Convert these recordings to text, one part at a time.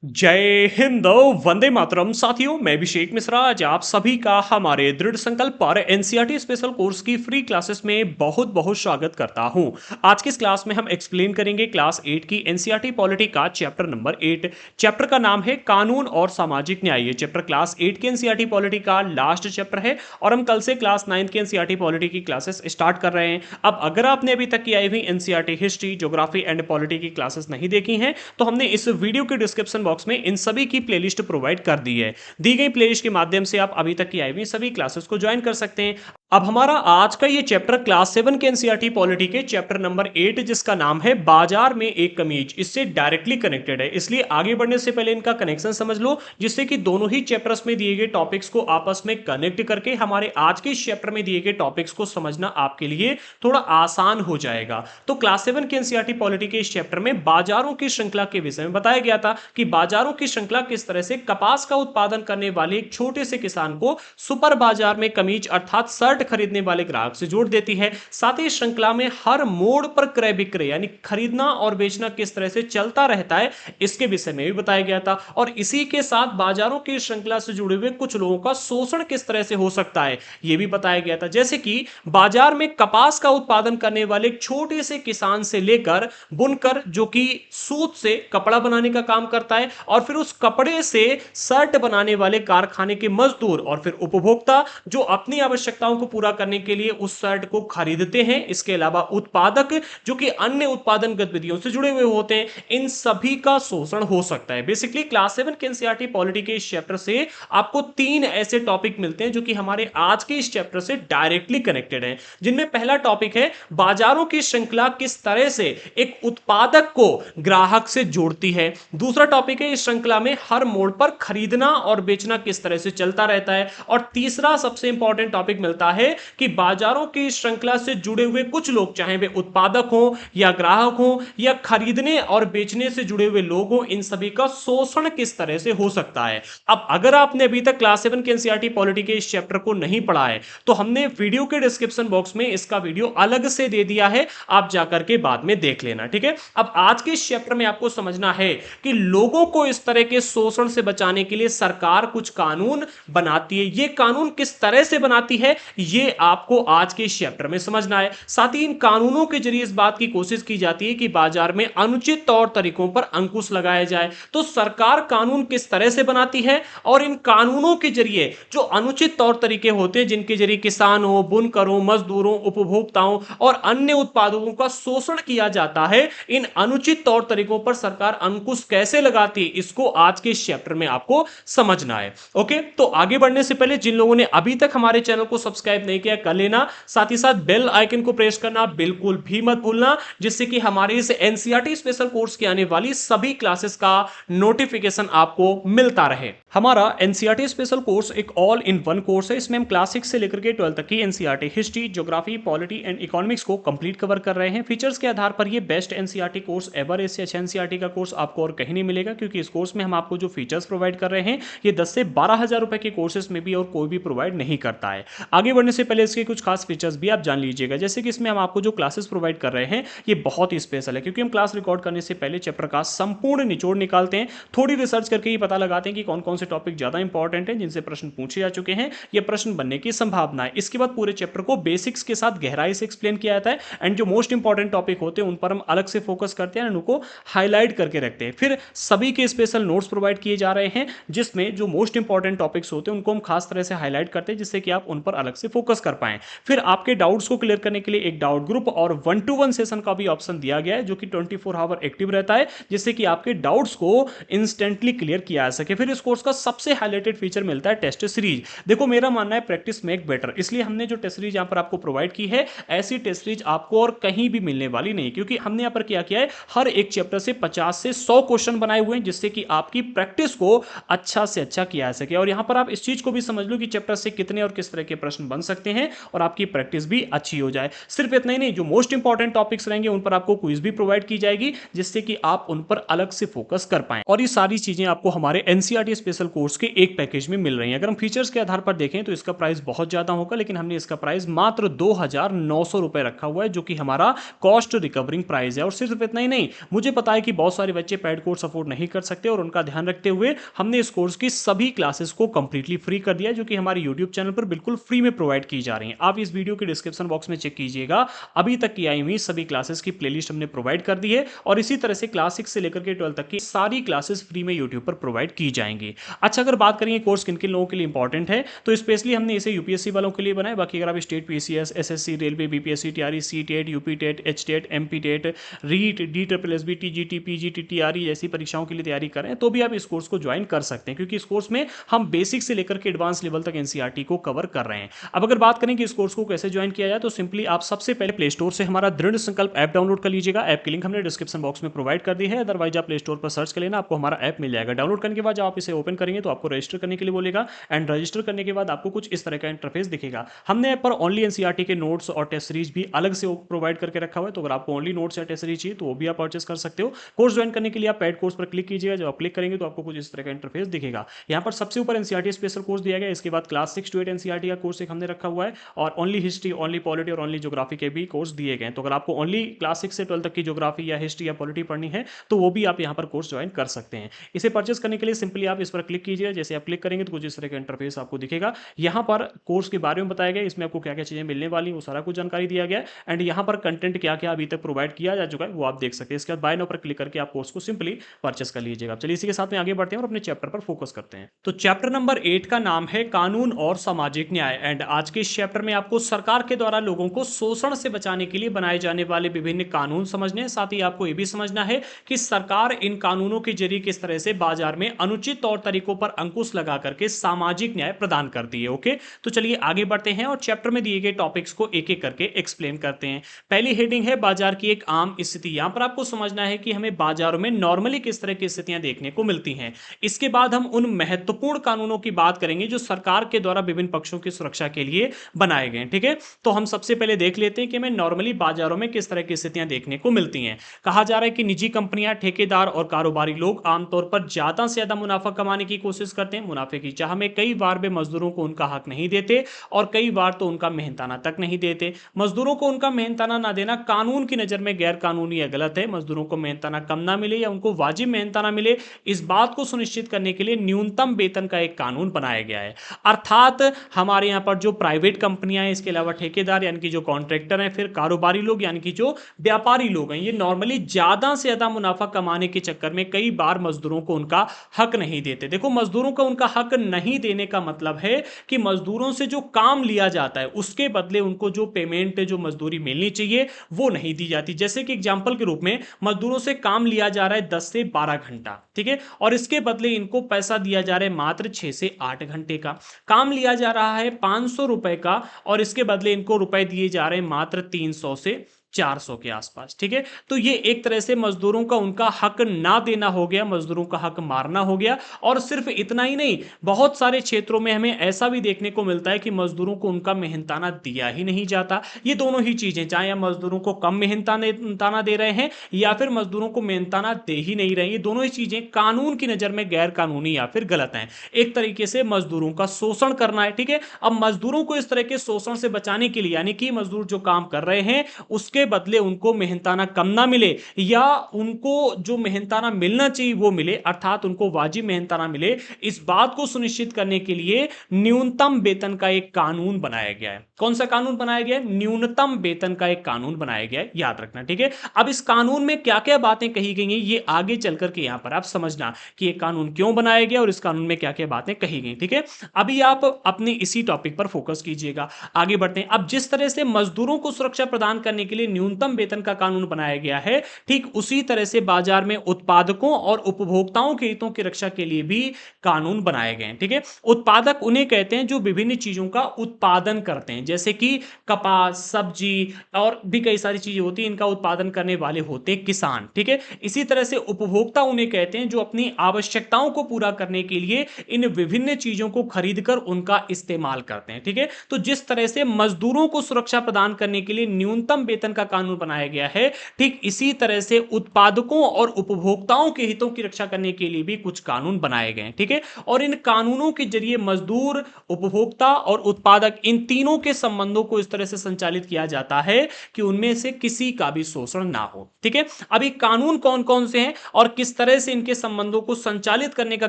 जय हिंद। वंदे मातरम। साथियों, मैं अभिषेक मिश्रा आज आप सभी का हमारे दृढ़ संकल्प पर एनसीईआरटी स्पेशल कोर्स की फ्री क्लासेस में बहुत बहुत स्वागत करता हूं। आज की इस क्लास में हम एक्सप्लेन करेंगे क्लास 8 की एनसीईआरटी पॉलिटी का चैप्टर नंबर 8। चैप्टर का नाम है कानून और सामाजिक न्याय। ये चैप्टर क्लास 8 की एनसीईआरटी पॉलिटी का लास्ट चैप्टर है और हम कल से क्लास 9 की एनसीईआरटी पॉलिटी की क्लासेस स्टार्ट कर रहे हैं। अब अगर आपने अभी तक की आई हुई NCERT history, geography and polity की क्लासेस नहीं देखी हैं तो हमने इस वीडियो के डिस्क्रिप्शन बॉक्स में इन सभी की प्लेलिस्ट प्रोवाइड कर दी है। दी गई प्लेलिस्ट के माध्यम से आप अभी तक की आई हुई सभी क्लासेस को ज्वाइन कर सकते हैं। अब हमारा आज का ये चैप्टर क्लास 7 के एनसीईआरटी पॉलिटी के चैप्टर नंबर 8 जिसका नाम है बाजार में एक कमीज, इससे डायरेक्टली कनेक्टेड है। इसलिए आगे बढ़ने से पहले इनका कनेक्शन समझ लो, जिससे कि दोनों ही चैप्टर्स में दिए गए टॉपिक्स को आपस में कनेक्ट करके हमारे आज के इस चैप्टर में दिए गए टॉपिक्स को समझना आपके लिए थोड़ा आसान हो जाएगा। तो क्लास 7 के एनसीईआरटी पॉलिटी के इस चैप्टर में बाजारों की श्रृंखला के विषय में बताया गया था कि बाजारों की श्रृंखला किस तरह से कपास का उत्पादन करने वाले एक छोटे से किसान को सुपर बाजार में कमीज अर्थात शर्ट खरीदने वाले ग्राहक से जोड़ देती है। साथ ही श्रृंखला में हर मोड़ पर क्रय विक्रय यानी खरीदना और बेचना किस तरह से चलता रहता है, इसके विषय में भी बताया गया था। और इसी के साथ बाजारों की श्रृंखला से जुड़े हुए कुछ लोगों का शोषण किस तरह से हो सकता है, यह भी बताया गया था। जैसे कि बाजार में कपास का उत्पादन करने वाले एक छोटे से किसान से लेकर बुनकर जो कि सूत से कपड़ा बनाने का काम करता है, और फिर उस कपड़े से शर्ट बनाने वाले कारखाने के मजदूर, और फिर उपभोक्ता जो अपनी आवश्यकताओं को पूरा करने के लिए उस शर्ट को खरीदते हैं। इसके अलावा उत्पादक जो कि अन्य उत्पादन गतिविधियों से जुड़े हुए होते हैं, इन सभी का शोषण हो सकता है। बेसिकली क्लास 7 के एनसीईआरटी पॉलिटी के इस चैप्टर से आपको 3 ऐसे टॉपिक मिलते हैं जो कि हमारे आज के इस चैप्टर से डायरेक्टली कनेक्टेड हैं, जिनमें पहला टॉपिक है बाजारों की श्रृंखला किस तरह से एक उत्पादक को ग्राहक से जोड़ती है। दूसरा टॉपिक है इस श्रृंखला में हर मोड़ पर खरीदना और बेचना किस तरह से चलता रहता है। और तीसरा सबसे इंपॉर्टेंट टॉपिक मिलता है कि बाजारों की श्रृंखला से जुड़े हुए कुछ लोग, चाहे वे उत्पादक हो या ग्राहक हो या खरीदने और बेचने से जुड़े हुए लोग हो, इन सभी का शोषण किस तरह से हो सकता है। अब अगर आपने अभी तक क्लास 7 के एनसीईआरटी पॉलिटी के इस चैप्टर को नहीं पढ़ा है तो हमने वीडियो के डिस्क्रिप्शन बॉक्स में इसका वीडियो अलग से दे दिया है, आप जाकर के बाद में देख लेना, ठीक है। अब आज के इस चैप्टर में आपको समझना है कि लोगों को इस तरह के शोषण से बचाने के लिए सरकार कुछ कानून बनाती है। ये कानून किस तरह से बनाती है ये आपको आज के इस चैप्टर में समझना है। साथ ही इन कानूनों के जरिए इस बात की कोशिश की जाती है कि बाजार में अनुचित तौर तरीकों पर अंकुश लगाया जाए। तो सरकार कानून किस तरह से बनाती है और इन कानूनों के जरिए जो अनुचित तौर तरीके होते हैं, जिनके जरिए किसानों, बुनकरों, मजदूरों, उपभोक्ताओं और अन्य उत्पादकों का शोषण किया जाता है, इन अनुचित तौर तरीकों पर सरकार अंकुश कैसे लगाती है, इसको आज के इस चैप्टर में आपको समझना है। ओके, तो आगे बढ़ने से पहले जिन लोगों ने अभी तक हमारे चैनल को सब्सक्राइब नहीं किया कर लेना, साथ ही साथ बेल आइकन को प्रेस करना बिल्कुल भी मत भूलना, जिससे कि हमारे इस एनसीईआरटी स्पेशल कोर्स की आने वाली सभी क्लासेस का नोटिफिकेशन आपको मिलता रहे। हमारा एनसीईआरटी स्पेशल कोर्स एक ऑल इन वन कोर्स है। इसमें हम क्लास 6 से लेकर के 12 तक की NCERT history, geography, polity and economics को कंप्लीट कवर कर रहे हैं। फीचर्स के आधार पर ये बेस्ट एनसीईआरटी कोर्स एवर, इससे अच्छा एनसीईआरटी का कोर्स आपको और कहीं नहीं मिलेगा, क्योंकि इस कोर्स में हम आपको जो फीचर्स प्रोवाइड कर रहे हैं ये 10 से 12,000 रुपए के कोर्सेज में भी और कोई भी प्रोवाइड नहीं करता है। आगे बढ़ने से पहले इसके कुछ खास फीचर्स भी आप जान लीजिएगा। जैसे कि इसमें हम आपको जो क्लासेस प्रोवाइड कर रहे हैं ये बहुत ही स्पेशल है, क्योंकि हम क्लास रिकॉर्ड करने से पहले चैप्टर का संपूर्ण निचोड़ निकालते हैं, थोड़ी रिसर्च करके ये पता लगाते हैं कि कौन कौन से टॉपिक ज्यादा इंपॉर्टेंट है, जिनसे प्रश्न पूछे जा चुके हैं या प्रश्न बनने की संभावना है। इसके बाद पूरे चैप्टर को बेसिक्स के साथ गहराई से एक्सप्लेन किया जाता है, एंड जो मोस्ट इंपॉर्टेंट टॉपिक होते हैं उन पर हम अलग से फोकस करते हैं, उनको हाईलाइट करके रखते हैं। फिर सभी के स्पेशल नोट्स प्रोवाइड किए जा रहे हैं, जिसमें जो मोस्ट इंपॉर्टेंट टॉपिक्स होते हैं उनको हम खास तरह से हाईलाइट करते हैं, जिससे कि आप उन पर अलग से फोकस कर पाएं। फिर आपके डाउट्स को क्लियर करने के लिए एक डाउट ग्रुप और 1-to-1 सेशन का भी ऑप्शन दिया गया है, जो कि 24 आवर एक्टिव रहता है, जिससे कि आपके डाउट्स को इंस्टेंटली क्लियर किया जा सके। फिर इस कोर्स का सबसे हाईलाइटेड फीचर मिलता है टेस्ट सीरीज। देखो, मेरा मानना है प्रैक्टिस मेक बेटर, इसलिए हमने जो टेस्ट सीरीज यहां पर आपको प्रोवाइड की है, ऐसी टेस्ट सीरीज आपको और कहीं भी मिलने वाली नहीं, क्योंकि हमने यहां पर क्या किया है, हर एक चैप्टर से 50 से 100 क्वेश्चन बनाए हुए हैं, जिससे कि आपकी प्रैक्टिस को अच्छा से अच्छा किया जा सके। और यहां पर आप इस चीज को भी समझ लो कि चैप्टर से कितने और किस तरह के प्रश्न बन बन सकते हैं और आपकी प्रैक्टिस भी अच्छी हो जाए। सिर्फ इतना ही नहीं, जो मोस्ट इंपॉर्टेंट टॉपिक्स रहेंगे उन पर आपको क्विज भी प्रोवाइड की जाएगी, जिससे कि आप उन पर अलग से फोकस कर पाएं। और ये सारी चीजें आपको हमारे एनसीईआरटी स्पेशल कोर्स के एक पैकेज में मिल रही हैं। अगर हम फीचर्स के आधार पर देखें तो इसका प्राइस बहुत ज्यादा होगा, लेकिन हमने इसका प्राइस मात्र 2,900 रुपए रखा हुआ है, जो कि हमारा कॉस्ट रिकवरिंग प्राइस है। और सिर्फ इतना ही नहीं, मुझे पता है कि बहुत सारे बच्चे पेड कोर्स अफोर्ड नहीं कर सकते, और उनका ध्यान रखते हुए हमने इस कोर्स की सभी क्लासेस को कंप्लीटली फ्री कर दिया है, जो कि हमारे यूट्यूब चैनल पर बिल्कुल फ्री में प्रोवाइड की जा रही हैं। आप इस वीडियो के डिस्क्रिप्शन बॉक्स में चेक कीजिएगा, अभी तक की आई हुई सभी क्लासेस की प्लेलिस्ट हमने प्रोवाइड कर दी है, और इसी तरह से क्लास 6 से लेकर के 12 तक की सारी क्लासेस फ्री में यूट्यूब पर प्रोवाइड की जाएंगी। अच्छा, अगर बात करेंगे कोर्स किन किन लोगों के लिए इंपॉर्टेंट है, तो स्पेशली हमने इसे यूपीएससी वालों के लिए बनाया। बाकी अगर आप state PCS, SSC, railway, BPSC, TRE, C TET, UP TET, H TET, MP TET, REET, D triple S B, TGT, PGT, TRE जैसी परीक्षाओं के लिए तैयारी करें, तो भी आप इस कोर्स को ज्वाइन कर सकते हैं, क्योंकि इस कोर्स में हम बेसिक से लेकर के एडवांस लेवल तक एनसीईआरटी को कवर कर रहे हैं। अब अगर बात करें कि इस कोर्स को कैसे ज्वाइन किया जाए, तो सिंपली आप सबसे पहले प्ले स्टोर से हमारा दृढ़ संकल्प ऐप डाउनलोड कर लीजिएगा। ऐप की लिंक हमने डिस्क्रिप्शन बॉक्स में प्रोवाइड कर दी है, अदरवाइज आप प्ले स्टोर पर सर्च कर लेना, आपको हमारा ऐप मिल जाएगा। डाउनलोड करने के बाद जब आप इसे ओपन करेंगे तो आपको रजिस्टर करने के लिए बोलेगा, एंड रजिस्टर करने के बाद आपको कुछ इस तरह का इंटरफेस दिखेगा। हमने ऐप पर ओनली एनसीईआरटी के नोट्स और टेस्ट सीरीज भी अलग से प्रोवाइड करके रखा हुआ है, तो अगर आपको ओनली नोट्स या टेस्ट सीरीज चाहिए तो वो भी आप परचेस कर सकते हो। कोर्स ज्वाइन करने के लिए आप पेड कोर्स पर क्लिक कीजिएगा। जब आप क्लिक करेंगे तो आपको कुछ इस तरह का इंटरफेस दिखेगा। यहाँ पर सबसे ऊपर एनसीईआरटी स्पेशल कोर्स दिया गया, इसके बाद क्लास 6 to 8 एनसीईआरटी का कोर्स एक हमने रखा हुआ है, और ओनली हिस्ट्री, ओनली पॉलिटी और ओनली ज्योग्राफी के भी कोर्स दिए गए हैं। तो अगर आपको ओनली क्लास 6 से 12 तक की ज्योग्राफी या हिस्ट्री या पॉलिटी पढ़नी है तो वो भी आप यहाँ पर कोर्स ज्वाइन कर सकते हैं। इसे परचेस करने के लिए सिंपली आप इस पर क्लिक कीजिए। जैसे आप क्लिक करेंगे तो कुछ इस तरह का इंटरफेस आपको दिखेगा। यहाँ पर कोर्स के बारे में बताया गया, इसमें आपको क्या क्या चीजें मिलने वाली वो सारा कुछ जानकारी दिया गया, एंड यहाँ पर कंटेंट क्या क्या अभी तक प्रोवाइड किया जा चुका है वो आप देख सकते हैं। इसके बाद बाय नाउ पर क्लिक करके आप कोर्स को सिंपली परचेस कर लीजिएगा। चलिए इसी के साथ में आगे बढ़ते हैं और अपने चैप्टर पर फोकस करते हैं। तो चैप्टर नंबर 8 का नाम है कानून और सामाजिक न्याय, एंड आज के इस चैप्टर में आपको सरकार के द्वारा लोगों को शोषण से बचाने के लिए बनाए जाने वाले विभिन्न कानून समझने हैं। साथ ही आपको यह भी समझना है कि सरकार इन कानूनों के जरिए किस तरह से बाजार में अनुचित तौर तरीकों पर अंकुश लगा करके सामाजिक न्याय प्रदान करती है। ओके, तो चलिए आगे बढ़ते हैं और चैप्टर में दिए गए टॉपिक्स को एक एक करके एक्सप्लेन करते हैं। पहली हेडिंग है बाजार की एक आम स्थिति। यहां पर आपको समझना है कि हमें बाजारों में नॉर्मली किस तरह की स्थितियां देखने को मिलती हैं। इसके बाद हम उन महत्वपूर्ण कानूनों की बात करेंगे जो सरकार के द्वारा विभिन्न पक्षों की सुरक्षा के लिए बनाए गए। ठीक है, तो हम सबसे पहले देख लेते हैं कि हमें नॉर्मली बाजारों में किस तरह की स्थितियां देखने को मिलती हैं। कहा जा रहा है कि निजी कंपनियां, ठेकेदार और कारोबारी लोग आमतौर पर ज्यादा से ज्यादा मुनाफा कमाने की कोशिश करते हैं। मुनाफे की चाह में कई बार वे मजदूरों को उनका हक नहीं देते, और कई बार तो उनका मेहनताना तक नहीं देते। मजदूरों को उनका मेहनताना ना देना कानून की नजर में गैर कानूनी या गलत है। मजदूरों को मेहनताना कम ना मिले या उनको वाजिब मेहनताना मिले, इस बात को सुनिश्चित करने के लिए न्यूनतम वेतन का एक कानून बनाया गया है। अर्थात हमारे यहाँ पर जो प्राइवेट कंपनियां हैं, इसके अलावा ठेकेदार यानी कि जो कॉन्ट्रैक्टर हैं, फिर कारोबारी लोग यानी कि जो व्यापारी लोग हैं, ये नॉर्मली ज्यादा से ज्यादा मुनाफा कमाने के चक्कर में कई बार मजदूरों को उनका हक नहीं देते। देखो, मजदूरों को उनका हक नहीं देने का मतलब है कि मजदूरों से जो काम लिया जाता है उसके बदले उनको जो पेमेंट, जो मजदूरी मिलनी चाहिए वो नहीं दी जाती। जैसे कि एग्जांपल के रूप में मजदूरों से काम लिया जा रहा है 10 से 12 घंटा, ठीक है, और इसके बदले इनको पैसा दिया जा रहा है मात्र 6 से 8 घंटे का। काम लिया जा रहा है 500 रुपए का, और इसके बदले इनको रुपए दिए जा रहे हैं मात्र 300 से 400 के आसपास। ठीक है, तो ये एक तरह से मजदूरों का उनका हक ना देना हो गया, मजदूरों का हक मारना हो गया। और सिर्फ इतना ही नहीं, बहुत सारे क्षेत्रों में हमें ऐसा भी देखने को मिलता है कि मजदूरों को उनका मेहनताना दिया ही नहीं जाता। ये दोनों ही चीजें, चाहे हम मजदूरों को कम मेहनताना दे रहे हैं या फिर मजदूरों को मेहनताना दे ही नहीं रहे, ये दोनों ही चीजें कानून की नजर में गैर कानूनी या फिर गलत हैं। एक तरीके से मजदूरों का शोषण करना है। ठीक है, अब मजदूरों को इस तरह के शोषण से बचाने के लिए, यानी कि मजदूर जो काम कर रहे हैं उसके बदले उनको मेहनताना कम ना मिले या उनको जो मेहनताना मिलना चाहिए वो मिले, अर्थात उनको वाजिब मेहनताना मिले, इस बात को सुनिश्चित करने के लिए न्यूनतम वेतन का एक कानून बनाया गया है। कौन सा कानून बनाया गया है? न्यूनतम वेतन का एक कानून बनाया गया है, याद रखना। ठीक है, अब इस कानून में क्या क्या बातें कही गई हैं ये आगे चलकर के यहां पर आप समझना कि ये कानून क्यों बनाया गया और इस कानून में क्या क्या बातें कही गई। ठीक है, अभी आप अपनी इसी टॉपिक पर फोकस कीजिएगा। आगे बढ़ते हैं। अब जिस तरह से मजदूरों को सुरक्षा प्रदान करने के लिए न्यूनतम वेतन का कानून बनाया गया है, ठीक उसी तरह से बाजार में उत्पादकों और उपभोक्ताओं के हितों की रक्षा के लिए भी कानून बनाए गए हैं। ठीक है, उत्पादक उन्हें कहते हैं जो विभिन्न चीजों का उत्पादन करते हैं, जैसे कि कपास, सब्जी और भी कई सारी चीजें होती हैं, इनका उत्पादन करने वाले होते हैं किसान। ठीक है, इसी तरह से उपभोक्ता उन्हें कहते हैं जो अपनी आवश्यकताओं को पूरा करने के लिए इन विभिन्न चीजों को खरीदकर उनका इस्तेमाल करते हैं। ठीक है, तो जिस तरह से मजदूरों को सुरक्षा प्रदान करने के लिए न्यूनतम वेतन का कानून बनाया गया है, ठीक इसी तरह से उत्पादकों और उपभोक्ताओं के हितों की रक्षा करने के लिए भी कुछ कानून बनाए गए हैं। ठीक है, और इन कानूनों के जरिए मजदूर, उपभोक्ता और उत्पादक, इन तीनों के संबंधों को इस तरह से संचालित किया जाता है कि उनमें से किसी का भी शोषण ना हो। ठीक है, अभी कानून कौन कौन से हैं और किस तरह से इनके संबंधों को संचालित करने का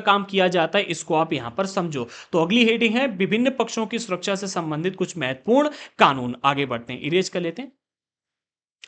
काम किया जाता है, इसको आप यहां पर समझो। तो अगली हेडिंग है विभिन्न पक्षों की सुरक्षा से संबंधित कुछ महत्वपूर्ण कानून। आगे बढ़ते हैं, इरेज कर लेते हैं।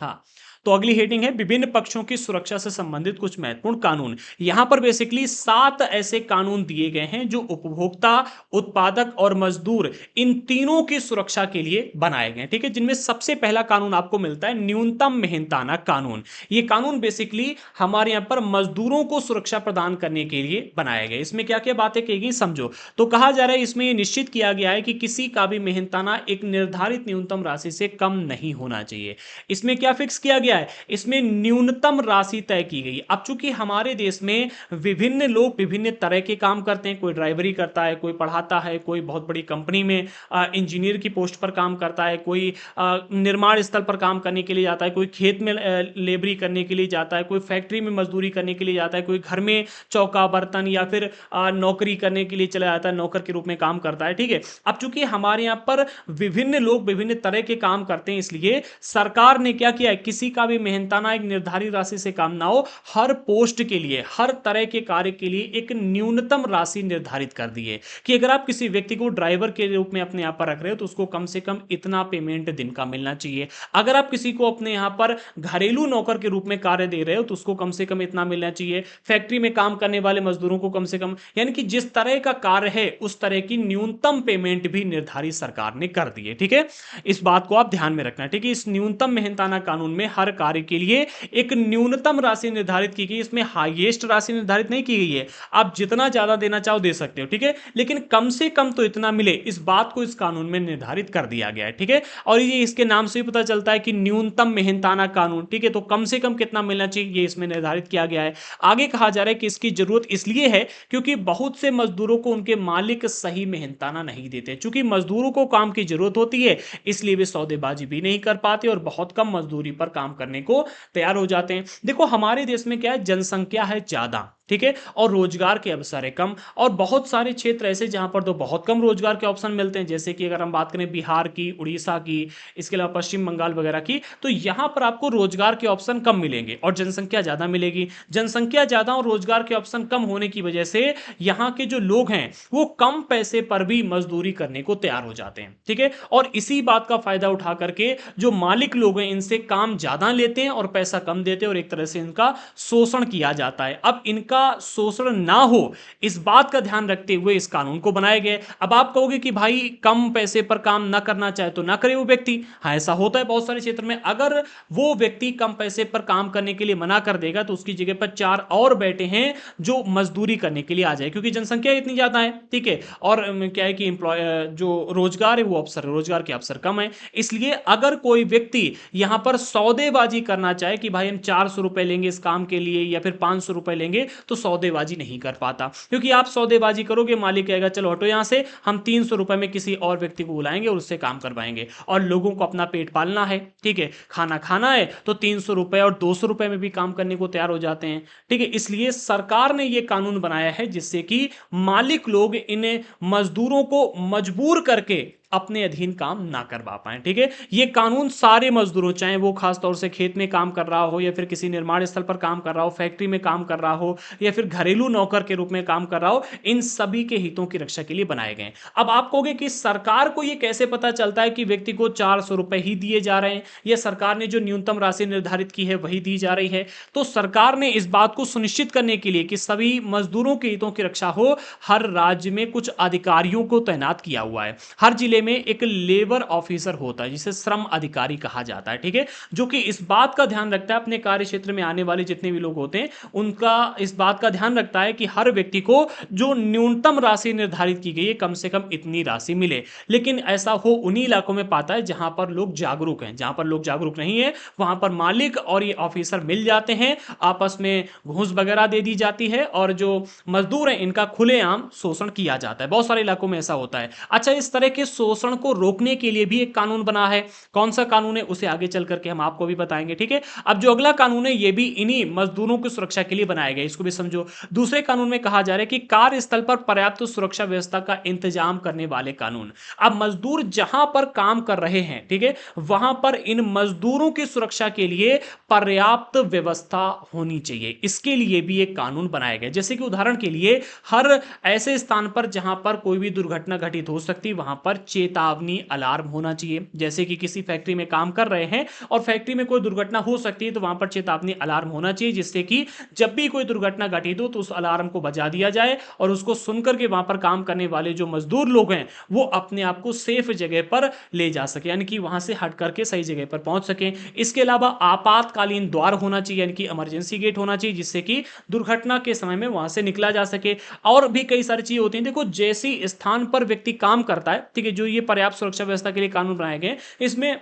हाँ, तो अगली हेडिंग है विभिन्न पक्षों की सुरक्षा से संबंधित कुछ महत्वपूर्ण कानून। यहां पर बेसिकली 7 ऐसे कानून दिए गए हैं जो उपभोक्ता, उत्पादक और मजदूर, इन तीनों की सुरक्षा के लिए बनाए गए हैं। ठीक है, जिनमें सबसे पहला कानून आपको मिलता है न्यूनतम मेहनताना कानून। ये कानून बेसिकली हमारे यहां पर मजदूरों को सुरक्षा प्रदान करने के लिए बनाए गए। इसमें क्या क्या बातें कही गई समझो। तो कहा जा रहा है इसमें यह निश्चित किया गया है कि किसी का भी मेहनताना एक निर्धारित न्यूनतम राशि से कम नहीं होना चाहिए। इसमें क्या फिक्स किया गया है, इसमें न्यूनतम राशि तय की गई। अब चूंकि हमारे देश में विभिन्न लोग विभिन्न तरह के काम करते हैं, कोई ड्राइवरी करता है, कोई पढ़ाता है, कोई बहुत बड़ी कंपनी में इंजीनियर की पोस्ट पर काम करता है, कोई निर्माण स्थल पर काम करने के लिए जाता है, कोई खेत में लेबरी करने के लिए जाता है, कोई फैक्ट्री में मजदूरी करने के लिए जाता है, कोई घर में चौका बर्तन या फिर नौकरी करने के लिए चला जाता है, नौकर के रूप में काम करता है। ठीक है, अब चूंकि हमारे यहाँ पर विभिन्न लोग विभिन्न तरह के काम करते हैं, इसलिए सरकार ने क्या किया है, किसी का भी मेहनताना एक निर्धारित राशि से कम ना हो, हर पोस्ट के लिए, हर तरह के कार्य के लिए एक न्यूनतम राशि निर्धारित कर दी है कि अगर आप किसी व्यक्ति को ड्राइवर के रूप में अपने यहां पर रख रहे हो तो उसको कम से कम इतना पेमेंट दिन का मिलना चाहिए। अगर आप किसी को अपने यहां पर घरेलू नौकर के रूप में कार्य दे रहे हो तो उसको कम से कम इतना मिलना चाहिए। फैक्ट्री में काम करने वाले मजदूरों को कम से कम, यानी कि जिस तरह का कार्य है उस तरह की न्यूनतम पेमेंट भी निर्धारित सरकार ने कर दी है। ठीक है, इस बात को आप ध्यान में रखना। ठीक है, इस न्यूनतम मेहनताना कानून में हर कार्य के लिए एक न्यूनतम राशि निर्धारित की गई। इसमें हाईएस्ट राशि निर्धारित नहीं की गई है, आप जितना ज्यादा देना चाहो दे सकते हो। ठीक है, लेकिन कम से कम तो इतना मिले, इस बात को इस कानून में निर्धारित कर दिया गया है। ठीक है, और ये इसके नाम से भी पता चलता है कि न्यूनतम मेहनताना कानून। ठीक है, तो कम से कम कितना मिलना चाहिए ये इसमें निर्धारित किया गया है। आगे कहा जा रहा है कि इसकी जरूरत इसलिए है क्योंकि बहुत से मजदूरों को उनके मालिक सही मेहनताना नहीं देते। चूंकि मजदूरों को काम की जरूरत होती है इसलिए वे सौदेबाजी भी नहीं कर पाते और बहुत कम मजदूरी पर काम करने को तैयार हो जाते हैं। देखो हमारे देश में क्या है, जनसंख्या है ज्यादा, ठीक है, और रोजगार के अवसर है कम, और बहुत सारे क्षेत्र ऐसे जहां पर तो बहुत कम रोजगार के ऑप्शन मिलते हैं, जैसे कि अगर हम बात करें बिहार की, उड़ीसा की, इसके अलावा पश्चिम बंगाल वगैरह की, तो यहां पर आपको रोजगार के ऑप्शन कम मिलेंगे और जनसंख्या ज्यादा मिलेगी। जनसंख्या ज्यादा और रोजगार के ऑप्शन कम होने की वजह से यहां के जो लोग हैं वो कम पैसे पर भी मजदूरी करने को तैयार हो जाते हैं। ठीक है, और इसी बात का फायदा उठा करके जो मालिक लोग हैं इनसे काम ज्यादा लेते हैं और पैसा कम देते हैं और एक तरह से इनका शोषण किया जाता है। अब इनका शोषण ना हो इस बात का ध्यान रखते हुए इस कानून को बनाए गए। अब आप कहोगे कि भाई कम पैसे पर काम ना करना चाहे तो ना करे वो व्यक्ति। हाँ, ऐसा होता है बहुत सारे क्षेत्र में। अगर वो व्यक्ति कम पैसे पर काम करने के लिए मना कर देगा तो उसकी जगह पर 4 और बैठे हैं जो मजदूरी करने के लिए आ जाए, क्योंकि जनसंख्या इतनी ज्यादा है। ठीक है, और क्या है कि जो रोजगार है वो अवसर, रोजगार के अवसर कम है। इसलिए अगर कोई व्यक्ति यहां पर सौदेबाजी करना चाहे कि भाई हम 400 रुपए लेंगे इस काम के लिए या फिर 500 रुपए लेंगे, तो सौदेबाजी नहीं कर पाता, क्योंकि आप सौदेबाजी करोगे मालिक कहेगा चलो हटो यहां से, हम 300 रुपए में किसी और व्यक्ति को बुलाएंगे और उससे काम करवाएंगे। और लोगों को अपना पेट पालना है, ठीक है, खाना खाना है, तो 300 रुपए और 200 रुपए में भी काम करने को तैयार हो जाते हैं। ठीक है, इसलिए सरकार ने यह कानून बनाया है जिससे कि मालिक लोग इन मजदूरों को मजबूर करके अपने अधीन काम ना करवा पाए। ठीक है, ये कानून सारे मजदूरों, चाहे वो खासतौर से खेत में काम कर रहा हो या फिर किसी निर्माण स्थल पर काम कर रहा हो, फैक्ट्री में काम कर रहा हो या फिर घरेलू नौकर के रूप में काम कर रहा हो, इन सभी के हितों की रक्षा के लिए बनाए गए। अब आप कहोगे कि सरकार को यह कैसे पता चलता है कि व्यक्ति को 400 रुपए ही दिए जा रहे हैं या सरकार ने जो न्यूनतम राशि निर्धारित की है वही दी जा रही है? तो सरकार ने इस बात को सुनिश्चित करने के लिए कि सभी मजदूरों के हितों की रक्षा हो, हर राज्य में कुछ अधिकारियों को तैनात किया हुआ है। हर जिले में एक लेबर ऑफिसर होता है जिसे श्रम अधिकारी कहा जाता है, ठीक है, जो कि इस बात का ध्यान रखता है अपने कार्य क्षेत्र में आने वाले जितने भी लोग होते हैं उनका इस बात का ध्यान रखता है कि हर व्यक्ति को जो न्यूनतम राशि निर्धारित की गई है कम से कम इतनी राशि मिले। लेकिन ऐसा हो उन्हीं इलाकों में पाता है जहां पर लोग जागरूक हैं। जहां पर लोग जागरूक नहीं है वहां पर मालिक और ये ऑफिसर मिल जाते हैं, आपस में घूस वगैरह दे दी जाती है और जो मजदूर हैं इनका खुलेआम शोषण किया जाता है। बहुत सारे इलाकों में ऐसा होता है। अच्छा, इस तरह के शोषण को रोकने के लिए भी एक कानून बना है। कौन सा कानून है उसे आगे चल करके हम आपको भी बताएंगे, ठीक है। अब जो अगला कानून है ये भी इन्हीं मजदूरों की सुरक्षा के लिए बनाया गया, इसको भी समझो। दूसरे कानून में कहा जा रहा है कि कार्यस्थल पर पर्याप्त सुरक्षा व्यवस्था का इंतजाम करने वाले कानून। अब मजदूर जहां पर काम कर रहे हैं, ठीक है, वहां पर इन मजदूरों की सुरक्षा के लिए पर्याप्त व्यवस्था होनी चाहिए, इसके लिए भी एक कानून बनाया गया। जैसे कि उदाहरण के लिए हर ऐसे स्थान पर जहां पर कोई भी दुर्घटना घटित हो सकती है वहां पर चेतावनी अलार्म होना चाहिए। जैसे कि किसी फैक्ट्री में काम कर रहे हैं और फैक्ट्री में कोई दुर्घटना हो सकती है तो वहां पर चेतावनी अलार्म होना चाहिए, जिससे कि जब भी कोई दुर्घटना घटित हो तो उस अलार्म को बजा दिया जाए और उसको सुनकर के वहां पर काम करने वाले जो मजदूर लोग हैं वो अपने आप को सेफ जगह पर ले जा सके, यानी कि वहां से हट करके सही जगह पर पहुंच सके। इसके अलावा आपातकालीन द्वार होना चाहिए, यानी कि इमरजेंसी गेट होना चाहिए, जिससे कि दुर्घटना के समय में वहां से निकला जा सके। और भी कई सारी चीजें होती हैं। देखो, जैसी स्थान पर व्यक्ति काम करता है, ठीक है, जो ये पर्याप्त सुरक्षा व्यवस्था के लिए कानून बनाए गए इसमें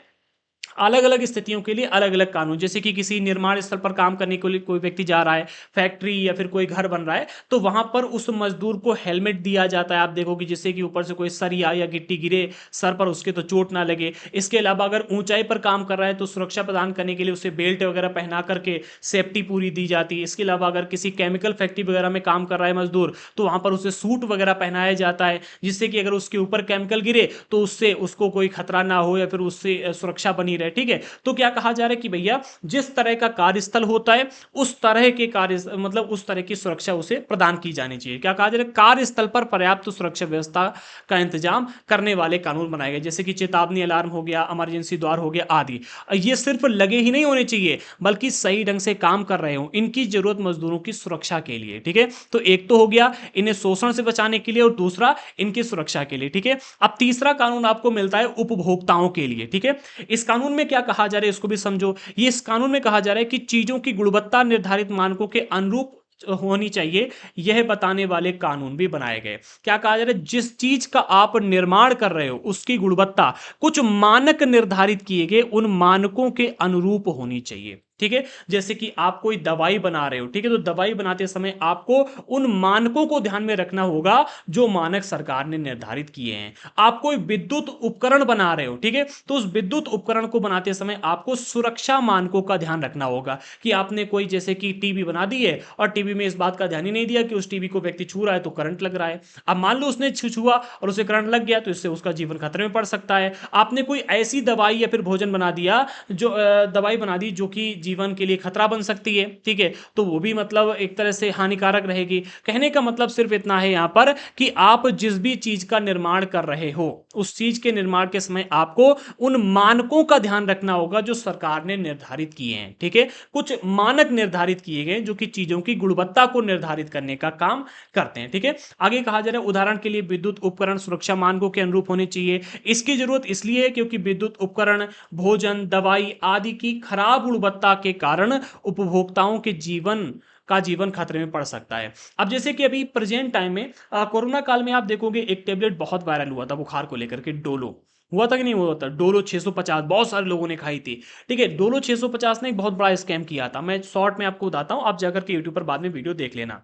अलग अलग स्थितियों के लिए अलग अलग कानून। जैसे कि किसी निर्माण स्थल पर काम करने के लिए कोई व्यक्ति जा रहा है, फैक्ट्री या फिर कोई घर बन रहा है, तो वहां पर उस मजदूर को हेलमेट दिया जाता है, आप देखोगे, जिससे कि ऊपर से कोई सरिया या गिट्टी गिरे सर पर उसके तो चोट ना लगे। इसके अलावा अगर ऊंचाई पर काम कर रहा है तो सुरक्षा प्रदान करने के लिए उसे बेल्ट वगैरह पहना करके सेफ्टी पूरी दी जाती है। इसके अलावा अगर किसी केमिकल फैक्ट्री वगैरह में काम कर रहा है मजदूर तो वहां पर उसे सूट वगैरह पहनाया जाता है, जिससे कि अगर उसके ऊपर केमिकल गिरे तो उससे उसको कोई खतरा ना हो या फिर उससे सुरक्षा बनी रहे, ठीक है। तो क्या कहा जा रहा है कि भैया जिस तरह का कार्यस्थल होता है उस तरह के कार्य मतलब उस तरह की सुरक्षा उसे प्रदान की जानी चाहिए। क्या कहा जा रहा है, कार्यस्थल पर पर्याप्त सुरक्षा व्यवस्था का इंतजाम करने वाले कानून बनाए गए, जैसे कि चेतावनी अलार्म हो गया, इमरजेंसी द्वार हो गया आदि। ये सिर्फ लगे ही नहीं होने चाहिए बल्कि सही ढंग से काम कर रहे हो, इनकी जरूरत मजदूरों की सुरक्षा के लिए, ठीक है। तो एक तो हो गया इन्हें शोषण से बचाने के लिए और दूसरा इनकी सुरक्षा के लिए, ठीक है। अब तीसरा कानून आपको मिलता है उपभोक्ताओं के लिए, ठीक है। इस कानून में क्या कहा जा रहा है इसको भी समझो। ये इस कानून में कहा जा रहा है कि चीजों की गुणवत्ता निर्धारित मानकों के अनुरूप होनी चाहिए, यह बताने वाले कानून भी बनाए गए। क्या कहा जा रहा है, जिस चीज का आप निर्माण कर रहे हो उसकी गुणवत्ता कुछ मानक निर्धारित किए गए उन मानकों के अनुरूप होनी चाहिए, ठीक है। जैसे कि आप कोई दवाई बना रहे हो, ठीक है, तो दवाई बनाते समय आपको उन मानकों को ध्यान में रखना होगा जो मानक सरकार ने निर्धारित किए हैं। आप कोई विद्युत उपकरण बना रहे हो, ठीक है, तो उस विद्युत उपकरण को बनाते समय आपको सुरक्षा मानकों का ध्यान रखना होगा कि आपने कोई जैसे कि टीवी बना दी है और टीवी में इस बात का ध्यान ही नहीं दिया कि उस टीवी को व्यक्ति छू रहा है तो करंट लग रहा है। अब मान लो उसने छुआ और उसे करंट लग गया तो इससे उसका जीवन खतरे में पड़ सकता है। आपने कोई ऐसी दवाई या फिर भोजन बना दिया जो दवाई बना दी जो कि जीवन के लिए खतरा बन सकती है, ठीक है, तो वो भी मतलब एक तरह से हानिकारक रहेगी। कहने का मतलब सिर्फ इतना है यहां पर कि आप जिस भी चीज का निर्माण कर रहे हो उस चीज के निर्माण के समय आपको उन मानकों का ध्यान रखना होगा जो सरकार ने निर्धारित किए हैं, ठीक है। कुछ मानक निर्धारित किए गए जो कि चीजों की गुणवत्ता को निर्धारित करने का काम करते हैं, ठीक है। आगे कहा जा रहा है उदाहरण के लिए विद्युत उपकरण सुरक्षा मानकों के अनुरूप होने चाहिए। इसकी जरूरत इसलिए है क्योंकि विद्युत उपकरण भोजन दवाई आदि की खराब गुणवत्ता के कारण उपभोक्ताओं के जीवन खतरे में पड़ सकता है। अब जैसे कि अभी प्रेजेंट टाइम में कोरोना काल में आप देखोगे एक टेबलेट बहुत वायरल हुआ था बुखार को लेकर के, डोलो हुआ था कि नहीं हुआ था, डोलो 650 बहुत सारे लोगों ने खाई थी, ठीक है। डोलो 650 ने एक बहुत बड़ा स्कैम किया था, मैं शॉर्ट में आपको बताता हूं, आप जाकर के यूट्यूब पर बाद में वीडियो देख लेना।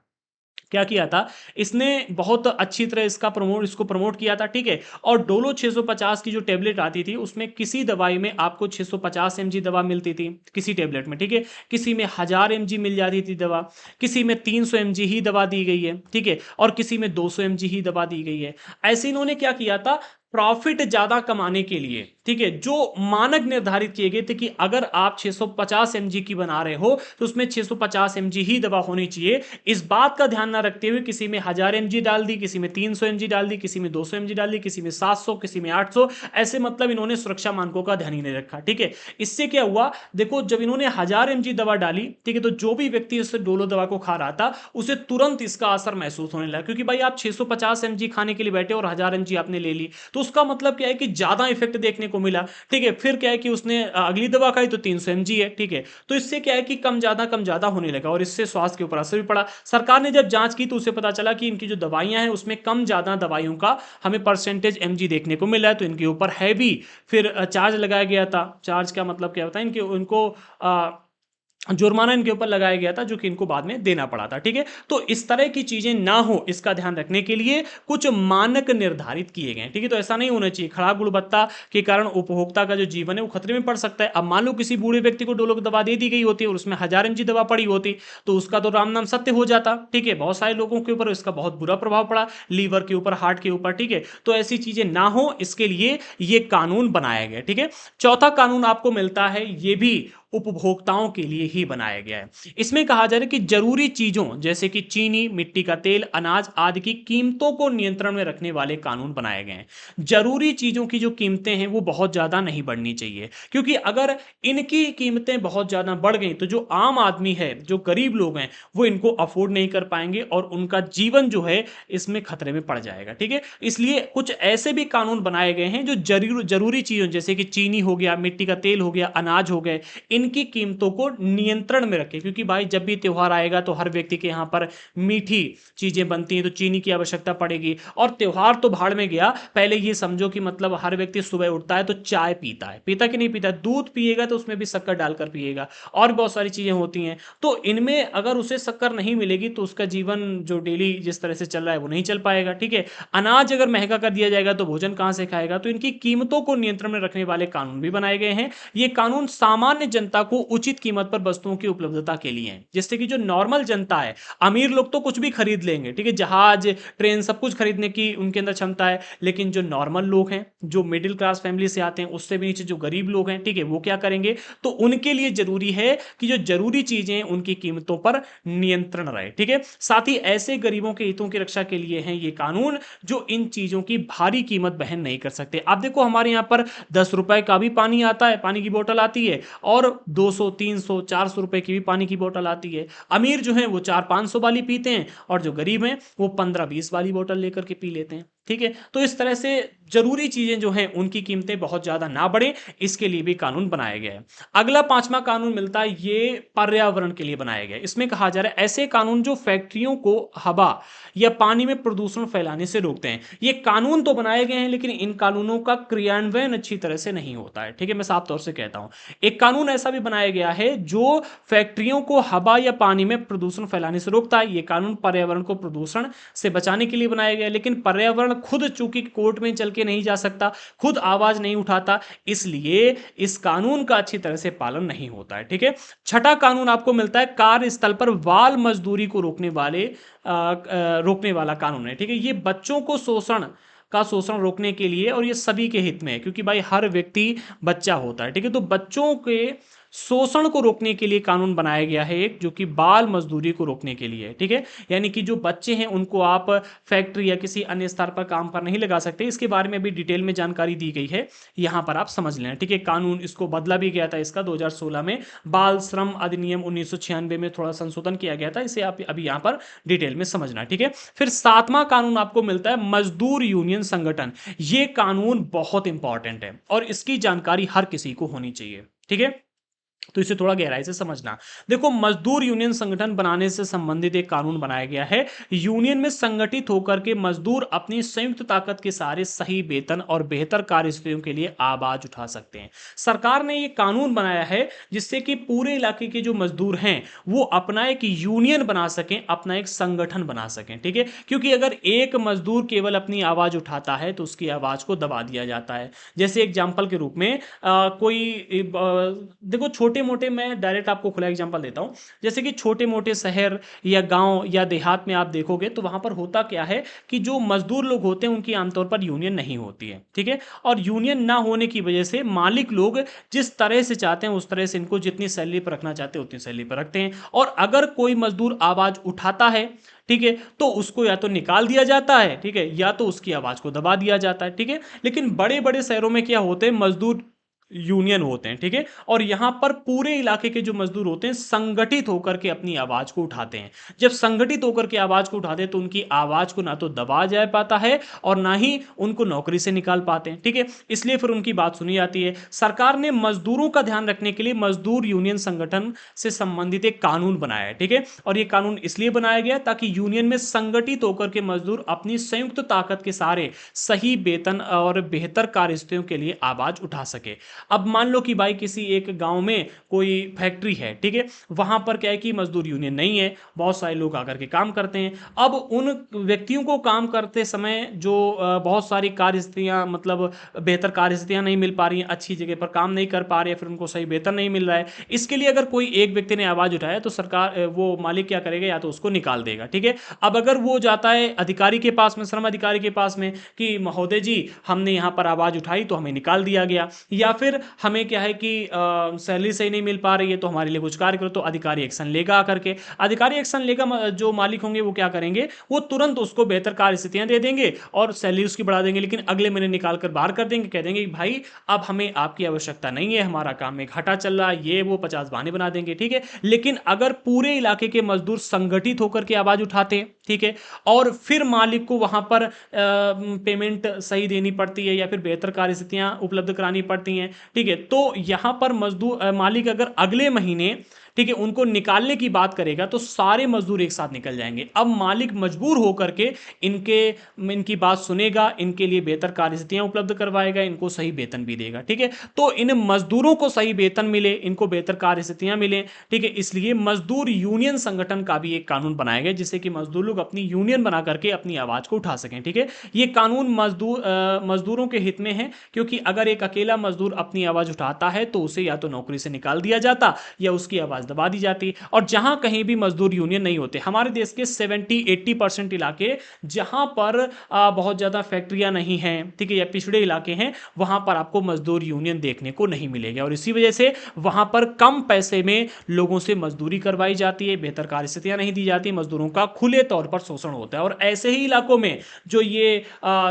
क्या किया था इसने, बहुत अच्छी तरह इसको प्रमोट किया था, ठीक है। और डोलो 650 की जो टेबलेट आती थी उसमें किसी दवाई में आपको 650 mg दवा मिलती थी किसी टेबलेट में, ठीक है। किसी में 1000 mg मिल जाती थी दवा, किसी में 300 mg ही दवा दी गई है, ठीक है, और किसी में 200 mg ही दवा दी गई है। ऐसे इन्होंने क्या किया था, प्रॉफिट ज्यादा कमाने के लिए, ठीक है, जो मानक निर्धारित किए गए थे कि अगर आप 650 mg की बना रहे हो तो उसमें 650 mg ही दवा होनी चाहिए, इस बात का ध्यान ना रखते हुए किसी में 1000 mg डाल दी, किसी में 300 mg डाल दी, किसी में 200 mg डाल दी, किसी में 700, किसी में 800, ऐसे मतलब इन्होंने सुरक्षा मानकों का ध्यान ही नहीं रखा, ठीक है। इससे क्या हुआ, देखो जब इन्होंने 1000 mg दवा डाली, ठीक है, तो जो भी व्यक्ति इस डोलो दवा को खा रहा था उसे तुरंत इसका असर महसूस होने लगा, क्योंकि भाई आप 650 mg खाने के लिए बैठे और 1000 mg आपने ले ली तो उसका मतलब क्या है कि ज़्यादा इफेक्ट देखने को मिला। ठीक है, फिर क्या है कि उसने अगली दवा खाई तो 300 mg है। ठीक है, तो इससे क्या है कि कम ज़्यादा होने लगा और इससे स्वास्थ्य के ऊपर असर भी पड़ा। सरकार ने जब जांच की तो उसे पता चला कि इनकी जो दवाइयां हैं उसमें कम ज़्यादा दवाइयों का हमें परसेंटेज mg देखने को मिला है, तो इनके ऊपर हैवी फिर चार्ज लगाया गया था। चार्ज का मतलब क्या होता है, इनके उनको जुर्माना इनके ऊपर लगाया गया था, जो कि इनको बाद में देना पड़ा था। ठीक है, तो इस तरह की चीजें ना हो इसका ध्यान रखने के लिए कुछ मानक निर्धारित किए गए हैं। ठीक है, तो ऐसा नहीं होना चाहिए खराब गुणवत्ता के कारण उपभोक्ता का जो जीवन है वो खतरे में पड़ सकता है। अब मान लो किसी बूढ़े व्यक्ति को डोलो दवा दे दी गई होती है और उसमें 1000 mg दवा पड़ी होती, तो उसका तो राम नाम सत्य हो जाता। ठीक है, बहुत सारे लोगों के ऊपर इसका बहुत बुरा प्रभाव पड़ा, लीवर के ऊपर, हार्ट के ऊपर। ठीक है, तो ऐसी चीजें ना हो इसके लिए ये कानून बनाया गया। ठीक है, चौथा कानून आपको मिलता है, ये भी उपभोक्ताओं के लिए ही बनाया गया है। इसमें कहा जा रहा है कि जरूरी चीजों जैसे कि चीनी, मिट्टी का तेल, अनाज आदि की कीमतों को नियंत्रण में रखने वाले कानून बनाए गए हैं। जरूरी चीजों की जो कीमतें हैं वो बहुत ज्यादा नहीं बढ़नी चाहिए, क्योंकि अगर इनकी कीमतें बहुत ज्यादा बढ़ गई तो जो आम आदमी है, जो गरीब लोग हैं, वो इनको अफोर्ड नहीं कर पाएंगे और उनका जीवन जो है इसमें खतरे में पड़ जाएगा। ठीक है, इसलिए कुछ ऐसे भी कानून बनाए गए हैं जो जरूरी चीजों जैसे कि चीनी हो गया, मिट्टी का तेल हो गया, अनाज हो गए, इनकी कीमतों को नियंत्रण में रखें। क्योंकि भाई जब भी त्योहार आएगा तो हर व्यक्ति के यहां पर मीठी चीजें बनती हैं, तो चीनी की आवश्यकता पड़ेगी। और त्योहार तो भाड़ में गया, पहले ये समझो कि मतलब हर व्यक्ति सुबह उठता है तो चाय पीता है, पीता कि नहीं पीता, दूध पिएगा तो उसमें भी शक्कर डालकर पिएगा, और बहुत सारी चीजें होती हैं। तो इनमें अगर उसे शक्कर नहीं मिलेगी तो उसका जीवन जो डेली जिस तरह से चल रहा है वो नहीं चल पाएगा। ठीक है, अनाज अगर महंगा कर दिया जाएगा तो भोजन कहां से खाएगा। तो इनकी कीमतों को नियंत्रण में रखने वाले कानून भी बनाए गए हैं। ये कानून सामान्य जनता को उचित कीमत पर वस्तुओं की उपलब्धता के लिए है। जिससे कि जो नॉर्मल जनता है, अमीर लोग तो कुछ भी खरीद लेंगे, ठीक है, जहाज, ट्रेन, सब कुछ खरीदने की उनके अंदर क्षमता है। लेकिन जो नॉर्मल लोग हैं, जो मिडिल क्लास फैमिली से आते हैं, उससे भी नीचे जो गरीब लोग हैं, ठीक है, वो क्या करेंगे। तो उनके लिए जरूरी है कि जो जरूरी चीजें उनकी कीमतों पर नियंत्रण रहे। ठीक है, साथ ही ऐसे गरीबों के हितों की रक्षा के लिए हैं ये कानून जो इन चीजों की भारी कीमत वहन नहीं कर सकते। आप देखो हमारे यहां पर 10 रुपए का भी पानी आता है, पानी की बोतल आती है, और 200, 300, 400 रुपए की भी पानी की बोतल आती है। अमीर जो है वो 400-500 वाली पीते हैं, और जो गरीब हैं वो 15-20 वाली बोतल लेकर के पी लेते हैं। ठीक है, तो इस तरह से जरूरी चीजें जो हैं उनकी कीमतें बहुत ज्यादा ना बढ़े, इसके लिए भी कानून बनाया गया है। अगला पांचवा कानून मिलता है, ये पर्यावरण के लिए बनाया गया है। इसमें कहा जा रहा है ऐसे कानून जो फैक्ट्रियों को हवा या पानी में प्रदूषण फैलाने से रोकते हैं। ये कानून तो बनाए गए हैं लेकिन इन कानूनों का क्रियान्वयन अच्छी तरह से नहीं होता है। ठीक है, मैं साफ तौर से कहता हूं, एक कानून ऐसा भी बनाया गया है जो फैक्ट्रियों को हवा या पानी में प्रदूषण फैलाने से रोकता है। ये कानून पर्यावरण को प्रदूषण से बचाने के लिए बनाया गया है, लेकिन पर्यावरण खुद चूंकि कोर्ट में चल के नहीं जा सकता, खुद आवाज नहीं उठाता, इसलिए इस कानून का अच्छी तरह से पालन नहीं होता है। ठीक है, छठा कानून आपको मिलता है कार्यस्थल पर बाल मजदूरी को रोकने वाला कानून है। ठीक है, ये बच्चों को शोषण रोकने के लिए, और ये सभी के हित में है, क्योंकि भाई हर व्यक्ति बच्चा होता है। ठीक है, तो बच्चों के शोषण को रोकने के लिए कानून बनाया गया है एक, जो कि बाल मजदूरी को रोकने के लिए है। ठीक है, यानी कि जो बच्चे हैं उनको आप फैक्ट्री या किसी अन्य स्तर पर काम पर नहीं लगा सकते। इसके बारे में भी डिटेल में जानकारी दी गई है, यहां पर आप समझ लें। ठीक है, कानून इसको बदला भी गया था, इसका 2016 में बाल श्रम अधिनियम 1996 में थोड़ा संशोधन किया गया था। इसे आप अभी यहां पर डिटेल में समझना। ठीक है, फिर सातवां कानून आपको मिलता है मजदूर यूनियन संगठन। ये कानून बहुत इंपॉर्टेंट है और इसकी जानकारी हर किसी को होनी चाहिए। ठीक है, तो इसे थोड़ा गहराई से समझना। देखो, मजदूर यूनियन संगठन बनाने से संबंधित एक कानून बनाया गया है। यूनियन में संगठित होकर के मजदूर अपनी संयुक्त ताकत के सहारे सही वेतन और बेहतर कार्य स्थितियों के लिए आवाज उठा सकते हैं। सरकार ने ये कानून बनाया है जिससे कि पूरे इलाके के जो मजदूर हैं वो अपना एक यूनियन बना सकें, अपना एक संगठन बना सकें। ठीक है, क्योंकि अगर एक मजदूर केवल अपनी आवाज उठाता है तो उसकी आवाज को दबा दिया जाता है। जैसे एग्जाम्पल के रूप में देखो, छोटे मोटे, मैं डायरेक्ट आपको खुला एग्जांपल देता हूं, जैसे कि छोटे मोटे शहर या गांव या देहात में आप देखोगे तो वहां पर होता क्या है कि जो मजदूर लोग होते हैं उनकी आमतौर पर यूनियन नहीं होती है। ठीक है, और यूनियन ना होने की वजह से मालिक लोग जिस तरह से चाहते हैं उस तरह से इनको जितनी सैलरी पर रखना चाहते हैं उतनी सैलरी पर रखते हैं। और अगर कोई मजदूर आवाज उठाता है, ठीक है, तो उसको या तो निकाल दिया जाता है, ठीक है, या तो उसकी आवाज को दबा दिया जाता है। ठीक है, लेकिन बड़े बड़े शहरों में क्या होते हैं, मजदूर यूनियन होते हैं, ठीक है। और यहां पर पूरे इलाके के जो मजदूर होते हैं संगठित होकर के अपनी आवाज को उठाते हैं। जब संगठित होकर के आवाज को उठाते हैं तो उनकी आवाज को ना तो दबाया जा पाता है और ना ही उनको नौकरी से निकाल पाते हैं, ठीक है। इसलिए फिर उनकी बात सुनी जाती है। सरकार ने मजदूरों का ध्यान रखने के लिए मजदूर यूनियन संगठन से संबंधित एक कानून बनाया है, ठीक है। और यह कानून इसलिए बनाया गया ताकि यूनियन में संगठित होकर के मजदूर अपनी संयुक्त ताकत के सहारे सही वेतन और बेहतर कार्यस्थलों के लिए आवाज उठा सके। अब मान लो कि भाई किसी एक गांव में कोई फैक्ट्री है, ठीक है। वहां पर क्या है कि मजदूर यूनियन नहीं है, बहुत सारे लोग आकर के काम करते हैं। अब उन व्यक्तियों को काम करते समय जो बहुत सारी कार्यस्थितियां मतलब बेहतर कार्यस्थितियां नहीं मिल पा रही हैं, अच्छी जगह पर काम नहीं कर पा रहे हैं, फिर उनको सही वेतन नहीं मिल रहा है। इसके लिए अगर कोई एक व्यक्ति ने आवाज उठाया तो सरकार वो मालिक क्या करेगा, या तो उसको निकाल देगा, ठीक है। अब अगर वो जाता है अधिकारी के पास में, श्रम अधिकारी के पास में कि महोदय जी हमने यहां पर आवाज उठाई तो हमें निकाल दिया गया, या फिर हमें क्या है कि सैलरी सही नहीं मिल पा रही है तो हमारे लिए कुछ कार्य करो, तो अधिकारी एक्शन लेगा आकर के। अधिकारी एक्शन लेगा, जो मालिक होंगे वो क्या करेंगे, वो तुरंत उसको बेहतर कार्य स्थितियां दे देंगे और सैलरी उसकी बढ़ा देंगे, लेकिन अगले महीने निकाल कर बाहर कर देंगे, कह देंगे भाई अब हमें आपकी आवश्यकता नहीं है, हमारा काम में घाटा चल रहा है, ये वो 50 बहाने बना देंगे, ठीक है। लेकिन अगर पूरे इलाके के मजदूर संगठित होकर के आवाज उठाते हैं, ठीक है, और फिर मालिक को वहां पर पेमेंट सही देनी पड़ती है या फिर बेहतर कार्य स्थितियां उपलब्ध करानी पड़ती हैं, ठीक है। तो यहां पर मजदूर मालिक अगर अगले महीने, ठीक है, उनको निकालने की बात करेगा तो सारे मजदूर एक साथ निकल जाएंगे। अब मालिक मजबूर होकर के इनके इनकी बात सुनेगा, इनके लिए बेहतर कार्यस्थितियां उपलब्ध करवाएगा, इनको सही वेतन भी देगा, ठीक है। तो इन मजदूरों को सही वेतन मिले, इनको बेहतर कार्यस्थितियां मिले, ठीक है। इसलिए मजदूर यूनियन संगठन का भी एक कानून बनाया गया जिससे कि मजदूर लोग अपनी यूनियन बना करके अपनी आवाज को उठा सकें, ठीक है। ये कानून मजदूरों के हित में है, क्योंकि अगर एक अकेला मजदूर अपनी आवाज उठाता है तो उसे या तो नौकरी से निकाल दिया जाता या उसकी आवाज दबा दी जाती। और जहां कहीं भी मजदूर यूनियन नहीं होते, हमारे देश के 70-80% इलाके जहां पर बहुत ज्यादा फैक्ट्रियां नहीं हैं, ठीक है, या पिछड़े इलाके हैं, वहां पर आपको मजदूर यूनियन देखने को नहीं मिलेगा। और इसी वजह से वहां पर कम पैसे में लोगों से मजदूरी करवाई जाती है, बेहतर कार्यस्थितियां नहीं दी जाती, मजदूरों का खुले तौर पर शोषण होता है। और ऐसे ही इलाकों में जो ये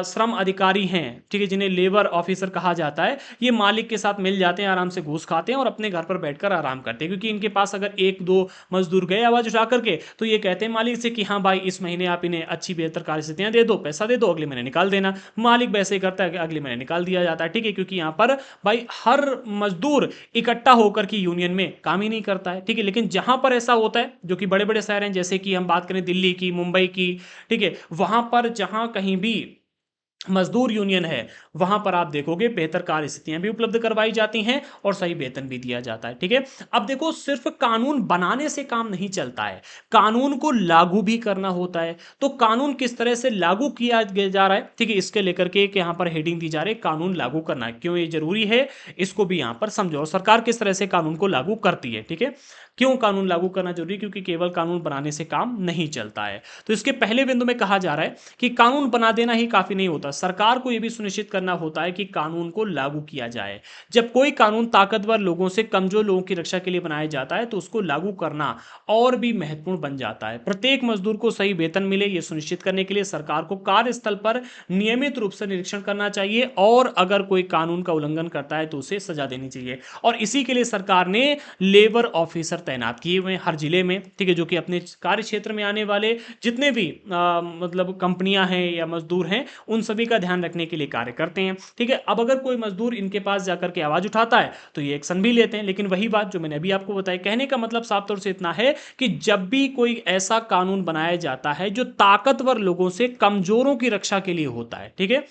श्रम अधिकारी हैं, ठीक है, जिन्हें लेबर ऑफिसर कहा जाता है, ये मालिक के साथ मिल जाते हैं, आराम से घूस खाते हैं और अपने घर पर बैठकर आराम करते हैं, क्योंकि इनके पास अगर एक दो मजदूर गए आवाज उठा करके तो ये कहते हैं मालिक से कि हाँ भाई इस महीने आप इन्हें अच्छी बेहतर कार्यस्थितियां दे दो, पैसा दे दो, अगले महीने निकाल देना। मालिक वैसे ही करता है कि अगले महीने निकाल दिया जाता है, ठीक है, क्योंकि यहां पर भाई हर मजदूर इकट्ठा होकर की यूनियन में काम ही नहीं करता है, ठीक है। लेकिन जहां पर ऐसा होता है, जो कि बड़े बड़े शहर हैं, जैसे कि हम बात करें दिल्ली की, मुंबई की, ठीक है, वहां पर जहां कहीं भी मजदूर यूनियन है, वहां पर आप देखोगे बेहतर कार्य स्थितियां भी उपलब्ध करवाई जाती हैं और सही वेतन भी दिया जाता है, ठीक है। अब देखो सिर्फ कानून बनाने से काम नहीं चलता है, कानून को लागू भी करना होता है। तो कानून किस तरह से लागू किया जा रहा है, ठीक है, इसके लेकर के यहां पर हेडिंग दी जा रही है, कानून लागू करना क्यों ये जरूरी है, इसको भी यहां पर समझो। और सरकार किस तरह से कानून को लागू करती है, ठीक है। क्यों कानून लागू करना जरूरी, क्योंकि केवल कानून बनाने से काम नहीं चलता है। तो इसके पहले बिंदु में कहा जा रहा है कि कानून बना देना ही काफी नहीं होता, सरकार को यह भी सुनिश्चित करना होता है कि कानून को लागू किया जाए। जब कोई कानून ताकतवर लोगों से कमजोर लोगों की रक्षा के लिए बनाया जाता है तो उसको लागू करना और भी महत्वपूर्ण बन जाता है। प्रत्येक मजदूर को सही वेतन मिले, यह सुनिश्चित करने के लिए सरकार को कार्यस्थल पर नियमित रूप से निरीक्षण करना चाहिए और अगर कोई कानून का उल्लंघन करता है तो उसे सजा देनी चाहिए। और इसी के लिए सरकार ने लेबर ऑफिसर तैनात किए हुए हैं हर जिले में, ठीक है, जो कि अपने कार्य क्षेत्र में आने वाले जितने भी मतलब कंपनियां हैं या मजदूर हैं उन सभी का ध्यान रखने के लिए कार्य करते हैं, ठीक है। अब अगर कोई मजदूर इनके पास जाकर के आवाज उठाता है तो ये एक्शन भी लेते हैं। लेकिन वही बात जो मैंने अभी आपको बताई, कहने का मतलब साफ तौर से इतना है कि जब भी कोई ऐसा कानून बनाया जाता है जो ताकतवर लोगों से कमजोरों की रक्षा के लिए होता है, ठीक है,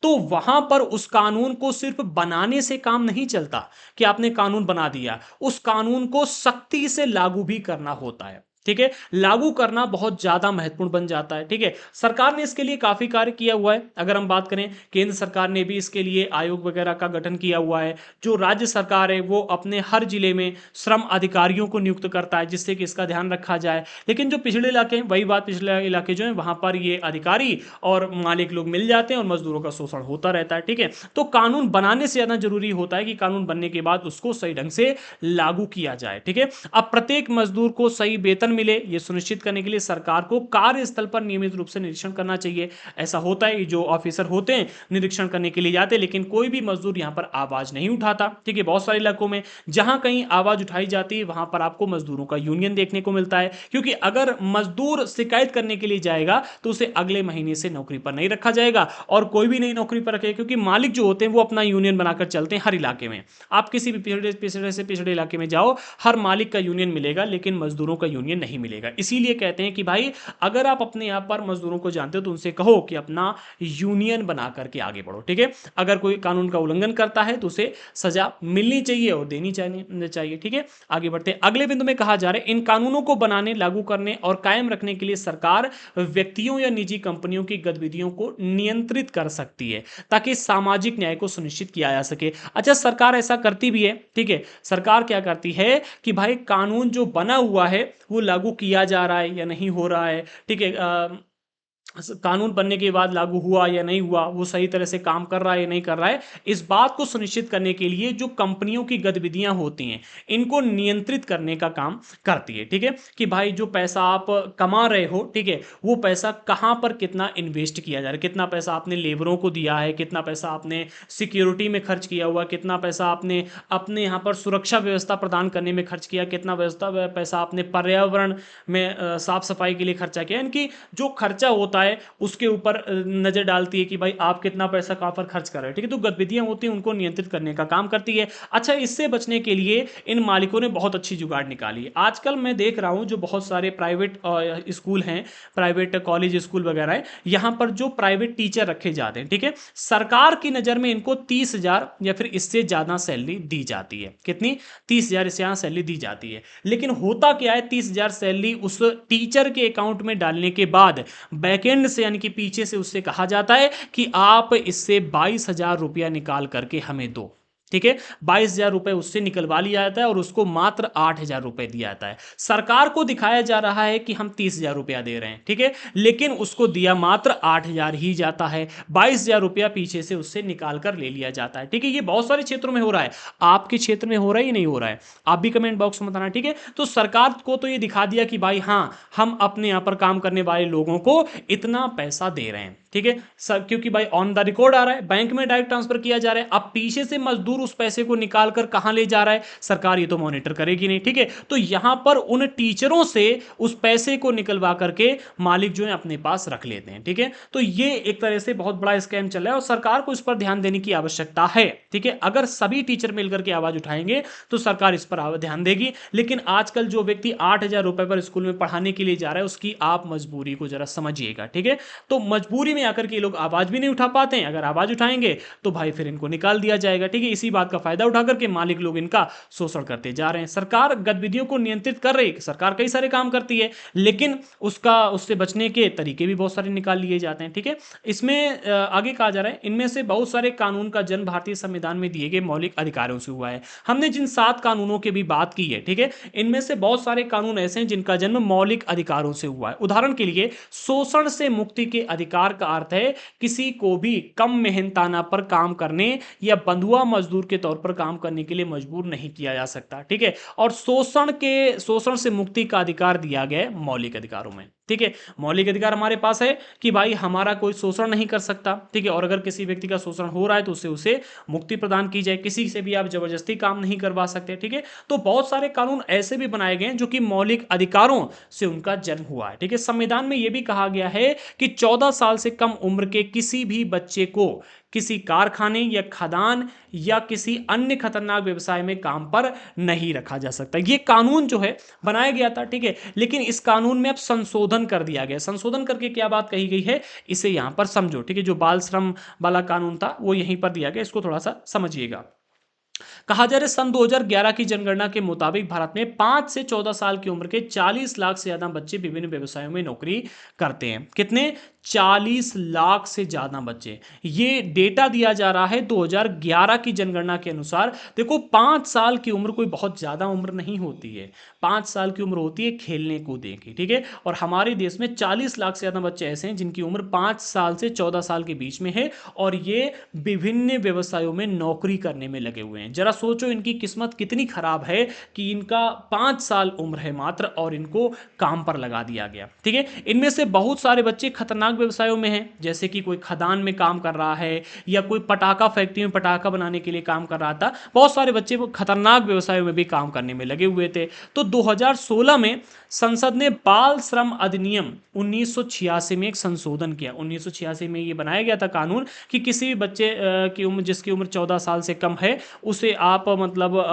तो वहां पर उस कानून को सिर्फ बनाने से काम नहीं चलता कि आपने कानून बना दिया, उस कानून को सख्ती से लागू भी करना होता है, ठीक है। लागू करना बहुत ज्यादा महत्वपूर्ण बन जाता है, ठीक है। सरकार ने इसके लिए काफी कार्य किया हुआ है। अगर हम बात करें, केंद्र सरकार ने भी इसके लिए आयोग वगैरह का गठन किया हुआ है। जो राज्य सरकार है वो अपने हर जिले में श्रम अधिकारियों को नियुक्त करता है जिससे कि इसका ध्यान रखा जाए। लेकिन जो पिछड़े इलाके हैं, वही बात, पिछड़े इलाके जो है वहां पर ये अधिकारी और मालिक लोग मिल जाते हैं और मजदूरों का शोषण होता रहता है, ठीक है। तो कानून बनाने से ज्यादा जरूरी होता है कि कानून बनने के बाद उसको सही ढंग से लागू किया जाए, ठीक है। अब प्रत्येक मजदूर को सही वेतन मिले ये सुनिश्चित करने के लिए सरकार को कार्यस्थल पर नियमित रूप से निरीक्षण करना चाहिए। ऐसा होता है, जो ऑफिसर होते हैं निरीक्षण करने के लिए जाते हैं, लेकिन कोई भी मजदूर यहां पर आवाज नहीं उठाता। ठीक है, बहुत सारे इलाकों में जहां कहीं आवाज उठाई जाती है वहां पर आपको मजदूरों का यूनियन देखने को मिलता है, क्योंकि अगर मजदूर शिकायत करने के लिए जाएगा तो उसे अगले महीने से नौकरी पर नहीं रखा जाएगा और कोई भी नई नौकरी पर रखेगा, क्योंकि मालिक जो होते हैं वो अपना यूनियन बनाकर चलते हैं हर इलाके में। आप किसी भी पिछड़े पिछड़े से पिछड़े इलाके में जाओ, हर मालिक का यूनियन मिलेगा लेकिन मजदूरों का यूनियन नहीं मिलेगा। इसीलिए कहते हैं कि भाई अगर आप अपने यहाँ पर मजदूरों को जानते हो तो उनसे कहो कि अपना यूनियन बना करके आगे बढ़ो। ठीक है, अगर कोई कानून का उल्लंघन करता है तो उसे सजा मिलनी चाहिए और देनी चाहिए। ठीक है, आगे बढ़ते हैं। अगले बिंदु में कहा जा रहा है इन कानूनों को बनाने, लागू करने और कायम रखने के लिए सरकार व्यक्तियों या निजी कंपनियों की गतिविधियों को नियंत्रित कर सकती है ताकि सामाजिक न्याय को सुनिश्चित किया जा सके। अच्छा, सरकार ऐसा करती भी है। ठीक है, सरकार क्या करती है कि भाई कानून जो बना हुआ है वो लागू किया जा रहा है या नहीं हो रहा है। ठीक है, कानून बनने के बाद लागू हुआ या नहीं हुआ, वो सही तरह से काम कर रहा है या नहीं कर रहा है, इस बात को सुनिश्चित करने के लिए जो कंपनियों की गतिविधियां होती हैं इनको नियंत्रित करने का काम करती है। ठीक है, कि भाई जो पैसा आप कमा रहे हो, ठीक है, वो पैसा कहां पर कितना इन्वेस्ट किया जा रहा है, कितना पैसा आपने लेबरों को दिया है, कितना पैसा आपने सिक्योरिटी में खर्च किया हुआ, कितना पैसा आपने अपने यहाँ पर सुरक्षा व्यवस्था प्रदान करने में खर्च किया, कितना व्यवस्था पैसा आपने पर्यावरण में साफ सफाई के लिए खर्चा किया। इनकी जो खर्चा होता है उसके ऊपर नजर डालती है कि भाई आप कितना पैसा कहां पर खर्च कर रहे हैं। ठीक है, तो गतिविधियां होती हैं उनको नियंत्रित करने का काम करती है। अच्छा, इससे बचने के लिए इन मालिकों ने बहुत अच्छी जुगाड़ निकाली है। आजकल मैं देख रहा हूं जो बहुत सारे प्राइवेट स्कूल हैं, प्राइवेट कॉलेज स्कूल वगैरह है, यहां पर जो प्राइवेट टीचर रखे जाते हैं, ठीक है, सरकार की नजर में इनको 30,000 या फिर इससे ज्यादा सैलरी दी जाती है। कितनी? 30,000 इससे यहां सैलरी दी जाती है। लेकिन होता क्या है, 30,000 सैलरी उस टीचर के अकाउंट में डालने के बाद बैकेंड से यानी कि पीछे से उससे कहा जाता है कि आप इससे 22,000 रुपया निकाल करके हमें दो। ठीक है, 22,000 रुपए उससे निकलवा लिया जाता है और उसको मात्र 8,000 रुपए दिया जाता है। सरकार को दिखाया जा रहा है कि हम 30,000 रुपया दे रहे हैं, ठीक है, लेकिन उसको दिया मात्र 8,000 ही जाता है। 22,000 रुपया पीछे से उससे निकाल कर ले लिया जाता है। ठीक है, ये बहुत सारे क्षेत्रों में हो रहा है। आपके क्षेत्र में हो रहा है या नहीं हो रहा है, आप भी कमेंट बॉक्स में बताना। ठीक है, तो सरकार को तो ये दिखा दिया कि भाई हाँ, हम अपने यहां पर काम करने वाले लोगों को इतना पैसा दे रहे हैं। ठीक है, क्योंकि भाई ऑन द रिकॉर्ड आ रहा है, बैंक में डायरेक्ट ट्रांसफर किया जा रहा है। अब पीछे से मजदूर उस पैसे को निकाल कर कहां ले जा रहा है, सरकार ये तो मॉनिटर करेगी नहीं। ठीक है, तो यहां पर उन टीचरों से उस पैसे को निकलवा करके मालिक जो है अपने पास रख लेते हैं। ठीक है, तो ये एक तरह से बहुत बड़ा स्कैम चल रहा है और सरकार को इस पर ध्यान देने की आवश्यकता है। ठीक है, अगर सभी टीचर मिलकर के आवाज उठाएंगे तो सरकार इस पर ध्यान देगी। लेकिन आजकल जो व्यक्ति 8,000 रुपए पर स्कूल में पढ़ाने के लिए जा रहा है उसकी आप मजबूरी को जरा समझिएगा। ठीक है, तो मजबूरी में आकर के लोग आवाज भी नहीं उठा पाते हैं। अगर आवाज उठाएंगे तो भाई फिर इनको निकाल दिया जाएगा। ठीक है, इसी बात का फायदा उठा करके मालिक लोग इनका शोषण करते जा रहे हैं। सरकार गतिविधियों को नियंत्रित कर रही है, सरकार कई सारे काम करती है, लेकिन उससे बचने के तरीके भी बहुत सारे निकाल लिए जाते हैं। ठीक है, इसमें आगे कहा जा रहा है इनमें से बहुत सारे कानून का जन्म भारतीय संविधान में दिए गए मौलिक अधिकारों से हुआ है। हमने जिन 7 कानूनों की भी बात की है, ठीक है, इनमें से बहुत सारे कानून ऐसे हैं जिनका जन्म मौलिक अधिकारों से हुआ है। उदाहरण के लिए शोषण से मुक्ति के अधिकार का अर्थ है किसी को भी कम मेहनताना पर काम करने या बंधुआ मजदूर के तौर पर काम करने के लिए मजबूर नहीं किया जा सकता। ठीक है, और शोषण से मुक्ति का अधिकार दिया गया है मौलिक अधिकारों में। ठीक है, मौलिक अधिकार हमारे पास है कि भाई हमारा कोई शोषण नहीं कर सकता। ठीक है, और अगर किसी व्यक्ति का शोषण हो रहा है तो उसे मुक्ति प्रदान की जाए, किसी से भी आप जबरदस्ती काम नहीं करवा सकते। ठीक है, तो बहुत सारे कानून ऐसे भी बनाए गए हैं जो कि मौलिक अधिकारों से उनका जन्म हुआ है। ठीक है, संविधान में यह भी कहा गया है कि 14 साल से कम उम्र के किसी भी बच्चे को किसी कारखाने या खदान या किसी अन्य खतरनाक व्यवसाय में काम पर नहीं रखा जा सकता। यह कानून जो है बनाया गया था। ठीक है, लेकिन इस कानून में अब संशोधन कर दिया गया। संशोधन करके क्या बात कही गई है इसे यहां पर समझो। ठीक है, जो बाल श्रम वाला कानून था वो यहीं पर दिया गया, इसको थोड़ा सा समझिएगा। कहा जा रहा है सन 2011 की जनगणना के मुताबिक भारत में 5 से 14 साल की उम्र के 40 लाख से ज्यादा बच्चे विभिन्न व्यवसायों में नौकरी करते हैं। कितने? 40 लाख से ज्यादा बच्चे। ये डेटा दिया जा रहा है 2011 की जनगणना के अनुसार। देखो, 5 साल की उम्र कोई बहुत ज्यादा उम्र नहीं होती है। 5 साल की उम्र होती है खेलने कूदने की। ठीक है, और हमारे देश में 40 लाख से ज्यादा बच्चे ऐसे हैं जिनकी उम्र 5 साल से 14 साल के बीच में है और ये विभिन्न व्यवसायों में नौकरी करने में लगे हुए हैं। हैं। जरा सोचो इनकी किस्मत कितनी खराब है कि इनका 5 साल उम्र है मात्र और इनको काम पर लगा दिया गया। ठीक है, इनमें से बहुत सारे बच्चे खतरनाक व्यवसायों में हैं, जैसे कि कोई खदान में काम कर रहा है या कोई पटाखा फैक्ट्री में पटाखा बनाने के लिए काम कर रहा था। बहुत सारे बच्चे वो खतरनाक व्यवसायों में भी काम करने में लगे हुए थे। तो 2016 में संसद ने बाल श्रम अधिनियम 1986 में एक संशोधन किया। 1986 में ये बनाया गया था कानून कि किसी भी बच्चे की उम्र, जिसकी उम्र 14 साल से कम है, उसे आप मतलब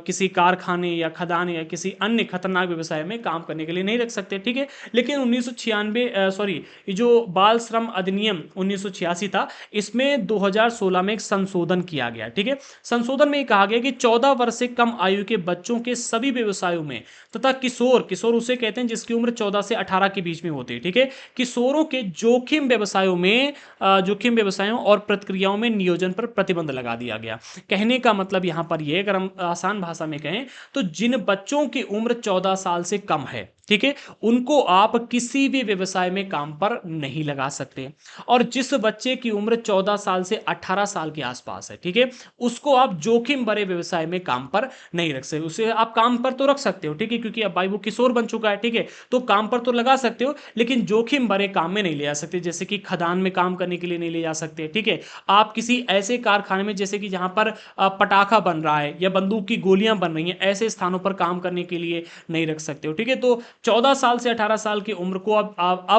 किसी कारखाने या खदान या किसी अन्य खतरनाक व्यवसाय में काम करने के लिए नहीं रख सकते। ठीक है, लेकिन 1996 सॉरी, ये जो बाल श्रम अधिनियम 1986 था, इसमें 2016 में एक संशोधन किया गया। ठीक है, संशोधन में ये कहा गया कि 14 वर्ष से कम आयु के बच्चों के सभी व्यवसायों में तथा किशोर किशोर उसे कहते हैं जिसकी उम्र 14 से 18 के बीच में होती है। ठीक है, किशोरों के जोखिम व्यवसायों में जोखिम व्यवसायों और प्रक्रियाओं में नियोजन पर प्रतिबंध लगा दिया गया। कहने का मतलब यहां पर यह, अगर हम आसान भाषा में कहें, तो जिन बच्चों की उम्र 14 साल से कम है, ठीक है, उनको आप किसी भी व्यवसाय में काम पर नहीं लगा सकते। और जिस बच्चे की उम्र 14 साल से 18 साल के आसपास है, ठीक है, उसको आप जोखिम भरे व्यवसाय में काम पर नहीं रख सकते। उसे आप काम पर तो रख सकते हो, ठीक है, क्योंकि अब भाई वो किशोर बन चुका है, ठीक है, तो काम पर तो लगा सकते हो, लेकिन जोखिम भरे काम में नहीं ले जा सकते, जैसे कि खदान में काम करने के लिए नहीं ले जा सकते। ठीक है, आप किसी ऐसे कारखाने में, जैसे कि जहां पर पटाखा बन रहा है या बंदूक की गोलियां बन रही हैं, ऐसे स्थानों पर काम करने के लिए नहीं रख सकते हो। ठीक है, तो 14 साल से 18 साल की उम्र को अब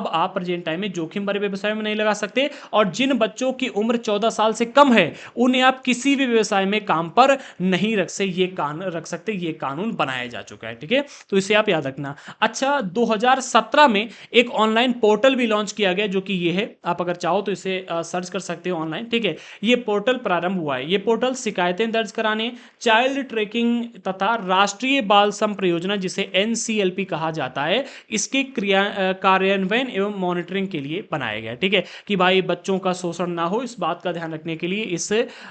आप प्रेजेंट टाइम में जोखिम भरे व्यवसाय में नहीं लगा सकते। और जिन बच्चों की उम्र 14 साल से कम है, उन्हें आप किसी भी व्यवसाय में काम पर नहीं रख सकते, ये कानून बनाया जा चुका है। ठीक है, तो इसे आप याद रखना। अच्छा, 2017 में एक ऑनलाइन पोर्टल भी लॉन्च किया गया, जो कि ये है, आप अगर चाहो तो इसे सर्च कर सकते हो ऑनलाइन। ठीक है, ये पोर्टल प्रारंभ हुआ है। ये पोर्टल शिकायतें दर्ज कराने, चाइल्ड ट्रैकिंग तथा राष्ट्रीय बाल श्रम परियोजना, जिसे एनसीएलपी कहा जाता है, इसके कार्यान्वयन एवं मॉनिटरिंग के लिए बनाया गया। ठीक है, कि भाई बच्चों का शोषण ना हो, इस बात का ध्यान रखने के लिए इस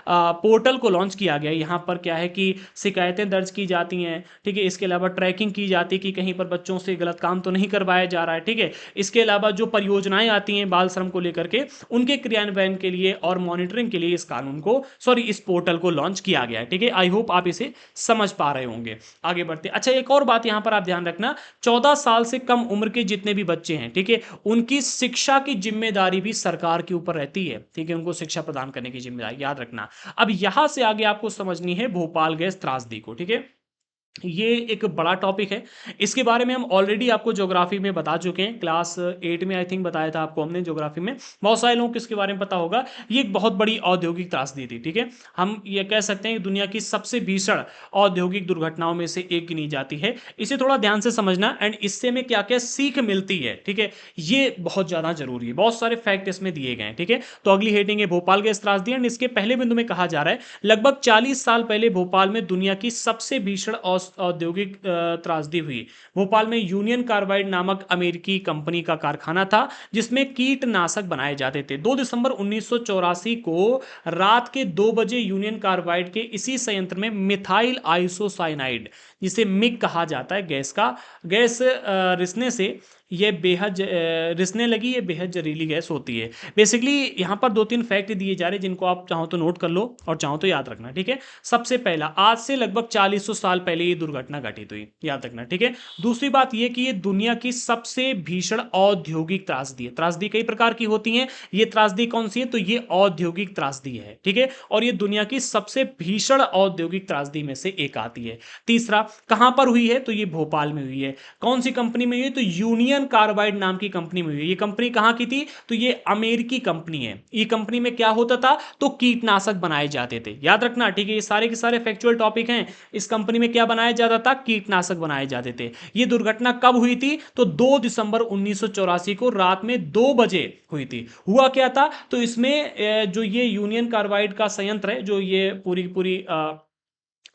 पोर्टल को लॉन्च किया गया। यहाँ पर क्या है कि शिकायतें दर्ज की जाती हैं, ठीक है, इसके अलावा ट्रैकिंग की जाती है कि कहीं पर बच्चों से गलत काम तो नहीं करवाया जा रहा है। ठीक है, इसके अलावा जो परियोजनाएं आती हैं बाल श्रम को लेकर के, उनके क्रियान्वयन के लिए और मॉनिटरिंग के लिए इस कानून को, सॉरी, इस पोर्टल को लॉन्च किया गया है। ठीक है, आई होप आप इसे समझ पा रहे होंगे। आगे बढ़ते। अच्छा, एक और बात यहां पर आप ध्यान रखना, 14 साल से कम उम्र के जितने भी बच्चे हैं, ठीक है, उनकी शिक्षा की जिम्मेदारी भी सरकार के ऊपर रहती है। ठीक है, उनको शिक्षा प्रदान करने की जिम्मेदारी, याद रखना। अब यहां से आगे आपको समझनी है भोपाल गैस त्रासदी को। ठीक है, ये एक बड़ा टॉपिक है। इसके बारे में हम ऑलरेडी आपको ज्योग्राफी में बता चुके हैं, क्लास 8 में आई थिंक बताया था आपको हमने ज्योग्राफी में। बहुत सारे लोगों को इसके बारे में पता होगा। ये एक बहुत बड़ी औद्योगिक त्रासदी थी। ठीक है, हम ये कह सकते हैं कि दुनिया की सबसे भीषण औद्योगिक दुर्घटनाओं में से एक गिनी जाती है। इसे थोड़ा ध्यान से समझना, एंड इससे में क्या क्या सीख मिलती है, ठीक है, ये बहुत ज्यादा जरूरी है। बहुत सारे फैक्ट इसमें दिए गए हैं। ठीक है, तो अगली हेडिंग है भोपाल गैस त्रासदी, एंड इसके पहले बिंदु में कहा जा रहा है लगभग 40 साल पहले भोपाल में दुनिया की सबसे भीषण औद्योगिक त्रासदी हुई। भोपाल में यूनियन कार्बाइड नामक अमेरिकी कंपनी का कारखाना था, जिसमें कीटनाशक बनाए जाते थे। 2 दिसंबर 1984 को रात के 2 बजे यूनियन कार्बाइड के इसी संयंत्र में मिथाइल आइसोसाइनाइड, जिसे मिग कहा जाता है, गैस रिसने से ये रिसने लगी। ये बेहद जहरीली गैस होती है। बेसिकली यहाँ पर 2-3 फैक्ट दिए जा रहे हैं, जिनको आप चाहो तो नोट कर लो और चाहो तो याद रखना। ठीक है, सबसे पहला, आज से लगभग 40 साल पहले ये दुर्घटना घटित हुई, याद रखना। ठीक है, दूसरी बात ये कि ये दुनिया की सबसे भीषण औद्योगिक त्रासदी है। त्रासदी कई प्रकार की होती है, ये त्रासदी कौन सी है, तो ये औद्योगिक त्रासदी है। ठीक है, और ये दुनिया की सबसे भीषण औद्योगिक त्रासदी में से एक आती है। तीसरा, कहां पर हुई है, तो ये भोपाल में हुई है। कौन सी कंपनी में हुई है, तो यूनियन कार्बाइड नाम की कंपनी में हुई है। ये कंपनी कहां की थी, तो ये अमेरिकी कंपनी है। ये कंपनी में क्या होता था, तो कीटनाशक बनाए जाते थे, याद रखना। ठीक है, ये सारे के सारे फैक्चुअल टॉपिक हैं। इस कंपनी में क्या बनाया जाता था, कीटनाशक बनाए जाते थे। ये दुर्घटना कब हुई थी, तो 2 दिसंबर 1984 को रात में 2 बजे हुई थी। हुआ क्या था, तो इसमें जो ये यूनियन कार्बाइड का संयंत्र है, जो ये पूरी पूरी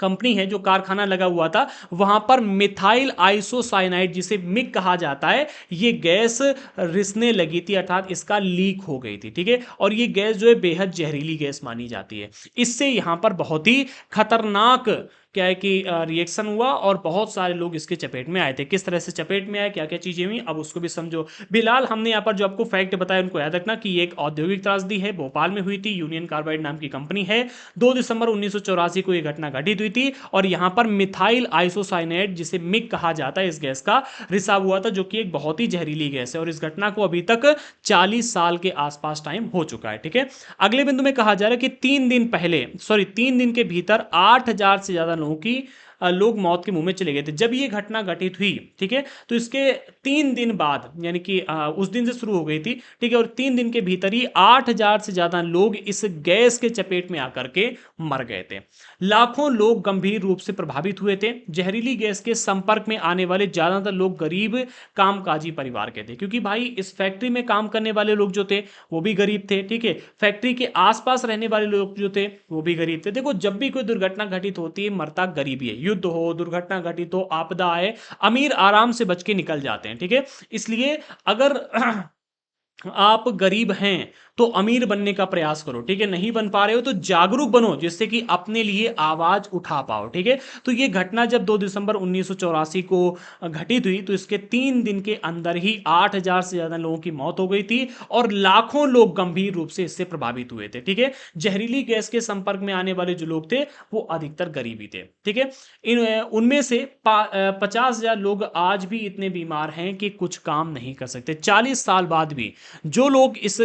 कंपनी है, जो कारखाना लगा हुआ था, वहां पर मिथाइल आइसोसाइनाइड, जिसे मिग कहा जाता है, ये गैस रिसने लगी थी, अर्थात इसका लीक हो गई थी। ठीक है, और ये गैस जो है बेहद जहरीली गैस मानी जाती है। इससे यहां पर बहुत ही खतरनाक क्या है कि रिएक्शन हुआ और बहुत सारे लोग इसके चपेट में आए थे। किस तरह से चपेट में आए, क्या क्या चीजें हुई, अब उसको भी समझो। फिलहाल हमने यहाँ पर जो आपको फैक्ट बताया उनको याद रखना कि ये एक औद्योगिक त्रासदी है, भोपाल में हुई थी, यूनियन कार्बाइड नाम की कंपनी है। 2 दिसंबर 1984 को यह घटना घटित हुई थी और यहाँ पर मिथाइल आइसोसाइनेट, जिसे मिग कहा जाता है, इस गैस का रिसाव हुआ था, जो कि एक बहुत ही जहरीली गैस है। और इस घटना को अभी तक 40 साल के आसपास टाइम हो चुका है। ठीक है, अगले बिंदु में कहा जा रहा है कि 3 दिन के भीतर 8,000 से ज्यादा लोगों की लोग मौत के मुंह में चले गए थे जब ये घटना घटित हुई। ठीक है, तो इसके 3 दिन बाद, यानी कि उस दिन से शुरू हो गई थी। ठीक है, और 3 दिन के भीतर ही 8,000 से ज्यादा लोग इस गैस के चपेट में आकर के मर गए थे। लाखों लोग गंभीर रूप से प्रभावित हुए थे। जहरीली गैस के संपर्क में आने वाले ज्यादातर लोग गरीब कामकाजी परिवार के थे, क्योंकि भाई इस फैक्ट्री में काम करने वाले लोग जो थे वो भी गरीब थे। ठीक है, फैक्ट्री के आसपास रहने वाले लोग जो थे वो भी गरीब थे। देखो, जब भी कोई दुर्घटना घटित होती है, मरता गरीब ही है। युद्ध हो, दुर्घटना घटित हो, आपदा आए, अमीर आराम से बच के निकल जाते हैं। ठीक है, इसलिए अगर आप गरीब हैं तो अमीर बनने का प्रयास करो। ठीक है, नहीं बन पा रहे हो तो जागरूक बनो, जिससे कि अपने लिए आवाज उठा पाओ। ठीक है, तो ये घटना जब 2 दिसंबर 1984 को घटित हुई तो इसके 3 दिन के अंदर ही 8,000 से ज्यादा लोगों की मौत हो गई थी और लाखों लोग गंभीर रूप से इससे प्रभावित हुए थे। ठीक है, जहरीली गैस के संपर्क में आने वाले जो लोग थे वो अधिकतर गरीबी थे। ठीक है, उनमें से 50,000 लोग आज भी इतने बीमार हैं कि कुछ काम नहीं कर सकते। 40 साल बाद भी जो लोग इस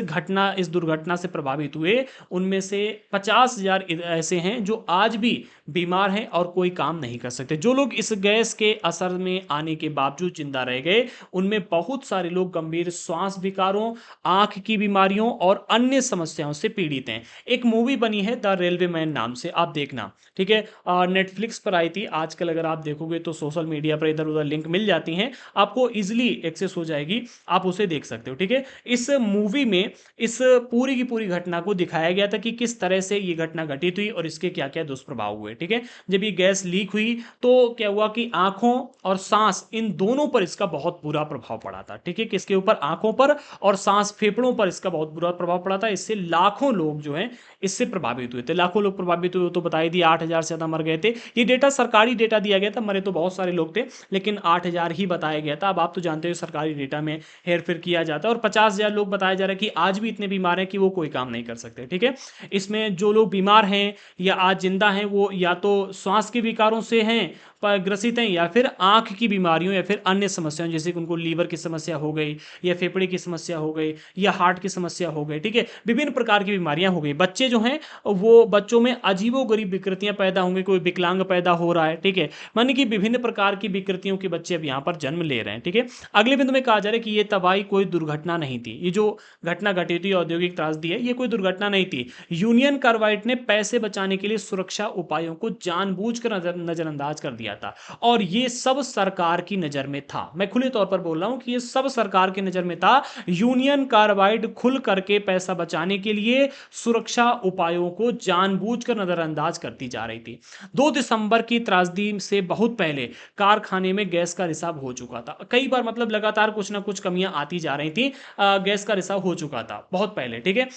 दुर्घटना से प्रभावित हुए, उनमें से 50,000 ऐसे हैं जो आज भी बीमार हैं और कोई काम नहीं कर सकते। जो लोग इस गैस के असर में आने के बावजूद जिंदा रह गए, उनमें बहुत सारे लोग गंभीर श्वास विकारों, आंख की बीमारियों और अन्य समस्याओं से पीड़ित हैं। एक मूवी बनी है द रेलवे मैन नाम से, आप देखना। ठीक है, नेटफ्लिक्स पर आई थी। आजकल अगर आप देखोगे तो सोशल मीडिया पर इधर उधर लिंक मिल जाती हैं, आपको इजिली एक्सेस हो जाएगी, आप उसे देख सकते हो। ठीक है, इस मूवी में इस पूरी की पूरी घटना को दिखाया गया था कि किस तरह से ये घटना घटित हुई और इसके क्या क्या दुष्प्रभाव हुए। ठीक है, जब ये गैस लीक हुई तो क्या हुआ कि आंखों और सांस, इन दोनों पर इसका बहुत बुरा प्रभाव पड़ा था। ठीक है, किसके ऊपर? आंखों पर और सांस फेफड़ों पर इसका बहुत बुरा प्रभाव पड़ा था। इससे लाखों लोग जो हैं इससे प्रभावित हुए थे। लाखों लोग प्रभावित हुए तो बताई दी, 8,000 से ज्यादा मर गए थे। ये डेटा सरकारी डेटा दिया गया था, मरे तो बहुत सारे लोग थे लेकिन 8,000 ही बताया गया था। अब आप तो जानते हो सरकारी डेटा में हेर फेर किया जाता है। और 50,000 लोग बताया जा रहा है कि आज भी इतने बीमार हैं कि वो कोई काम नहीं कर सकते। ठीक है, इसमें जो लोग बीमार हैं या आज जिंदा हैं वो या तो श्वास के विकारों से हैं, ग्रसित हैं, या फिर आंख की बीमारियों या फिर अन्य समस्याओं, जैसे कि उनको लीवर की समस्या हो गई या फेफड़े की समस्या हो गई या हार्ट की समस्या हो गई। ठीक है, विभिन्न प्रकार की बीमारियां हो गई। बच्चे जो हैं वो बच्चों में अजीबोगरीब विकृतियां पैदा होंगी, कोई विकलांग पैदा हो रहा है। ठीक है, मानी कि विभिन्न प्रकार की विकृतियों के बच्चे अब यहां पर जन्म ले रहे हैं। ठीक है, अगले बिंदु में कहा जा रहा है कि यह तबाही कोई दुर्घटना नहीं थी। ये जो घटना घटी थी, औद्योगिक त्रासदी है, ये कोई दुर्घटना नहीं थी। यूनियन कार्बाइड ने पैसे बचाने के लिए सुरक्षा उपायों को जानबूझकर नजरअंदाज कर दिया था और ये सब सरकार की नजर में था। मैं खुले तौर पर बोल रहा हूं कि ये सब सरकार की नजर में था। यूनियन कार्बाइड खुल करके पैसा बचाने के लिए सुरक्षा उपायों को जानबूझकर नजरअंदाज करती जा रही थी। 2 दिसंबर की त्रासदी से बहुत पहले कारखाने में गैस का रिसाव हो चुका था। कई बार मतलब लगातार कुछ ना कुछ कमियां आती जा रही थी। गैस का रिसाव हो चुका था बहुत पहले। ठीक है,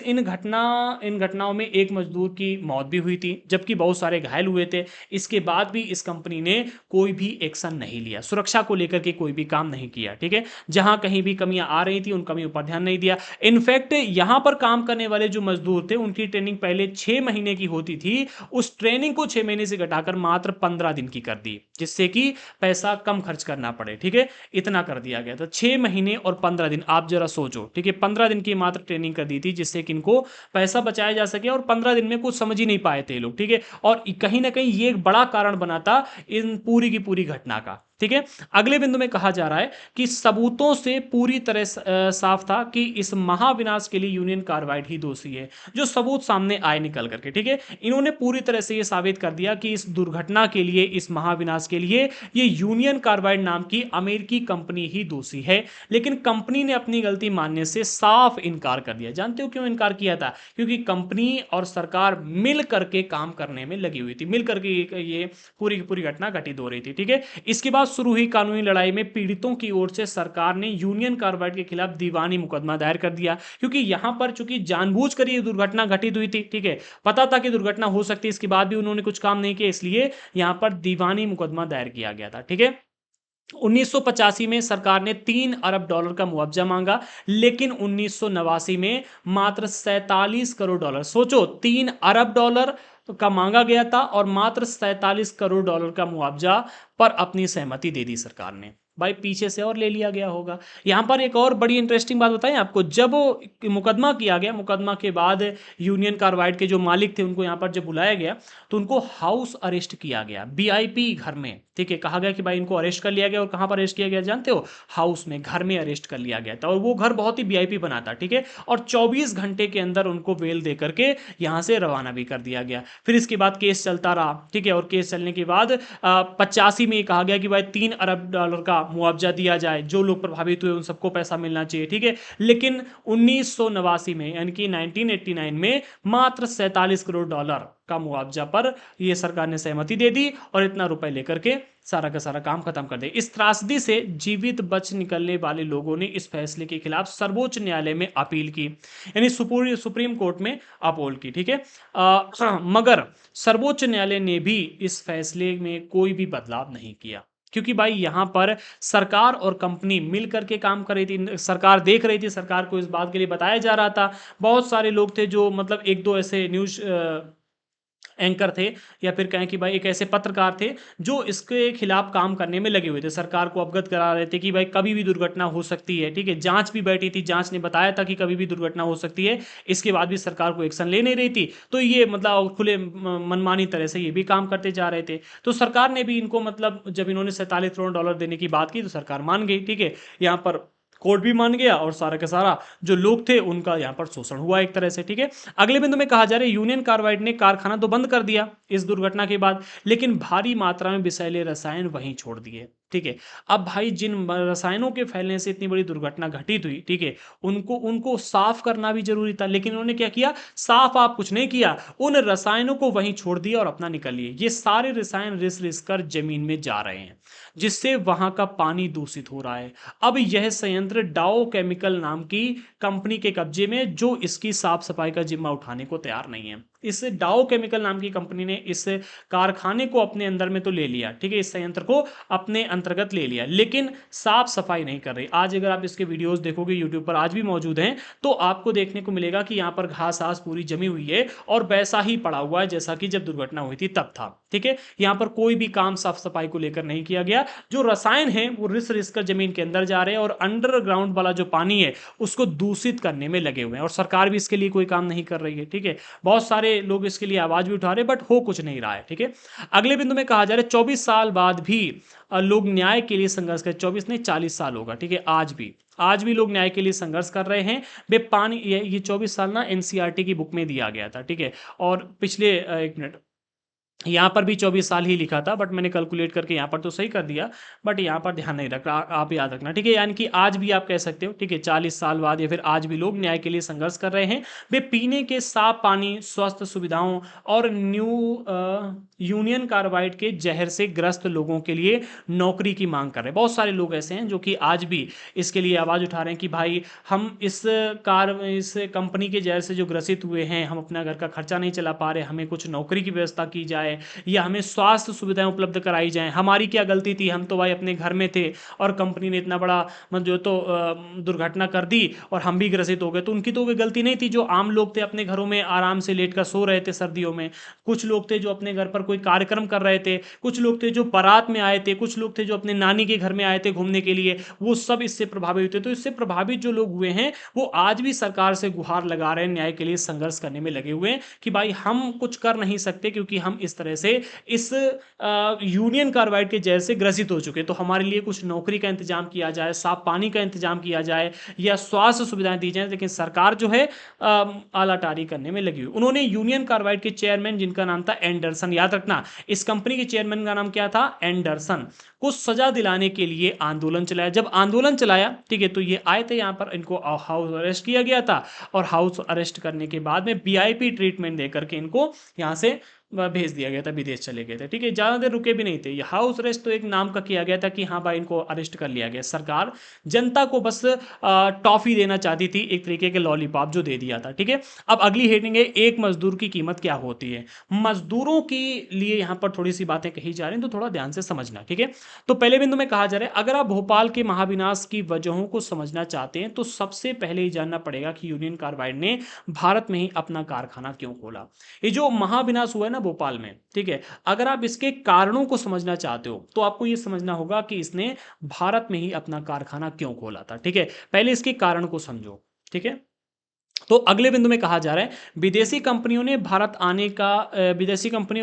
इन घटनाओं में एक मजदूर की मौत भी हुई थी जबकि बहुत सारे घायल हुए थे। इसके बाद भी इस कंपनी ने कोई भी एक्शन नहीं लिया, सुरक्षा को लेकर के कोई भी काम नहीं किया। ठीक है, जहां कहीं भी कमियां आ रही थी उन कमियों पर ध्यान नहीं दिया। इनफैक्ट यहां पर काम करने वाले जो मजदूर थे उनकी ट्रेनिंग पहले 6 महीने की होती थी, उस ट्रेनिंग को 6 महीने से घटाकर मात्र 15 दिन की कर दी, जिससे कि पैसा कम खर्च करना पड़े। ठीक है, इतना कर दिया गया था। 6 महीने और 15 दिन, आप जरा सोचो। ठीक है, 15 दिन की मात्र ट्रेनिंग कर दी थी जिससे कि इनको पैसा बचाया जा सके और 15 दिन में कुछ समझ ही नहीं पाए थे लोग। ठीक है, और कहीं ना कहीं ये एक बड़ा कारण बना था इन पूरी की पूरी घटना का। ठीक है, अगले बिंदु में कहा जा रहा है कि सबूतों से पूरी तरह साफ था कि इस महाविनाश के लिए यूनियन कार्बाइड ही दोषी है। जो सबूत सामने आए निकल करके, ठीक है, इन्होंने पूरी तरह से यह साबित कर दिया कि इस दुर्घटना के लिए, इस महाविनाश के लिए ये यूनियन कार्बाइड नाम की अमेरिकी कंपनी ही दोषी है। लेकिन कंपनी ने अपनी गलती मानने से साफ इनकार कर दिया। जानते हो क्यों इनकार किया था? क्योंकि कंपनी और सरकार मिल करके काम करने में लगी हुई थी, मिल करके ये पूरी की पूरी घटना घटित हो रही थी। ठीक है, इसके बाद शुरू हुई कानूनी लड़ाई में पीड़ितों की ओर से सरकार ने यूनियन कार्बाइड के खिलाफ दीवानी मुकदमा दायर कर दिया, क्योंकि यहां पर चूंकि जानबूझकर ये दुर्घटना घटित हुई थी, ठीक है, पता था कि दुर्घटना हो सकती है, इसके बाद भी उन्होंने कुछ काम नहीं किया, इसलिए यहां पर दीवानी मुकदमा दायर किया गया था, ठीक है। 1985 में सरकार ने 3 अरब डॉलर का मुआवजा मांगा, लेकिन 1989 में मात्र $47 करोड़, सोचो, $3 अरब का मांगा गया था और मात्र $47 करोड़ का मुआवजा पर अपनी सहमति दे दी सरकार ने। भाई पीछे से और ले लिया गया होगा। यहां पर एक और बड़ी इंटरेस्टिंग बात बताएं आपको, जब मुकदमा किया गया, मुकदमा के बाद यूनियन कार्बाइड के जो मालिक थे उनको यहां पर जब बुलाया गया तो उनको हाउस अरेस्ट किया गया, वीआईपी घर में, ठीक है। कहा गया कि भाई इनको अरेस्ट कर लिया गया, और कहां पर अरेस्ट किया गया जानते हो? हाउस में, घर में अरेस्ट कर लिया गया था, और वो घर बहुत ही वीआईपी बना था, ठीक है। और 24 घंटे के अंदर उनको बेल दे करके यहां से रवाना भी कर दिया गया। फिर इसके बाद केस चलता रहा, ठीक है, और केस चलने के बाद 85 में कहा गया कि भाई $3 अरब का मुआवजा दिया जाए, जो लोग प्रभावित हुए उन सबको पैसा मिलना चाहिए, ठीक है। लेकिन 1989 में, यानी कि 1989 में मात्र $47 करोड़ का मुआवजा पर यह सरकार ने सहमति दे दी, और इतना रुपए लेकर के सारा का सारा काम खत्म कर दे। इस त्रासदी से जीवित बच निकलने वाले लोगों ने इस फैसले के खिलाफ सर्वोच्च न्यायालय में अपील की, यानी सुप्रीम कोर्ट में अपोल की, ठीक है। मगर सर्वोच्च न्यायालय ने भी इस फैसले में कोई भी बदलाव नहीं किया, क्योंकि भाई यहां पर सरकार और कंपनी मिलकर के काम कर रही थी, सरकार देख रही थी, सरकार को इस बात के लिए बताया जा रहा था। बहुत सारे लोग थे जो मतलब एक दो ऐसे न्यूज एंकर थे, या फिर कहें कि भाई एक ऐसे पत्रकार थे जो इसके खिलाफ काम करने में लगे हुए थे, सरकार को अवगत करा रहे थे कि भाई कभी भी दुर्घटना हो सकती है, ठीक है। जांच भी बैठी थी, जांच ने बताया था कि कभी भी दुर्घटना हो सकती है, इसके बाद भी सरकार को एक्शन ले नहीं रही थी। तो ये मतलब खुले मनमानी तरह से ये भी काम करते जा रहे थे। तो सरकार ने भी इनको मतलब जब इन्होंने $47 करोड़ देने की बात की तो सरकार मान गई, ठीक है। यहाँ पर कोर्ट भी मान गया, और सारा का सारा जो लोग थे उनका यहां पर शोषण हुआ एक तरह से, ठीक है। अगले बिंदु में कहा जा रहा है यूनियन कार्बाइड ने कारखाना तो बंद कर दिया इस दुर्घटना के बाद, लेकिन भारी मात्रा में विषैले रसायन वहीं छोड़ दिए, ठीक है। अब भाई जिन रसायनों के फैलने से इतनी बड़ी दुर्घटना घटित हुई, ठीक है, उनको उनको साफ करना भी जरूरी था, लेकिन उन्होंने क्या किया? साफ आप कुछ नहीं किया, उन रसायनों को वहीं छोड़ दिया और अपना निकल लिए। ये सारे रसायन रिस रिस कर जमीन में जा रहे हैं, जिससे वहां का पानी दूषित हो रहा है। अब यह संयंत्र डाओ केमिकल नाम की कंपनी के कब्जे में, जो इसकी साफ सफाई का जिम्मा उठाने को तैयार नहीं है। इस डाओ केमिकल नाम की कंपनी ने इस कारखाने को अपने अंदर में तो ले लिया, ठीक है, इस संयंत्र को अपने अंतर्गत ले लिया, लेकिन साफ सफाई नहीं कर रही। आज अगर आप इसके वीडियोस देखोगे यूट्यूब पर, आज भी मौजूद हैं, तो आपको देखने को मिलेगा कि यहां पर घास आस पूरी जमी हुई है और वैसा ही पड़ा हुआ है जैसा कि जब दुर्घटना हुई थी तब था, ठीक है। यहां पर कोई भी काम साफ सफाई को लेकर नहीं किया गया। जो रसायन है वो रिस रिस कर जमीन के अंदर जा रहे हैं, और अंडरग्राउंड वाला जो पानी है उसको दूषित करने में लगे हुए हैं, और सरकार भी इसके लिए कोई काम नहीं कर रही है, ठीक है। बहुत सारे लोग इसके लिए आवाज भी उठा रहे, बट हो कुछ नहीं रहा है, ठीक है। अगले बिंदु में कहा जा रहा है 24 साल बाद भी लोग न्याय के लिए संघर्ष कर, 24 नहीं 40 साल होगा, ठीक है। आज भी लोग न्याय के लिए संघर्ष कर रहे हैं। बे पानी ये 24 साल ना एनसीईआरटी की बुक में दिया गया था, ठीक है। और पिछले एक मिनट, यहाँ पर भी 24 साल ही लिखा था, बट मैंने कैलकुलेट करके यहाँ पर तो सही कर दिया, बट यहाँ पर ध्यान नहीं रखा, आप याद रखना, ठीक है। यानी कि आज भी आप कह सकते हो, ठीक है, 40 साल बाद या फिर आज भी लोग न्याय के लिए संघर्ष कर रहे हैं। वे पीने के साफ पानी, स्वास्थ्य सुविधाओं और यूनियन कार्बाइड के जहर से ग्रस्त लोगों के लिए नौकरी की मांग कर रहे हैं। बहुत सारे लोग ऐसे हैं जो कि आज भी इसके लिए आवाज़ उठा रहे हैं कि भाई हम इस कंपनी के जहर से जो ग्रसित हुए हैं, हम अपना घर का खर्चा नहीं चला पा रहे, हमें कुछ नौकरी की व्यवस्था की जाए, या हमें स्वास्थ्य सुविधाएं उपलब्ध कराई जाएं। हमारी क्या गलती थी, हम तो भाई अपने घर में थे और कंपनी ने इतना बड़ा जो तो दुर्घटना कर दी और हम भी ग्रसित हो गए। तो उनकी तो कोई गलती नहीं थी। जो आम लोग थे अपने घरों में आराम से लेटकर सो रहे थे सर्दियों में, कुछ लोग थे जो अपने घर पर कोई कार्यक्रम कर रहे थे, कुछ लोग थे जो बारात में आए थे, कुछ लोग थे जो अपने नानी के घर में आए थे घूमने के लिए, वो सब इससे प्रभावित हुए। तो इससे प्रभावित जो लोग हुए हैं वो आज भी सरकार से गुहार लगा रहे हैं, न्याय के लिए संघर्ष करने में लगे हुए हैं कि भाई हम कुछ कर नहीं सकते क्योंकि हम इस तरह से इस यूनियन कार्बाइड के जहर से ग्रसित हो चुके। तो हमारे लिए कुछ नौकरी का इंतजाम किया जाए, साफ पानी का इंतजाम किया जाए, या स्वास्थ्य सुविधाएं दी जाए। लेकिन सरकार जो है आलाटारी करने में लगी हुई। उन्होंने यूनियन कार्बाइड के चेयरमैन, जिनका नाम था एंडरसन, याद रखना इस कंपनी के चेयरमैन का नाम क्या था, एंडरसन, को सजा दिलाने के लिए आंदोलन चलाया। जब आंदोलन चलाया, ठीक है, तो ये आए थे यहाँ पर, इनको हाउस अरेस्ट किया गया था, और हाउस अरेस्ट करने के बाद में वीआईपी ट्रीटमेंट देकर के इनको यहाँ से भेज दिया गया था, विदेश चले गए थे। ठीक है, ज़्यादा देर रुके भी नहीं थे। ये हाउस अरेस्ट तो एक नाम का किया गया था कि हाँ भाई इनको अरेस्ट कर लिया गया। सरकार जनता को बस टॉफी देना चाहती थी, एक तरीके के लॉलीपॉप जो दे दिया था। ठीक है, अब अगली हेडिंग है एक मजदूर की कीमत क्या होती है। मजदूरों के लिए यहाँ पर थोड़ी सी बातें कही जा रही हैं, तो थोड़ा ध्यान से समझना। ठीक है, तो पहले बिंदु में कहा जा रहा है अगर आप भोपाल के महाविनाश की वजहों को समझना चाहते हैं तो सबसे पहले ये जानना पड़ेगा कि यूनियन कार्बाइड ने भारत में ही अपना कारखाना क्यों खोला। ये जो महाविनाश हुआ है ना भोपाल में, ठीक है, अगर आप इसके कारणों को समझना चाहते हो तो आपको ये समझना होगा कि इसने भारत में ही अपना कारखाना क्यों खोला था। ठीक है, पहले इसके कारण को समझो। ठीक है, तो अगले बिंदु में कहा जा रहा है विदेशी कंपनियों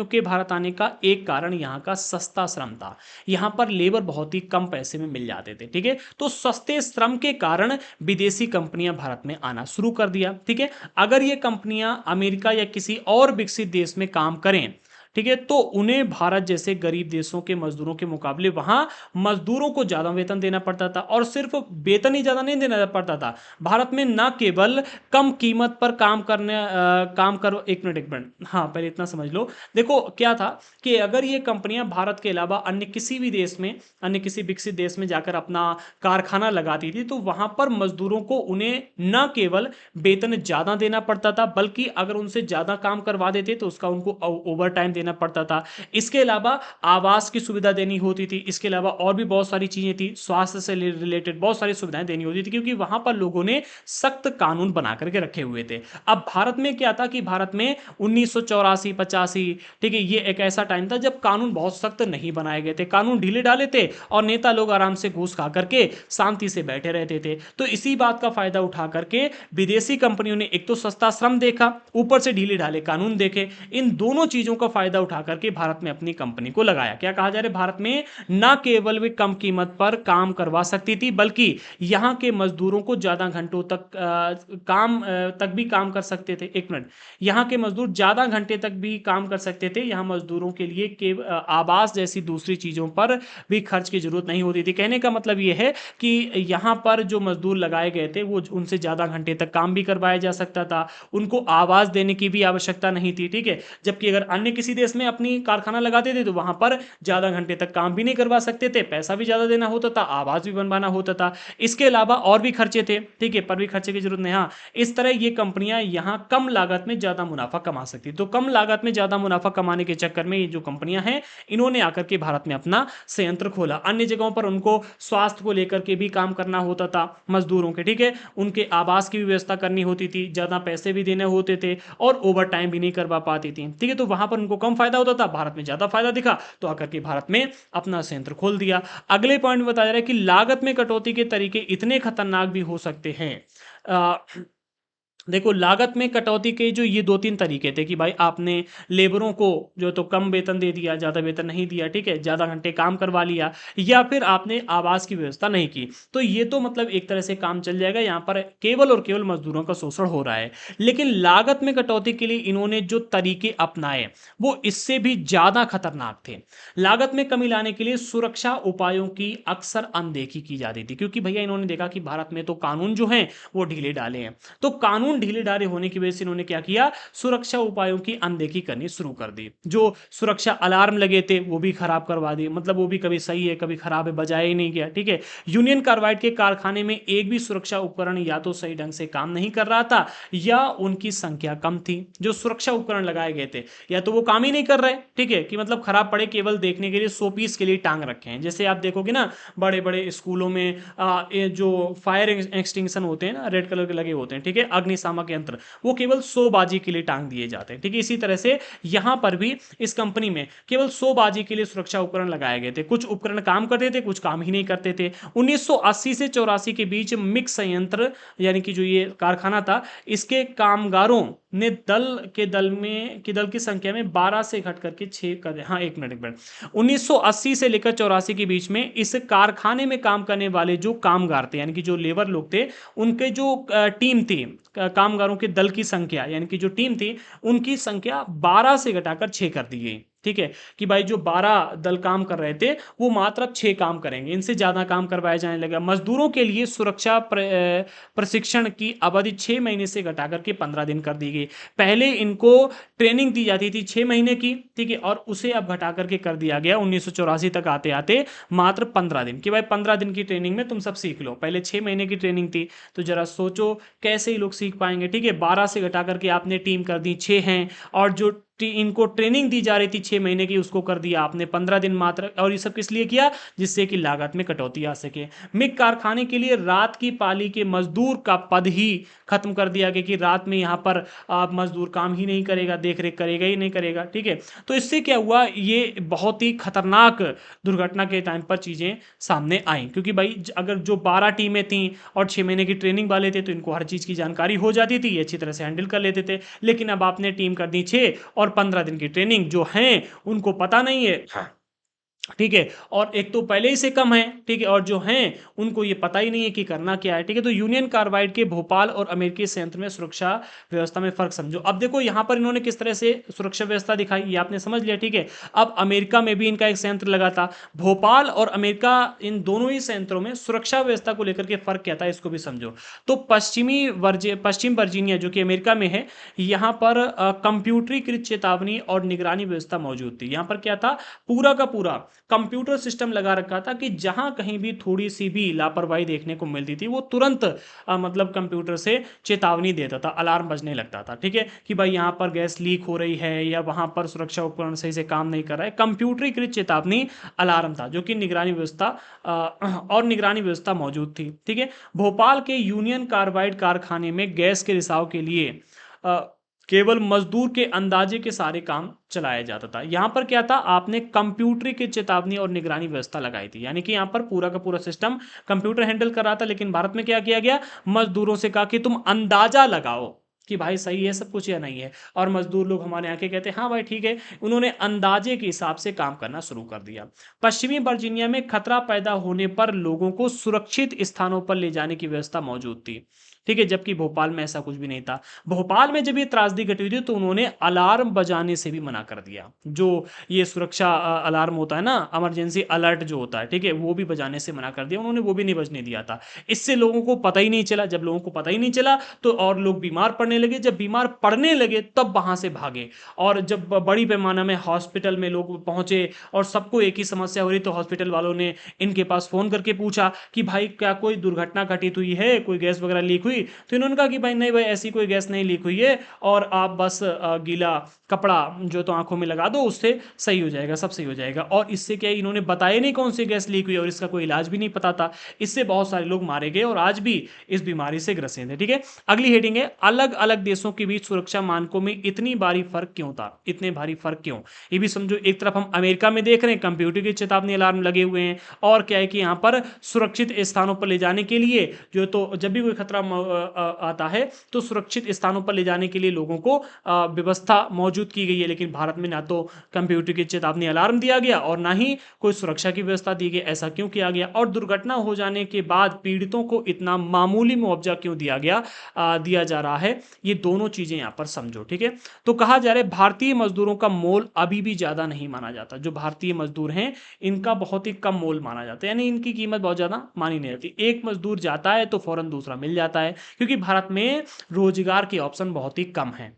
के भारत आने का एक कारण यहाँ का सस्ता श्रम था। यहाँ पर लेबर बहुत ही कम पैसे में मिल जाते थे। ठीक है, तो सस्ते श्रम के कारण विदेशी कंपनियां भारत में आना शुरू कर दिया। ठीक है, अगर ये कंपनियां अमेरिका या किसी और विकसित देश में काम करें, ठीक है, तो उन्हें भारत जैसे गरीब देशों के मजदूरों के मुकाबले वहां मजदूरों को ज्यादा वेतन देना पड़ता था। और सिर्फ वेतन ही ज्यादा नहीं देना पड़ता था, भारत में न केवल कम कीमत पर काम करो। एक मिनट, हाँ पहले इतना समझ लो। देखो क्या था कि अगर ये कंपनियां भारत के अलावा अन्य किसी भी देश में, अन्य किसी विकसित देश में जाकर अपना कारखाना लगाती थी तो वहां पर मजदूरों को उन्हें न केवल वेतन ज्यादा देना पड़ता था, बल्कि अगर उनसे ज्यादा काम करवा देते तो उसका उनको ओवर टाइम देना पड़ता था। इसके अलावा आवास की सुविधा देनी होती थी। इसके अलावा और भी बहुत सारी चीजें थी, स्वास्थ्य से रिलेटेड बहुत सारी सुविधाएं देनी होती थी, क्योंकि वहां पर लोगों ने सख्त कानून बना करके रखे हुए थे। अब भारत में क्या था कि भारत में 1984 85, ठीक है, ये एक ऐसा टाइम था जब कानून बहुत सख्त नहीं बनाए गए थे, कानून ढीले डाले थे और नेता लोग आराम से घूस खा करके शांति से बैठे रहते थे। तो इसी बात का फायदा उठा करके विदेशी कंपनियों ने एक तो सस्ता श्रम देखा, ऊपर से ढीले ढाले कानून देखे। इन दोनों चीजों का फायदा उठा करके भारत में अपनी कंपनी को लगाया। क्या कहा जा रहा है, भारत में न केवल वे कम कीमत पर काम करवा सकती थी, बल्कि यहां के मजदूरों को ज्यादा घंटों तक भी काम कर सकते थे। एक मिनट, यहां के मजदूर ज्यादा घंटे तक भी काम कर सकते थे। यहां मजदूरों के लिए आवास जैसी दूसरी चीजों पर भी खर्च की जरूरत नहीं होती थी। कहने का मतलब यह है कि यहां पर जो मजदूर लगाए गए थे वो उनसे ज्यादा घंटे तक काम भी करवाया जा सकता था, उनको आवाज देने की भी आवश्यकता नहीं थी। ठीक है, जबकि अगर अन्य किसी देश में अपनी कारखाना लगाते थे तो वहां पर ज्यादा घंटे तक काम भी नहीं करवा सकते थे, पैसा भी ज्यादा देना होता था, आवाज भी बनवाना होता था। इसके अलावा और भी खर्चे थे। ठीक है, पर भी खर्चे की जरूरत नहीं। हाँ, इस तरह ये कंपनियां यहां कम लागत में ज्यादा मुनाफा कमा सकती। तो कम लागत में ज्यादा मुनाफा कमाने के चक्कर में ये जो कंपनियां हैं इन्होंने आकर के भारत में अपना संयंत्र खोला। अन्य जगहों पर उनको स्वास्थ्य को लेकर के भी काम करना होता था मजदूरों के। ठीक है, उनके आवास की व्यवस्था करनी होती थी, ज्यादा पैसे भी देने होते थे और ओवर टाइम भी नहीं करवा पाती थी। ठीक है, तो वहां पर उनको कम फायदा होता था, भारत में ज्यादा फायदा दिखा तो आकर के भारत में अपना संयंत्र खोल दिया। अगले पॉइंट में बताया जा रहा है कि लागत में कटौती के तरीके इतने खतरनाक भी हो सकते हैं। देखो, लागत में कटौती के जो ये दो तीन तरीके थे कि भाई आपने लेबरों को जो तो कम वेतन दे दिया, ज़्यादा वेतन नहीं दिया, ठीक है, ज़्यादा घंटे काम करवा लिया, या फिर आपने आवास की व्यवस्था नहीं की, तो ये तो मतलब एक तरह से काम चल जाएगा। यहाँ पर केवल और केवल मजदूरों का शोषण हो रहा है। लेकिन लागत में कटौती के लिए इन्होंने जो तरीके अपनाए वो इससे भी ज़्यादा खतरनाक थे। लागत में कमी लाने के लिए सुरक्षा उपायों की अक्सर अनदेखी की जाती थी, क्योंकि भैया इन्होंने देखा कि भारत में तो कानून जो हैं वो ढीले डाले हैं। तो कानून ढीले ढाले होने की वजह से इन्होंने क्या किया, सुरक्षा उपायों की अनदेखी करनी शुरू कर दी। जो सुरक्षा अलार्म लगे थे वो भी खराब करवा दिए, मतलब वो भी कभी सही है कभी खराब है, बजाया ही नहीं गया। ठीक है, यूनियन कार्बाइड के कारखाने में एक भी सुरक्षा उपकरण या तो सही ढंग से काम नहीं कर रहा था या उनकी संख्या कम थी। जो सुरक्षा उपकरण लगाए गए थे या तो वो काम ही नहीं कर रहे, ठीक है, कि मतलब खराब पड़े, केवल देखने के लिए, शो पीस के लिए टांग रखे हैं। जैसे आप देखोगे ना बड़े बड़े स्कूलों में ये जो फायर एक्सटिंक्शन होते हैं ना, रेड कलर के लगे होते हैं, ठीक है, अग्निशामक यंत्र, वो केवल शोबाजी के लिए टांग दिए जाते हैं। ठीक है, इसी तरह से यहां पर भी इस कंपनी में केवल शोबाजी के लिए सुरक्षा उपकरण लगाए गए थे। कुछ उपकरण काम करते थे, कुछ काम ही नहीं करते थे। 1980 से 84 के बीच मिक्स संयंत्र यानी कि जो ये कारखाना था, इसके कामगारों ने दल की संख्या में 12 से घट करके 6 कर दिया। हाँ, एक मिनट 1980 से लेकर 84 के बीच में इस कारखाने में काम करने वाले जो कामगार थे यानी कि जो लेबर लोग थे, उनके जो टीम थी, कामगारों के दल की संख्या यानी कि जो टीम थी, उनकी संख्या 12 से घटाकर 6 कर दी गई। ठीक है, कि भाई जो 12 दल काम कर रहे थे वो मात्र अब 6 काम करेंगे, इनसे ज़्यादा काम करवाया जाने लगा। मजदूरों के लिए सुरक्षा प्रशिक्षण की अवधि 6 महीने से घटा करके 15 दिन कर दी गई। पहले इनको ट्रेनिंग दी जाती थी 6 महीने की, ठीक है, और उसे अब घटा करके कर दिया गया 1984 तक आते आते मात्र 15 दिन, कि भाई 15 दिन की ट्रेनिंग में तुम सब सीख लो। पहले 6 महीने की ट्रेनिंग थी, तो जरा सोचो कैसे ही लोग सीख पाएंगे। ठीक है, 12 से घटा करके आपने टीम कर दी 6 हैं, और जो इनको ट्रेनिंग दी जा रही थी 6 महीने की उसको कर दिया आपने 15 दिन मात्र। और ये सब किस लिए किया? जिससे कि लागत में कटौती आ सके। मिग कारखाने के लिए रात की पाली के मजदूर का पद ही खत्म कर दिया गया, कि रात में यहाँ पर मजदूर काम ही नहीं करेगा, देख रेख करेगा ही नहीं करेगा। ठीक है, तो इससे क्या हुआ, ये बहुत ही खतरनाक दुर्घटना के टाइम पर चीज़ें सामने आई, क्योंकि भाई अगर जो 12 टीमें थीं और 6 महीने की ट्रेनिंग वाले थे तो इनको हर चीज़ की जानकारी हो जाती थी, ये अच्छी तरह से हैंडल कर लेते थे। लेकिन अब आपने टीम कर दी 6 और 15 दिन की ट्रेनिंग, जो हैं उनको पता नहीं है। हाँ, ठीक है, और एक तो पहले ही से कम है, ठीक है, और जो हैं उनको ये पता ही नहीं है कि करना क्या है। ठीक है, तो यूनियन कार्बाइड के भोपाल और अमेरिकी संयंत्र में सुरक्षा व्यवस्था में फर्क समझो। अब देखो यहां पर इन्होंने किस तरह से सुरक्षा व्यवस्था दिखाई, ये आपने समझ लिया। ठीक है, अब अमेरिका में भी इनका एक संयंत्र लगा था, भोपाल और अमेरिका, इन दोनों ही संयंत्रों में सुरक्षा व्यवस्था को लेकर के फर्क क्या था, इसको भी समझो। तो पश्चिम वर्जीनिया जो कि अमेरिका में है, यहाँ पर कंप्यूटरीकृत चेतावनी और निगरानी व्यवस्था मौजूद थी। यहाँ पर क्या था, पूरा का पूरा कंप्यूटर सिस्टम लगा रखा था, कि जहां कहीं भी थोड़ी सी भी लापरवाही देखने को मिलती थी वो तुरंत मतलब कंप्यूटर से चेतावनी देता था, अलार्म बजने लगता था। ठीक है, कि भाई यहां पर गैस लीक हो रही है या वहां पर सुरक्षा उपकरण सही से काम नहीं कर रहा है। कंप्यूटरीकृत चेतावनी अलार्म था, जो कि निगरानी व्यवस्था और निगरानी व्यवस्था मौजूद थी। ठीक है, भोपाल के यूनियन कार्बाइड कारखाने में गैस के रिसाव के लिए केवल मजदूर के अंदाजे के सारे काम चलाया जाता था। यहां पर क्या था, आपने कंप्यूटर की चेतावनी और निगरानी व्यवस्था लगाई थी, यानी कि यहां पर पूरा का पूरा सिस्टम कंप्यूटर हैंडल कर रहा था। लेकिन भारत में क्या किया गया, मजदूरों से कहा कि तुम अंदाजा लगाओ कि भाई सही है सब कुछ या नहीं है, और मजदूर लोग हमारे आके कहते हैं हाँ भाई ठीक है, उन्होंने अंदाजे के हिसाब से काम करना शुरू कर दिया। पश्चिमी वर्जीनिया में खतरा पैदा होने पर लोगों को सुरक्षित स्थानों पर ले जाने की व्यवस्था मौजूद थी। ठीक है, जबकि भोपाल में ऐसा कुछ भी नहीं था। भोपाल में जब ये त्रासदी घटी हुई थी तो उन्होंने अलार्म बजाने से भी मना कर दिया। जो ये सुरक्षा अलार्म होता है ना, इमरजेंसी अलर्ट जो होता है, ठीक है, वो भी बजाने से मना कर दिया उन्होंने, वो भी नहीं बजने दिया था। इससे लोगों को पता ही नहीं चला। जब लोगों को पता ही नहीं चला तो और लोग बीमार पड़ने लगे। जब बीमार पड़ने लगे तब वहां से भागे, और जब बड़ी पैमाना में हॉस्पिटल में लोग पहुंचे और सबको एक ही समस्या हो रही, तो हॉस्पिटल वालों ने इनके पास फोन करके पूछा कि भाई क्या कोई दुर्घटना घटित हुई है, कोई गैस वगैरह लीक हुई? तो इन्होंने कहा कि भाई नहीं भाई, ऐसी कोई गैस नहीं लीक हुई है, और आप बस गीला कपड़ा जो तो आंखों में लगा दो, उससे सही हो जाएगा, सब सही हो जाएगा। और इससे क्या, इन्होंने बताया नहीं कौन सी गैस लीक हुई है, और इसका कोई इलाज भी नहीं पता था। इससे बहुत सारे लोग मारे गए और आज भी इस बीमारी से ग्रसित है। ठीक है, अगली हेडिंग है, अलग अलग देशों के बीच सुरक्षा मानकों में इतनी भारी फर्क क्यों था, इतने भारी फर्क क्यों? ये भी समझो। एक तरफ हम अमेरिका में देख रहे हैं कंप्यूटर की चेतावनी अलार्म लगे हुए हैं, और क्या है कि यहाँ पर सुरक्षित स्थानों पर ले जाने के लिए जो, तो जब भी कोई खतरा आता है तो सुरक्षित स्थानों पर ले जाने के लिए लोगों को व्यवस्था मौजूद की गई है। लेकिन भारत में ना तो कंप्यूटर की चेतावनी अलार्म दिया गया और ना ही कोई सुरक्षा की व्यवस्था दी गई। ऐसा क्यों किया गया? और दुर्घटना हो जाने के बाद पीड़ितों को इतना मामूली मुआवजा क्यों दिया जा रहा है? ये दोनों चीजें यहां पर समझो। ठीक है, तो कहा जा रहा है भारतीय मजदूरों का मोल अभी भी ज्यादा नहीं माना जाता। जो भारतीय मजदूर हैं इनका बहुत ही कम मोल माना जाता है, यानी इनकी कीमत बहुत ज्यादा मानी नहीं जाती। एक मजदूर जाता है तो फौरन दूसरा मिल जाता है, क्योंकि भारत में रोजगार के ऑप्शन बहुत ही कम हैं।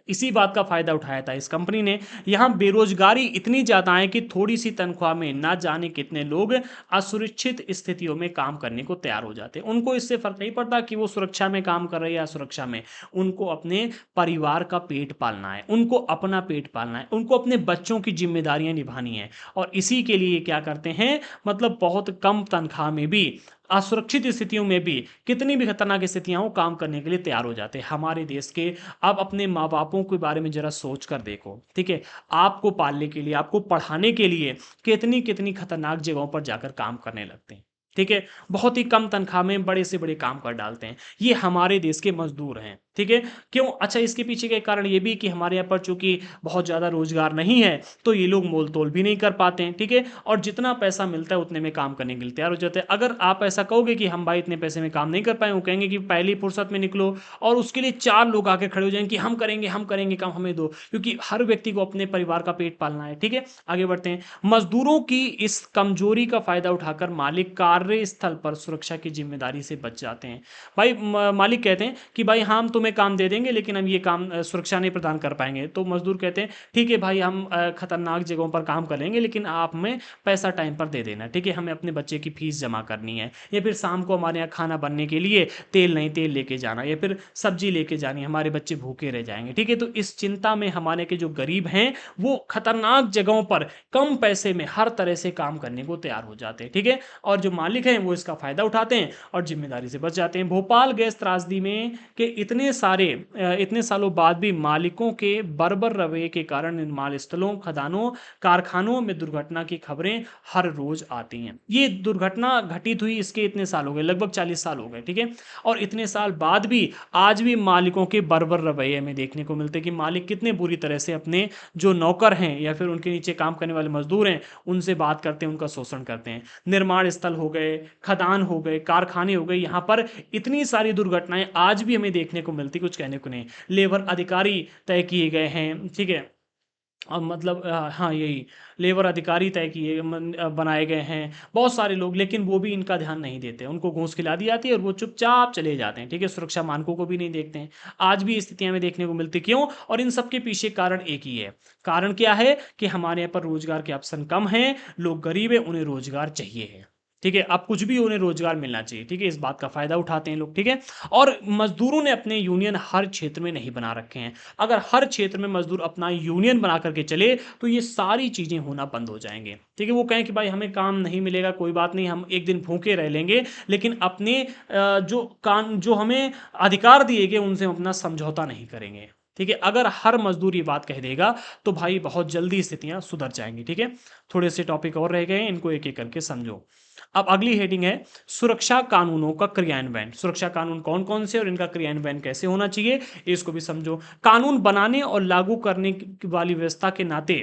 इसी बात का फायदा उठाया था इस कंपनी ने। यहां बेरोजगारी इतनी ज्यादा है कि थोड़ी सी तनख्वाह में ना जाने कितने लोग असुरक्षित स्थितियों में काम करने को तैयार हो जाते हैं। उनको इससे फर्क नहीं पड़ता कि वो सुरक्षा में काम कर रहे हैं या सुरक्षा में, उनको अपने परिवार का पेट पालना है, उनको अपना पेट पालना है, उनको अपने बच्चों की जिम्मेदारियां निभानी है। और इसी के लिए क्या करते हैं, मतलब बहुत कम तनख्वाह में भी, असुरक्षित स्थितियों में भी, कितनी भी खतरनाक स्थितियां हो, काम करने के लिए तैयार हो जाते हैं हमारे देश के। आप अपने माँ बापों के बारे में जरा सोच कर देखो। ठीक है, आपको पालने के लिए, आपको पढ़ाने के लिए कितनी कितनी खतरनाक जगहों पर जाकर काम करने लगते हैं। ठीक है, बहुत ही कम तनख्वाह में बड़े से बड़े काम कर डालते हैं। ये हमारे देश के मजदूर हैं। ठीक है। क्यों? अच्छा, इसके पीछे का एक कारण ये भी कि हमारे यहाँ पर चूंकि बहुत ज़्यादा रोजगार नहीं है, तो ये लोग मोल तोल भी नहीं कर पाते हैं, ठीक है। और जितना पैसा मिलता है उतने में काम करने के लिए तैयार हो जाते हैं। अगर आप ऐसा कहोगे कि हम भाई इतने पैसे में काम नहीं कर पाए, वो कहेंगे कि पहली फुर्सत में निकलो, और उसके लिए चार लोग आके खड़े हो जाएंगे कि हम करेंगे काम, हमें दो, क्योंकि हर व्यक्ति को अपने परिवार का पेट पालना है, ठीक है। आगे बढ़ते हैं। मजदूरों की इस कमजोरी का फायदा उठाकर मालिक कार्यस्थल पर सुरक्षा की जिम्मेदारी से बच जाते हैं। भाई मालिक कहते हैं कि भाई हम तुम्हें काम दे देंगे, लेकिन हम ये काम सुरक्षा नहीं प्रदान कर पाएंगे। तो मजदूर कहते हैं ठीक है भाई, हम खतरनाक जगहों पर काम कर लेंगे, लेकिन आप हमें पैसा टाइम पर दे देना, ठीक है। हमें अपने बच्चे की फीस जमा करनी है, या फिर शाम को हमारे यहाँ खाना बनने के लिए तेल नहीं तेल लेके जाना, या फिर सब्जी लेके जानी, हमारे बच्चे भूखे रह जाएंगे, ठीक है। तो इस चिंता में हमारे के जो गरीब हैं वो खतरनाक जगहों पर कम पैसे में हर तरह से काम करने को तैयार हो जाते हैं, ठीक है। और जो मालिक हैं वो इसका फायदा उठाते हैं और जिम्मेदारी से बच जाते हैं। भोपाल गैस त्रासदी में के इतने सालों बाद भी मालिकों के बर्बर रवैये के कारण निर्माण स्थलों, खदानों, कारखानों में दुर्घटना की खबरें हर रोज आती हैं। ये दुर्घटना घटित हुई, इसके इतने साल हो गए, लगभग 40 साल हो गए, ठीक है। और इतने साल बाद भी आज भी मालिकों के बर्बर रवैये में देखने को मिलते हैं कि मालिक कितने बुरी तरह से अपने जो नौकर हैं या फिर उनके नीचे काम करने वाले मजदूर हैं उनसे बात करते हैं, उनका शोषण करते हैं। निर्माण स्थल हो गए, खदान हो गए, कारखाने हो गए, यहाँ पर इतनी सारी दुर्घटनाएं आज भी हमें देखने को मिलती, कुछ कहने को नहीं। लेबर अधिकारी तय किए गए हैं, ठीक है। अब मतलब हाँ, यही लेबर अधिकारी तय किए बनाए गए हैं बहुत सारे लोग, लेकिन वो भी इनका ध्यान नहीं देते, उनको घूस खिला दी जाती है और वो चुपचाप चले जाते हैं, ठीक है। सुरक्षा मानकों को भी नहीं देखते हैं। आज भी स्थितियां में देखने को मिलती, क्यों? और इन सब के पीछे कारण एक ही है। कारण क्या है कि हमारे यहाँ पर रोजगार के अवसर कम हैं, लोग गरीब है, उन्हें रोजगार चाहिए है, ठीक है। अब कुछ भी उन्हें रोजगार मिलना चाहिए, ठीक है। इस बात का फायदा उठाते हैं लोग, ठीक है। और मजदूरों ने अपने यूनियन हर क्षेत्र में नहीं बना रखे हैं। अगर हर क्षेत्र में मजदूर अपना यूनियन बना करके चले तो ये सारी चीजें होना बंद हो जाएंगे, ठीक है। वो कहें कि भाई हमें काम नहीं मिलेगा, कोई बात नहीं, हम एक दिन भूखे रह लेंगे, लेकिन अपने जो हमें अधिकार दिए गए उनसे हम अपना समझौता नहीं करेंगे, ठीक है। अगर हर मजदूर ये बात कह देगा तो भाई बहुत जल्दी स्थितियां सुधर जाएंगी, ठीक है। थोड़े से टॉपिक और रह गए हैं, इनको एक एक करके समझो। अब अगली हेडिंग है सुरक्षा कानूनों का क्रियान्वयन। सुरक्षा कानून कौन कौन से और इनका क्रियान्वयन कैसे होना चाहिए, इसको भी समझो। कानून बनाने और लागू करने वाली व्यवस्था के नाते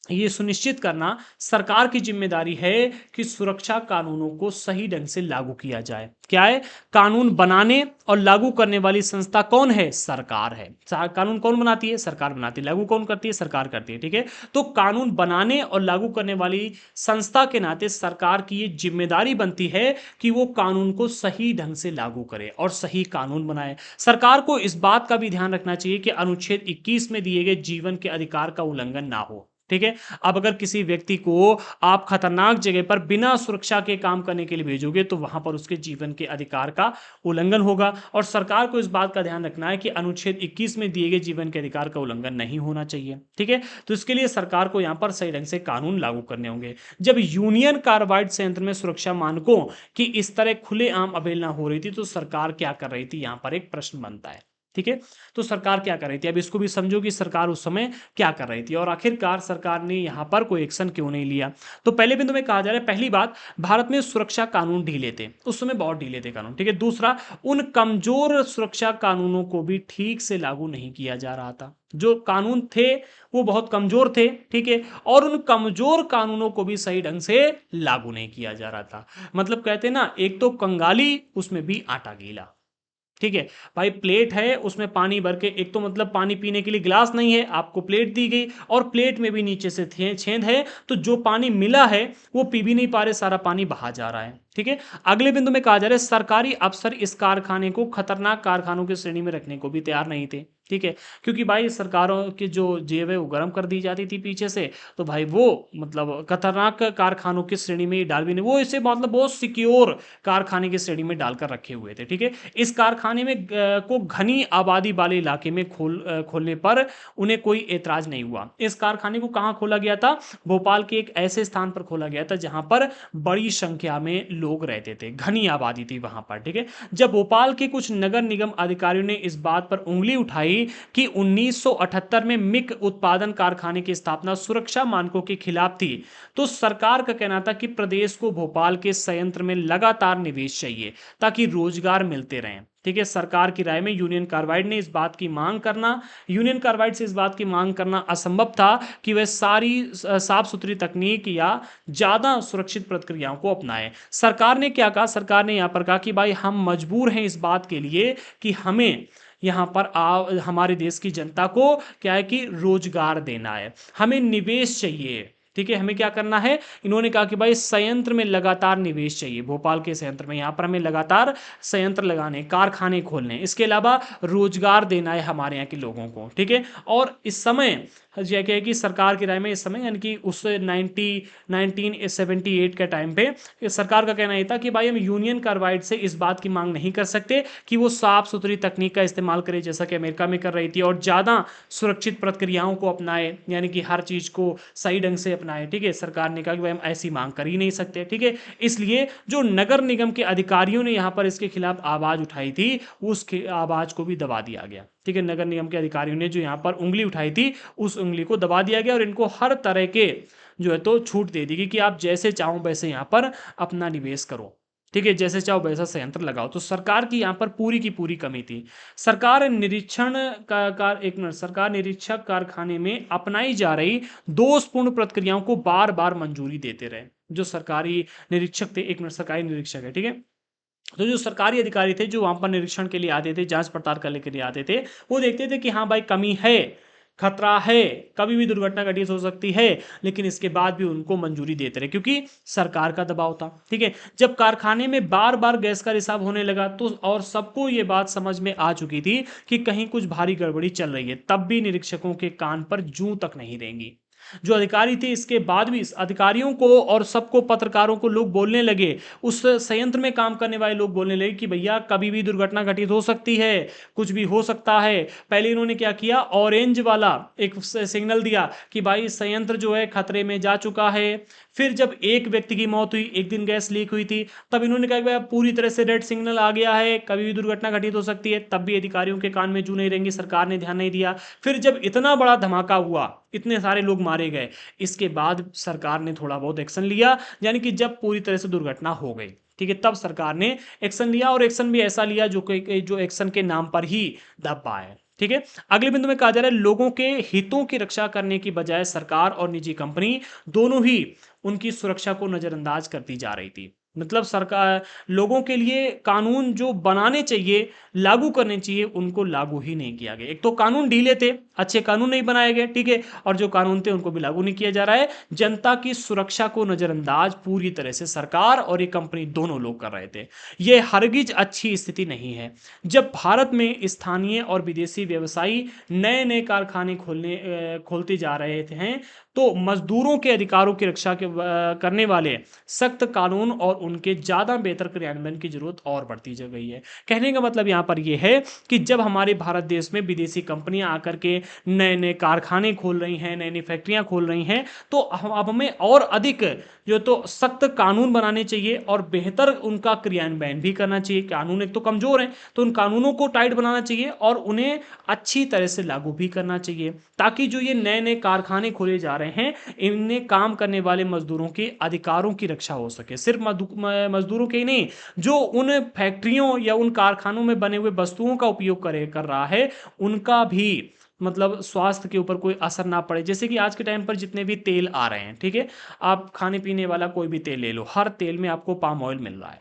ये सुनिश्चित करना सरकार की जिम्मेदारी है कि सुरक्षा कानूनों को सही ढंग से लागू किया जाए। क्या है? कानून बनाने और लागू करने वाली संस्था कौन है? सरकार है। कानून कौन बनाती है? सरकार बनाती है। लागू कौन करती है? सरकार करती है, ठीक है। तो कानून बनाने और लागू करने वाली संस्था के नाते सरकार की ये जिम्मेदारी बनती है कि वो कानून को सही ढंग से लागू करे और सही कानून बनाए। सरकार को इस बात का भी ध्यान रखना चाहिए कि अनुच्छेद 21 में दिए गए जीवन के अधिकार का उल्लंघन ना हो, ठीक है। अब अगर किसी व्यक्ति को आप खतरनाक जगह पर बिना सुरक्षा के काम करने के लिए भेजोगे तो वहां पर उसके जीवन के अधिकार का उल्लंघन होगा, और सरकार को इस बात का ध्यान रखना है कि अनुच्छेद 21 में दिए गए जीवन के अधिकार का उल्लंघन नहीं होना चाहिए, ठीक है। तो इसके लिए सरकार को यहां पर सही ढंग से कानून लागू करने होंगे। जब यूनियन कार्बाइड संयंत्र में सुरक्षा मानकों की इस तरह खुलेआम अवहेलना हो रही थी तो सरकार क्या कर रही थी, यहां पर एक प्रश्न बनता है, ठीक है। तो सरकार क्या कर रही थी, अब इसको भी समझो कि सरकार उस समय क्या कर रही थी और आखिरकार सरकार ने यहां पर कोई एक्शन क्यों नहीं लिया। तो पहले बिंदु में कहा जा रहा है, पहली बात, भारत में सुरक्षा कानून ढीले थे, उस समय बहुत ढीले थे कानून, ठीक है। दूसरा, उन कमजोर सुरक्षा कानूनों को भी ठीक से लागू नहीं किया जा रहा था। जो कानून थे वो बहुत कमजोर थे, ठीक है, और उन कमजोर कानूनों को भी सही ढंग से लागू नहीं किया जा रहा था। मतलब कहते हैं ना, एक तो कंगाली उसमें भी आटा गीला, ठीक है। भाई प्लेट है, उसमें पानी भर के, एक तो मतलब पानी पीने के लिए गिलास नहीं है, आपको प्लेट दी गई और प्लेट में भी नीचे से छेद है, तो जो पानी मिला है वो पी भी नहीं पा रहे, सारा पानी बहा जा रहा है, ठीक है। अगले बिंदु में कहा जा रहा है, सरकारी अफसर इस कारखाने को खतरनाक कारखानों की श्रेणी में रखने को भी तैयार नहीं थे, ठीक है। क्योंकि भाई सरकारों की जो जेब है वो गर्म कर दी जाती थी पीछे से, तो भाई वो मतलब खतरनाक कारखानों की श्रेणी में डाल भी नहीं, वो इसे मतलब बहुत सिक्योर कारखाने की श्रेणी में डालकर रखे हुए थे, ठीक है। इस कारखाने में को घनी आबादी वाले इलाके में खोलने पर उन्हें कोई एतराज नहीं हुआ। इस कारखाने को कहाँ खोला गया था? भोपाल के एक ऐसे स्थान पर खोला गया था जहां पर बड़ी संख्या में लोग रहते थे, घनी आबादी थी वहां पर, ठीक है। जब भोपाल के कुछ नगर निगम अधिकारियों ने इस बात पर उंगली उठाई आई कि 1978 में मिग उत्पादन कारखाने की स्थापना सुरक्षा मानकों के खिलाफ थी, तो सरकार का कहना था कि प्रदेश को भोपाल के संयंत्र में लगातार निवेश चाहिए ताकि रोजगार मिलते रहें। ठीक है, सरकार की राय में यूनियन कार्बाइड से इस बात की मांग करना असंभव था कि वह सारी साफ सुथरी तकनीक या ज्यादा सुरक्षित प्रक्रियाओं को अपनाए। सरकार ने क्या कहा? सरकार ने यहां पर कहा कि भाई हम मजबूर हैं इस बात के लिए कि हमें यहाँ पर हमारे देश की जनता को क्या है कि रोजगार देना है, हमें निवेश चाहिए। ठीक है, हमें क्या करना है? इन्होंने कहा कि भाई संयंत्र में लगातार निवेश चाहिए, भोपाल के संयंत्र में, यहाँ पर हमें लगातार संयंत्र लगाने, कारखाने खोलने, इसके अलावा रोजगार देना है हमारे यहाँ के लोगों को। ठीक है, और इस समय यह क्या है कि सरकार की राय में इस समय यानी कि उस 1978 के टाइम पे सरकार का कहना यह था कि भाई हम यूनियन कार्बाइड से इस बात की मांग नहीं कर सकते कि वो साफ सुथरी तकनीक का इस्तेमाल करे जैसा कि अमेरिका में कर रही थी, और ज़्यादा सुरक्षित प्रक्रियाओं को अपनाए, यानी कि हर चीज़ को सही ढंग से अपनाए। ठीक है, सरकार ने कहा कि भाई हम ऐसी मांग कर ही नहीं सकते। ठीक है, इसलिए जो नगर निगम के अधिकारियों ने यहाँ पर इसके खिलाफ आवाज़ उठाई थी, उस आवाज़ को भी दबा दिया गया। ठीक है, नगर निगम के अधिकारियों ने जो यहाँ पर उंगली उठाई थी, उस उंगली को दबा दिया गया और इनको हर तरह के जो है तो छूट दे दी गई कि आप जैसे चाहो वैसे यहाँ पर अपना निवेश करो। ठीक है, जैसे चाहो वैसा संयंत्र लगाओ। तो सरकार की यहाँ पर पूरी की पूरी कमी थी। सरकार निरीक्षक कारखाने में अपनाई जा रही दोषपूर्ण प्रक्रियाओं को बार बार मंजूरी देते रहे। जो सरकारी निरीक्षक थे, एक मिनट, सरकारी निरीक्षक है, ठीक है, तो जो सरकारी अधिकारी थे जो वहां पर निरीक्षण के लिए आते थे, जांच पड़ताल करने के लिए आते थे, वो देखते थे कि हाँ भाई कमी है, खतरा है, कभी भी दुर्घटना घटित हो सकती है, लेकिन इसके बाद भी उनको मंजूरी देते रहे क्योंकि सरकार का दबाव था। ठीक है, जब कारखाने में बार बार गैस का रिसाव होने लगा तो और सबको ये बात समझ में आ चुकी थी कि कहीं कुछ भारी गड़बड़ी चल रही है, तब भी निरीक्षकों के कान पर जूं तक नहीं देंगी। जो अधिकारी थे, इसके बाद भी इस अधिकारियों को और सबको, पत्रकारों को लोग बोलने लगे, उस संयंत्र में काम करने वाले लोग बोलने लगे कि भैया कभी भी दुर्घटना घटित हो सकती है, कुछ भी हो सकता है। पहले इन्होंने क्या किया, ऑरेंज वाला एक सिग्नल दिया कि भाई संयंत्र जो है खतरे में जा चुका है। फिर जब एक व्यक्ति की मौत हुई, एक दिन गैस लीक हुई थी, तब इन्होंने कहा कि भाई पूरी तरह से रेड सिग्नल आ गया है, कभी भी दुर्घटना घटित हो सकती है, तब भी अधिकारियों के कान में जू नहीं रहेंगी, सरकार ने ध्यान नहीं दिया। फिर जब इतना बड़ा धमाका हुआ, इतने सारे लोग मारे गए, इसके बाद सरकार ने थोड़ा बहुत एक्शन लिया, यानी कि जब पूरी तरह से दुर्घटना हो गई, ठीक है, तब सरकार ने एक्शन लिया, और एक्शन भी ऐसा लिया जो एक्शन के नाम पर ही दब पाए। ठीक है, अगले बिंदु में कहा जा रहा है लोगों के हितों की रक्षा करने की बजाय सरकार और निजी कंपनी दोनों ही उनकी सुरक्षा को नजरअंदाज करती जा रही थी। मतलब सरकार, लोगों के लिए कानून जो बनाने चाहिए, लागू करने चाहिए, उनको लागू ही नहीं किया गया। एक तो कानून ढीले थे, अच्छे कानून नहीं बनाए गए, ठीक है, और जो कानून थे उनको भी लागू नहीं किया जा रहा है। जनता की सुरक्षा को नजरअंदाज पूरी तरह से सरकार और ये कंपनी दोनों लोग कर रहे थे। ये हरगिज अच्छी स्थिति नहीं है। जब भारत में स्थानीय और विदेशी व्यवसायी नए नए कारखाने खोलते जा रहे थे, तो मजदूरों के अधिकारों की रक्षा करने वाले सख्त कानून और उनके ज्यादा बेहतर क्रियान्वयन की जरूरत और बढ़ती जा गई है। कहने का मतलब यहां पर यह है कि जब हमारे भारत देश में विदेशी कंपनियां आकर के नए नए कारखाने खोल रही हैं, नई नई फैक्ट्रियां खोल रही हैं, तो अब हमें और अधिक जो तो सख्त कानून बनाने चाहिए और बेहतर उनका क्रियान्वयन भी करना चाहिए। कानून एक तो कमजोर हैं, तो उन कानूनों को टाइट बनाना चाहिए और उन्हें अच्छी तरह से लागू भी करना चाहिए, ताकि जो ये नए नए कारखाने खोले जा रहे हैं, इनमें काम करने वाले मजदूरों के अधिकारों की रक्षा हो सके। सिर्फ मजदूरों के ही नहीं, जो उन फैक्ट्रियों या उन कारखानों में बने हुए वस्तुओं का उपयोग कर रहा है, उनका भी मतलब स्वास्थ्य के ऊपर कोई असर ना पड़े। जैसे कि आज के टाइम पर जितने भी तेल आ रहे हैं, ठीक है, आप खाने पीने वाला कोई भी तेल ले लो, हर तेल में आपको पाम ऑयल मिल रहा है,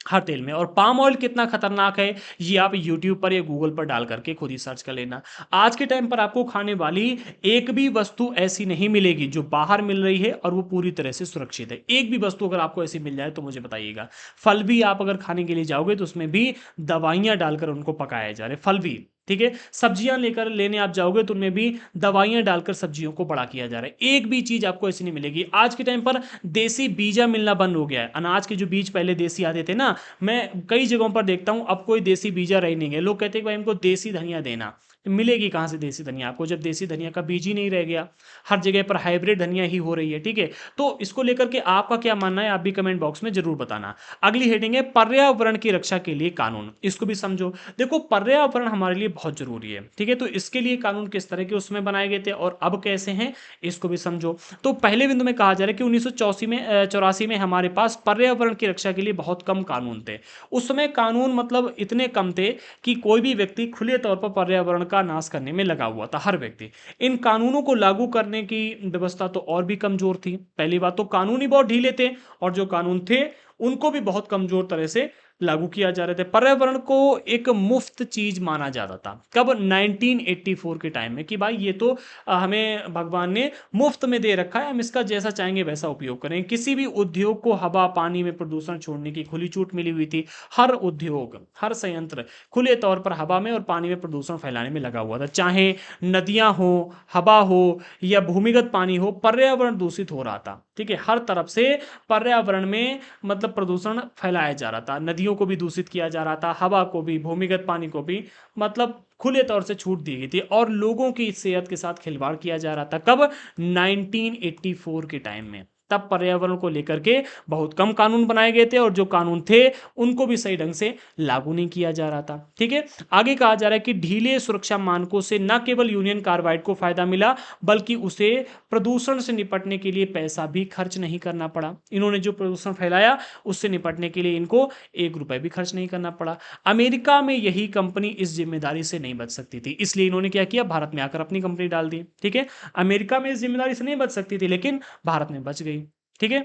हर तेल में। और पाम ऑयल कितना खतरनाक है, ये आप यूट्यूब पर या गूगल पर डाल करके खुद ही सर्च कर लेना। आज के टाइम पर आपको खाने वाली एक भी वस्तु ऐसी नहीं मिलेगी जो बाहर मिल रही है और वो पूरी तरह से सुरक्षित है। एक भी वस्तु अगर आपको ऐसी मिल जाए तो मुझे बताइएगा। फल भी आप अगर खाने के लिए जाओगे तो उसमें भी दवाइयां डालकर उनको पकाया जा रहा है, फल भी, ठीक है। सब्जियां लेने आप जाओगे तो उनमें भी दवाइयां डालकर सब्जियों को बड़ा किया जा रहा है। एक भी चीज आपको ऐसी नहीं मिलेगी। आज के टाइम पर देसी बीजा मिलना बंद हो गया है। अनाज के जो बीज पहले देसी आते थे ना, मैं कई जगहों पर देखता हूं अब कोई देसी बीजा रह नहीं गया। लोग कहते हैं कि भाई हमको देसी धनिया देना, मिलेगी कहां से देसी धनिया आपको जब देसी धनिया का बीज ही नहीं रह गया। हर जगह पर हाइब्रिड धनिया ही हो रही है, ठीक है। तो इसको लेकर के आपका क्या मानना है, आप भी कमेंट बॉक्स में जरूर बताना। अगली हेडिंग है पर्यावरण की रक्षा के लिए कानून। इसको भी समझो। देखो, पर्यावरण हमारे लिए बहुत जरूरी है। ठीक है, तो इसके लिए कानून किस तरह के उसमें बनाए गए थे और अब कैसे हैं, इसको भी समझो। तो पहले बिंदु में कहा जा रहा है कि 1984 में हमारे पास पर्यावरण की रक्षा के लिए बहुत कम कानून थे। उस समय कानून मतलब इतने कम थे कि कोई भी व्यक्ति खुले तौर पर पर्यावरण का नाश करने में लगा हुआ था, हर व्यक्ति। इन कानूनों को लागू करने की व्यवस्था तो और भी कमजोर थी। पहली बात तो कानून ही बहुत ढीले थे, और जो कानून थे उनको भी बहुत कमजोर तरह से लागू किया जा रहे थे। पर्यावरण को एक मुफ्त चीज माना जाता था। कब? 1984 के टाइम में, कि भाई ये तो हमें भगवान ने मुफ्त में दे रखा है, हम इसका जैसा चाहेंगे वैसा उपयोग करें। किसी भी उद्योग को हवा पानी में प्रदूषण छोड़ने की खुली छूट मिली हुई थी। हर उद्योग, हर संयंत्र खुले तौर पर हवा में और पानी में प्रदूषण फैलाने में लगा हुआ था। चाहे नदियां हो, हवा हो या भूमिगत पानी हो, पर्यावरण दूषित हो रहा था। ठीक है, हर तरफ से पर्यावरण में मतलब प्रदूषण फैलाया जा रहा था। नदियों को भी दूषित किया जा रहा था, हवा को भी, भूमिगत पानी को भी, मतलब खुले तौर से छूट दी गई थी, और लोगों की सेहत के साथ खिलवाड़ किया जा रहा था। कब? 1984 के टाइम में। तब पर्यावरण को लेकर के बहुत कम कानून बनाए गए थे, और जो कानून थे उनको भी सही ढंग से लागू नहीं किया जा रहा था। ठीक है, आगे कहा जा रहा है कि ढीले सुरक्षा मानकों से न केवल यूनियन कार्बाइड को फायदा मिला, बल्कि उसे प्रदूषण से निपटने के लिए पैसा भी खर्च नहीं करना पड़ा। इन्होंने जो प्रदूषण फैलाया उससे निपटने के लिए इनको 1 रुपए भी खर्च नहीं करना पड़ा। अमेरिका में यही कंपनी इस जिम्मेदारी से नहीं बच सकती थी, इसलिए इन्होंने क्या किया, भारत में आकर अपनी कंपनी डाल दी। ठीक है, अमेरिका में इस जिम्मेदारी से नहीं बच सकती थी, लेकिन भारत में बच गई। ठीक है,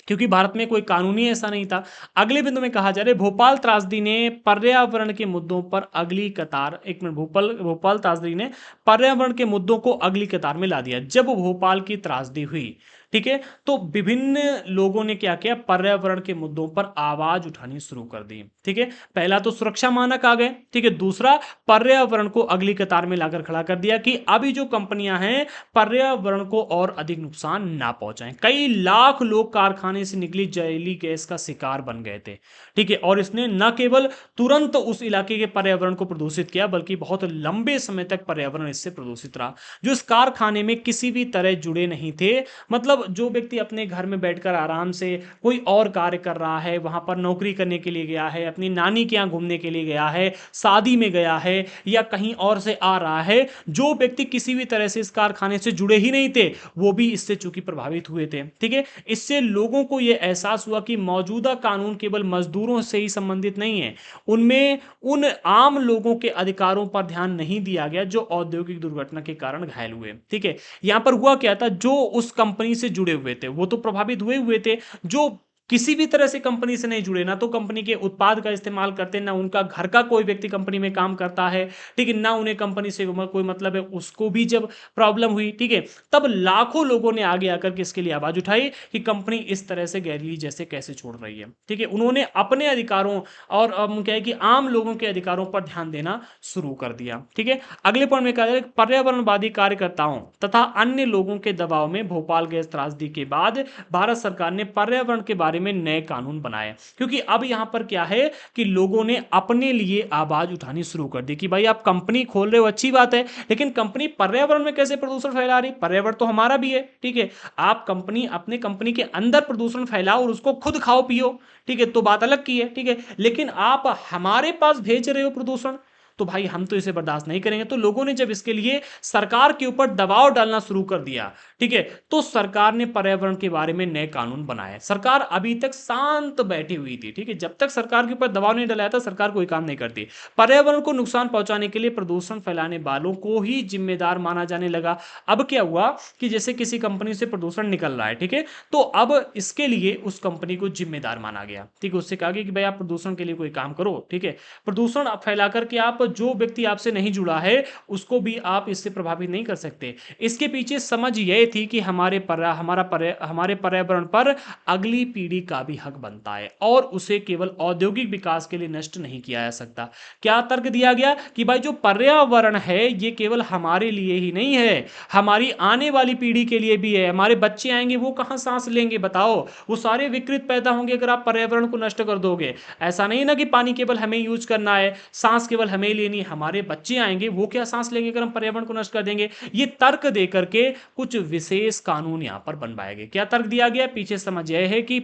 क्योंकि भारत में कोई कानून ही ऐसा नहीं था। अगले बिंदु में कहा जा रहा है, भोपाल त्रासदी ने पर्यावरण के मुद्दों पर अगली कतार, एक मिनट, भोपाल भोपाल त्रासदी ने पर्यावरण के मुद्दों को अगली कतार में ला दिया। जब भोपाल की त्रासदी हुई, ठीक है, तो विभिन्न लोगों ने क्या किया, पर्यावरण के मुद्दों पर आवाज उठानी शुरू कर दी। ठीक है, पहला तो सुरक्षा मानक आ गए। ठीक है, दूसरा पर्यावरण को अगली कतार में लाकर खड़ा कर दिया कि अभी जो कंपनियां हैं पर्यावरण को और अधिक नुकसान ना पहुंचाएं। कई लाख लोग कारखाने से निकली जहरीली गैस का शिकार बन गए थे। ठीक है, और इसने न केवल तुरंत उस इलाके के पर्यावरण को प्रदूषित किया, बल्कि बहुत लंबे समय तक पर्यावरण इससे प्रदूषित रहा। जो इस कारखाने में किसी भी तरह जुड़े नहीं थे, मतलब जो व्यक्ति अपने घर में बैठकर आराम से कोई और कार्य कर रहा है, वहां पर नौकरी करने के लिए गया है, अपनी नानी के यहाँ घूमने के लिए गया है, शादी में गया है, या कहीं और से आ रहा है, जो व्यक्ति किसी भी तरह से इस कारखाने से जुड़े ही नहीं थे, वो भी इससे चूंकि प्रभावित हुए थे। ठीक है, इससे लोगों को यह एहसास हुआ कि मौजूदा कानून केवल मजदूरों से ही संबंधित नहीं है, उनमें उन आम लोगों के अधिकारों पर ध्यान नहीं दिया गया जो औद्योगिक दुर्घटना के कारण घायल हुए। ठीक है, यहां पर हुआ क्या था, जो उस कंपनी से जुड़े हुए थे वो तो प्रभावित हुए हुए थे, जो किसी भी तरह से कंपनी से नहीं जुड़े, ना तो कंपनी के उत्पाद का इस्तेमाल करते, ना उनका घर का कोई व्यक्ति कंपनी में काम करता है, ठीक है, ना उन्हें कंपनी से कोई मतलब है, उसको भी जब प्रॉब्लम हुई, ठीक है, तब लाखों लोगों ने आगे आकर के इसके लिए आवाज उठाई कि कंपनी इस तरह से गैरली जैसे कैसे छोड़ रही है। ठीक है, उन्होंने अपने अधिकारों और क्या है कि आम लोगों के अधिकारों पर ध्यान देना शुरू कर दिया। ठीक है, अगले पॉइंट में कहा जाए, पर्यावरणवादी कार्यकर्ताओं तथा अन्य लोगों के दबाव में भोपाल गैस त्रासदी के बाद भारत सरकार ने पर्यावरण के बारे में नए कानून बनाए। क्योंकि अब यहां पर क्या है कि लोगों ने अपने लिए आवाज उठानी शुरू कर दी कि भाई आप कंपनी खोल रहे हो, अच्छी बात है, लेकिन कंपनी पर्यावरण में कैसे प्रदूषण फैला रही, पर्यावरण तो हमारा भी है। ठीक है, आप कंपनी अपने कंपनी के अंदर प्रदूषण फैलाओ और उसको खुद खाओ पियो, ठीक है, तो बात अलग की है। ठीक है, लेकिन आप हमारे पास भेज रहे हो प्रदूषण, तो भाई हम तो इसे बर्दाश्त नहीं करेंगे। तो लोगों ने जब इसके लिए सरकार के ऊपर दबाव डालना शुरू कर दिया, ठीक है, तो सरकार ने पर्यावरण के बारे में नए कानून बनाए। सरकार अभी तक शांत बैठी हुई थी। ठीक है, जब तक सरकार के ऊपर दबाव नहीं डाला था सरकार कोई काम नहीं करती। पर्यावरण को नुकसान पहुंचाने के लिए प्रदूषण फैलाने वालों को ही जिम्मेदार माना जाने लगा। अब क्या हुआ कि जैसे किसी कंपनी से प्रदूषण निकल रहा है, ठीक है, तो अब इसके लिए उस कंपनी को जिम्मेदार माना गया। ठीक है, उससे कहा गया कि भाई आप प्रदूषण के लिए कोई काम करो। ठीक है, प्रदूषण फैला करके आप जो व्यक्ति आपसे नहीं जुड़ा है उसको भी आप इससे प्रभावित नहीं कर सकते। इसके पीछे समझ यह थी कि हमारे पर्यावरण पर अगली पीढ़ी का भी हक बनता है और उसे केवल औद्योगिक विकास के लिए नष्ट नहीं किया जा सकता। क्या तर्क दिया गया कि भाई जो पर्यावरण है ये केवल हमारे लिए ही नहीं है, हमारी आने वाली पीढ़ी के लिए भी है। हमारे बच्चे आएंगे वो कहां सांस लेंगे बताओ, वो सारे विकृत पैदा होंगे अगर आप पर्यावरण को नष्ट कर दोगे। ऐसा नहीं ना कि पानी केवल हमें यूज करना है, सांस केवल हमें लिए नहीं, हमारे बच्चे आएंगे, वो क्या सांस लेंगे अगर हम पर्यावरण को नष्ट कर देंगे। ये तर्क दे करके कुछ विशेष कानून यहाँ पर बनवाए गए। क्या तर्क दिया गया, पीछे समझ यह है कि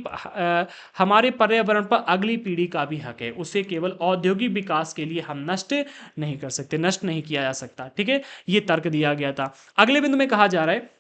हमारे पर्यावरण पर अगली पीढ़ी का भी हक है, उसे केवल औद्योगिक विकास के लिए हम नष्ट नहीं कर सकते, नष्ट नहीं किया जा सकता। ठीक है, ये तर्क दिया गया था। अगले बिंदु में कहा जा रहा है,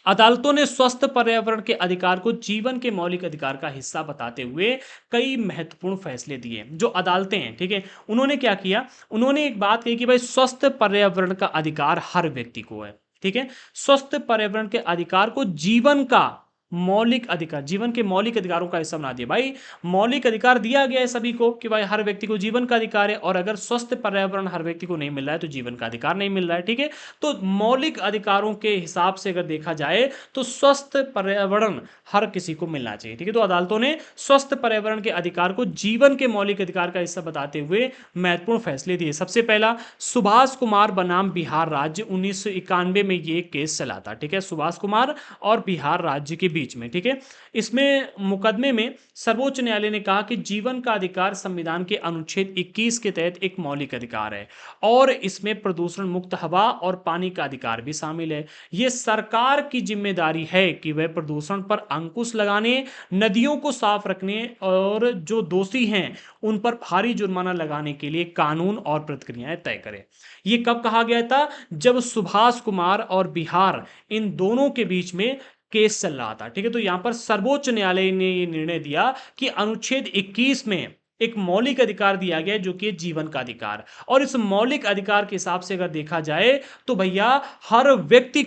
अदालतों ने स्वस्थ पर्यावरण के अधिकार को जीवन के मौलिक अधिकार का हिस्सा बताते हुए कई महत्वपूर्ण फैसले दिए। जो अदालतें हैं, ठीक है, उन्होंने क्या किया, उन्होंने एक बात कही कि भाई स्वस्थ पर्यावरण का अधिकार हर व्यक्ति को है। ठीक है, स्वस्थ पर्यावरण के अधिकार को जीवन का मौलिक अधिकार, जीवन के मौलिक अधिकारों का हिस्सा बना दिया। भाई मौलिक अधिकार दिया गया है सभी को कि भाई हर व्यक्ति को जीवन का अधिकार है, और अगर स्वस्थ पर्यावरण हर व्यक्ति को नहीं मिल रहा है तो जीवन का अधिकार नहीं मिल रहा है। ठीक है, तो मौलिक अधिकारों के हिसाब से अगर देखा जाए तो स्वस्थ पर्यावरण हर किसी को मिलना चाहिए। ठीक है, तो अदालतों ने स्वस्थ पर्यावरण के अधिकार को जीवन के मौलिक अधिकार का हिस्सा बताते हुए महत्वपूर्ण फैसले दिए। सबसे पहला, सुभाष कुमार बनाम बिहार राज्य, 1991 में ये केस चला था। ठीक है, सुभाष कुमार और बिहार राज्य के बीच में। ठीक है, इसमें मुकदमे में सर्वोच्च न्यायालय ने कहा कि जीवन का अधिकार संविधान के अनुच्छेद 21 के तहत एक मौलिक अधिकार है, और इसमें प्रदूषण मुक्त हवा और पानी का अधिकार भी शामिल है। यह सरकार की जिम्मेदारी है कि वह प्रदूषण पर अंकुश लगाने, नदियों को साफ रखने, और जो दोषी हैं उन पर भारी जुर्माना लगाने के लिए कानून और प्रक्रियाएं तय करे। यह कब कहा गया था, जब सुभाष कुमार और बिहार इन दोनों के बीच में केस चल रहा था। ठीक है, तो यहां पर सर्वोच्च न्यायालय ने यह निर्णय दिया कि अनुच्छेद 21 में एक मौलिक अधिकार दिया गया जो कि जीवन का अधिकार, और इस मौलिक अधिकार के हिसाब से अगर देखा जाए तो भैया हर व्यक्ति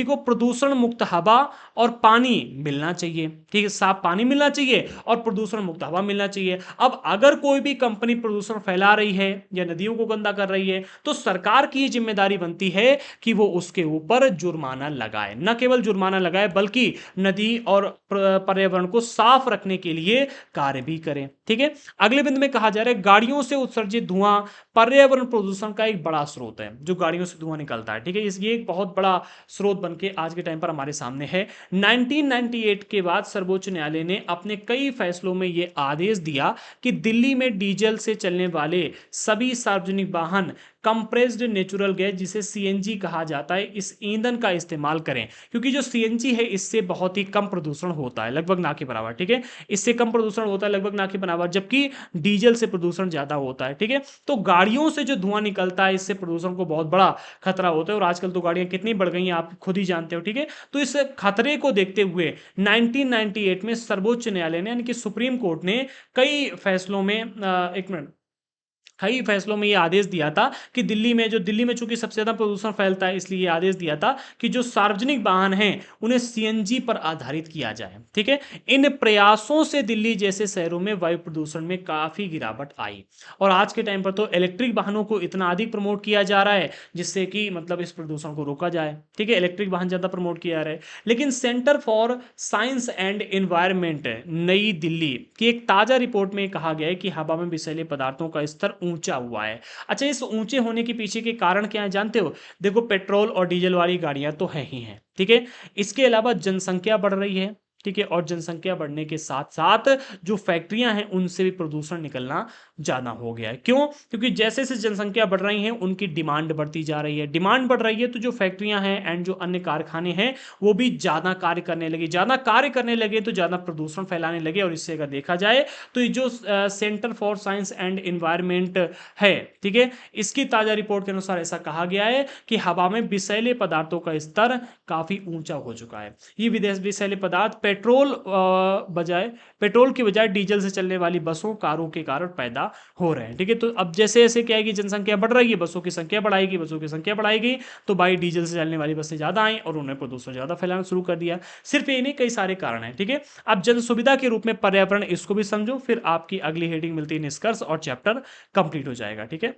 को प्रदूषण मुक्त हवा और पानी मिलना चाहिए। ठीक है, साफ पानी मिलना चाहिए और प्रदूषण मुक्त हवा मिलना चाहिए। अब अगर कोई भी कंपनी प्रदूषण फैला रही है या नदियों को गंदा कर रही है तो सरकार की जिम्मेदारी बनती है कि वो उसके ऊपर जुर्माना लगाए, न केवल जुर्माना लगाए बल्कि नदी और पर्यावरण को साफ रखने के लिए कार्य भी करें। ठीक है, अगले बिंदु में कहा जा रहा है, गाड़ियों से उत्सर्जित धुआं पर्यावरण प्रदूषण का एक बड़ा स्रोत है। जो गाड़ियों से धुआं निकलता है, ठीक है, ये एक बहुत बड़ा स्रोत बन के आज के टाइम पर हमारे सामने है। 1998 के बाद सर्वोच्च न्यायालय ने अपने कई फैसलों में यह आदेश दिया कि दिल्ली में डीजल से चलने वाले सभी सार्वजनिक वाहन कंप्रेस्ड नेचुरल गैस, जिसे सीएनजी कहा जाता है, इस ईंधन का इस्तेमाल करें, क्योंकि जो सीएनजी है इससे बहुत ही कम प्रदूषण होता है, लगभग ना के बराबर। ठीक है, इससे कम प्रदूषण होता है लगभग ना के बराबर, जबकि डीजल से प्रदूषण ज्यादा होता है। ठीक है, तो गाड़ियों से जो धुआं निकलता है इससे प्रदूषण को बहुत बड़ा खतरा होता है, और आजकल तो गाड़ियां कितनी बढ़ गई हैं आप खुद ही जानते हो। ठीक है, तो इस खतरे को देखते हुए 1998 में सर्वोच्च न्यायालय ने यानी कि सुप्रीम कोर्ट ने कई फैसलों में एक मिनट कई फैसलों में यह आदेश दिया था कि दिल्ली में चूंकि सबसे ज्यादा प्रदूषण फैलता है, इसलिए यह आदेश दिया था कि जो सार्वजनिक वाहन हैं उन्हें सीएनजी पर आधारित किया जाए। ठीक है, इन प्रयासों से दिल्ली जैसे शहरों में वायु प्रदूषण में काफी गिरावट आई, और आज के टाइम पर तो इलेक्ट्रिक वाहनों को इतना अधिक प्रमोट किया जा रहा है जिससे कि मतलब इस प्रदूषण को रोका जाए। ठीक है, इलेक्ट्रिक वाहन ज्यादा प्रमोट किया जा रहा है। लेकिन centre for science and environment नई दिल्ली की एक ताजा रिपोर्ट में कहा गया है कि हवा में विषैले पदार्थों का स्तर ऊंचा हुआ है। अच्छा, इस ऊंचे होने के पीछे के कारण क्या है जानते हो? देखो, पेट्रोल और डीजल वाली गाड़ियां तो है ही हैं। ठीक है, इसके अलावा जनसंख्या बढ़ रही है। ठीक है, और जनसंख्या बढ़ने के साथ साथ जो फैक्ट्रियां हैं उनसे भी प्रदूषण निकलना ज्यादा हो गया है। क्यों? क्योंकि जैसे जैसे जनसंख्या बढ़ रही है उनकी डिमांड बढ़ती जा रही है। डिमांड बढ़ रही है तो जो फैक्ट्रियां हैं एंड जो अन्य कारखाने हैं वो भी ज्यादा कार्य करने लगे, ज्यादा कार्य करने लगे तो ज्यादा प्रदूषण फैलाने लगे। और इससे अगर देखा जाए तो ये जो centre for science and environment है, ठीक है, इसकी ताजा रिपोर्ट के अनुसार ऐसा कहा गया है कि हवा में विषैले पदार्थों का स्तर काफी ऊंचा हो चुका है। ये विषैले पदार्थ पेट्रोल की बजाय डीजल से चलने वाली बसों, कारों के कारण पैदा हो रहे हैं। ठीक है, तो अब जैसे जैसे क्या है कि जनसंख्या बढ़ रही है, बसों की संख्या बढ़ाएगी तो भाई डीजल से चलने वाली बसें ज्यादा आई और उन्होंने प्रदूषण ज्यादा फैलाना शुरू कर दिया। सिर्फ ये नहीं, कई सारे कारण हैं। ठीक है, अब जन सुविधा के रूप में पर्यावरण, इसको भी समझो, फिर आपकी अगली हेडिंग मिलती है निष्कर्ष और चैप्टर कंप्लीट हो जाएगा। ठीक है।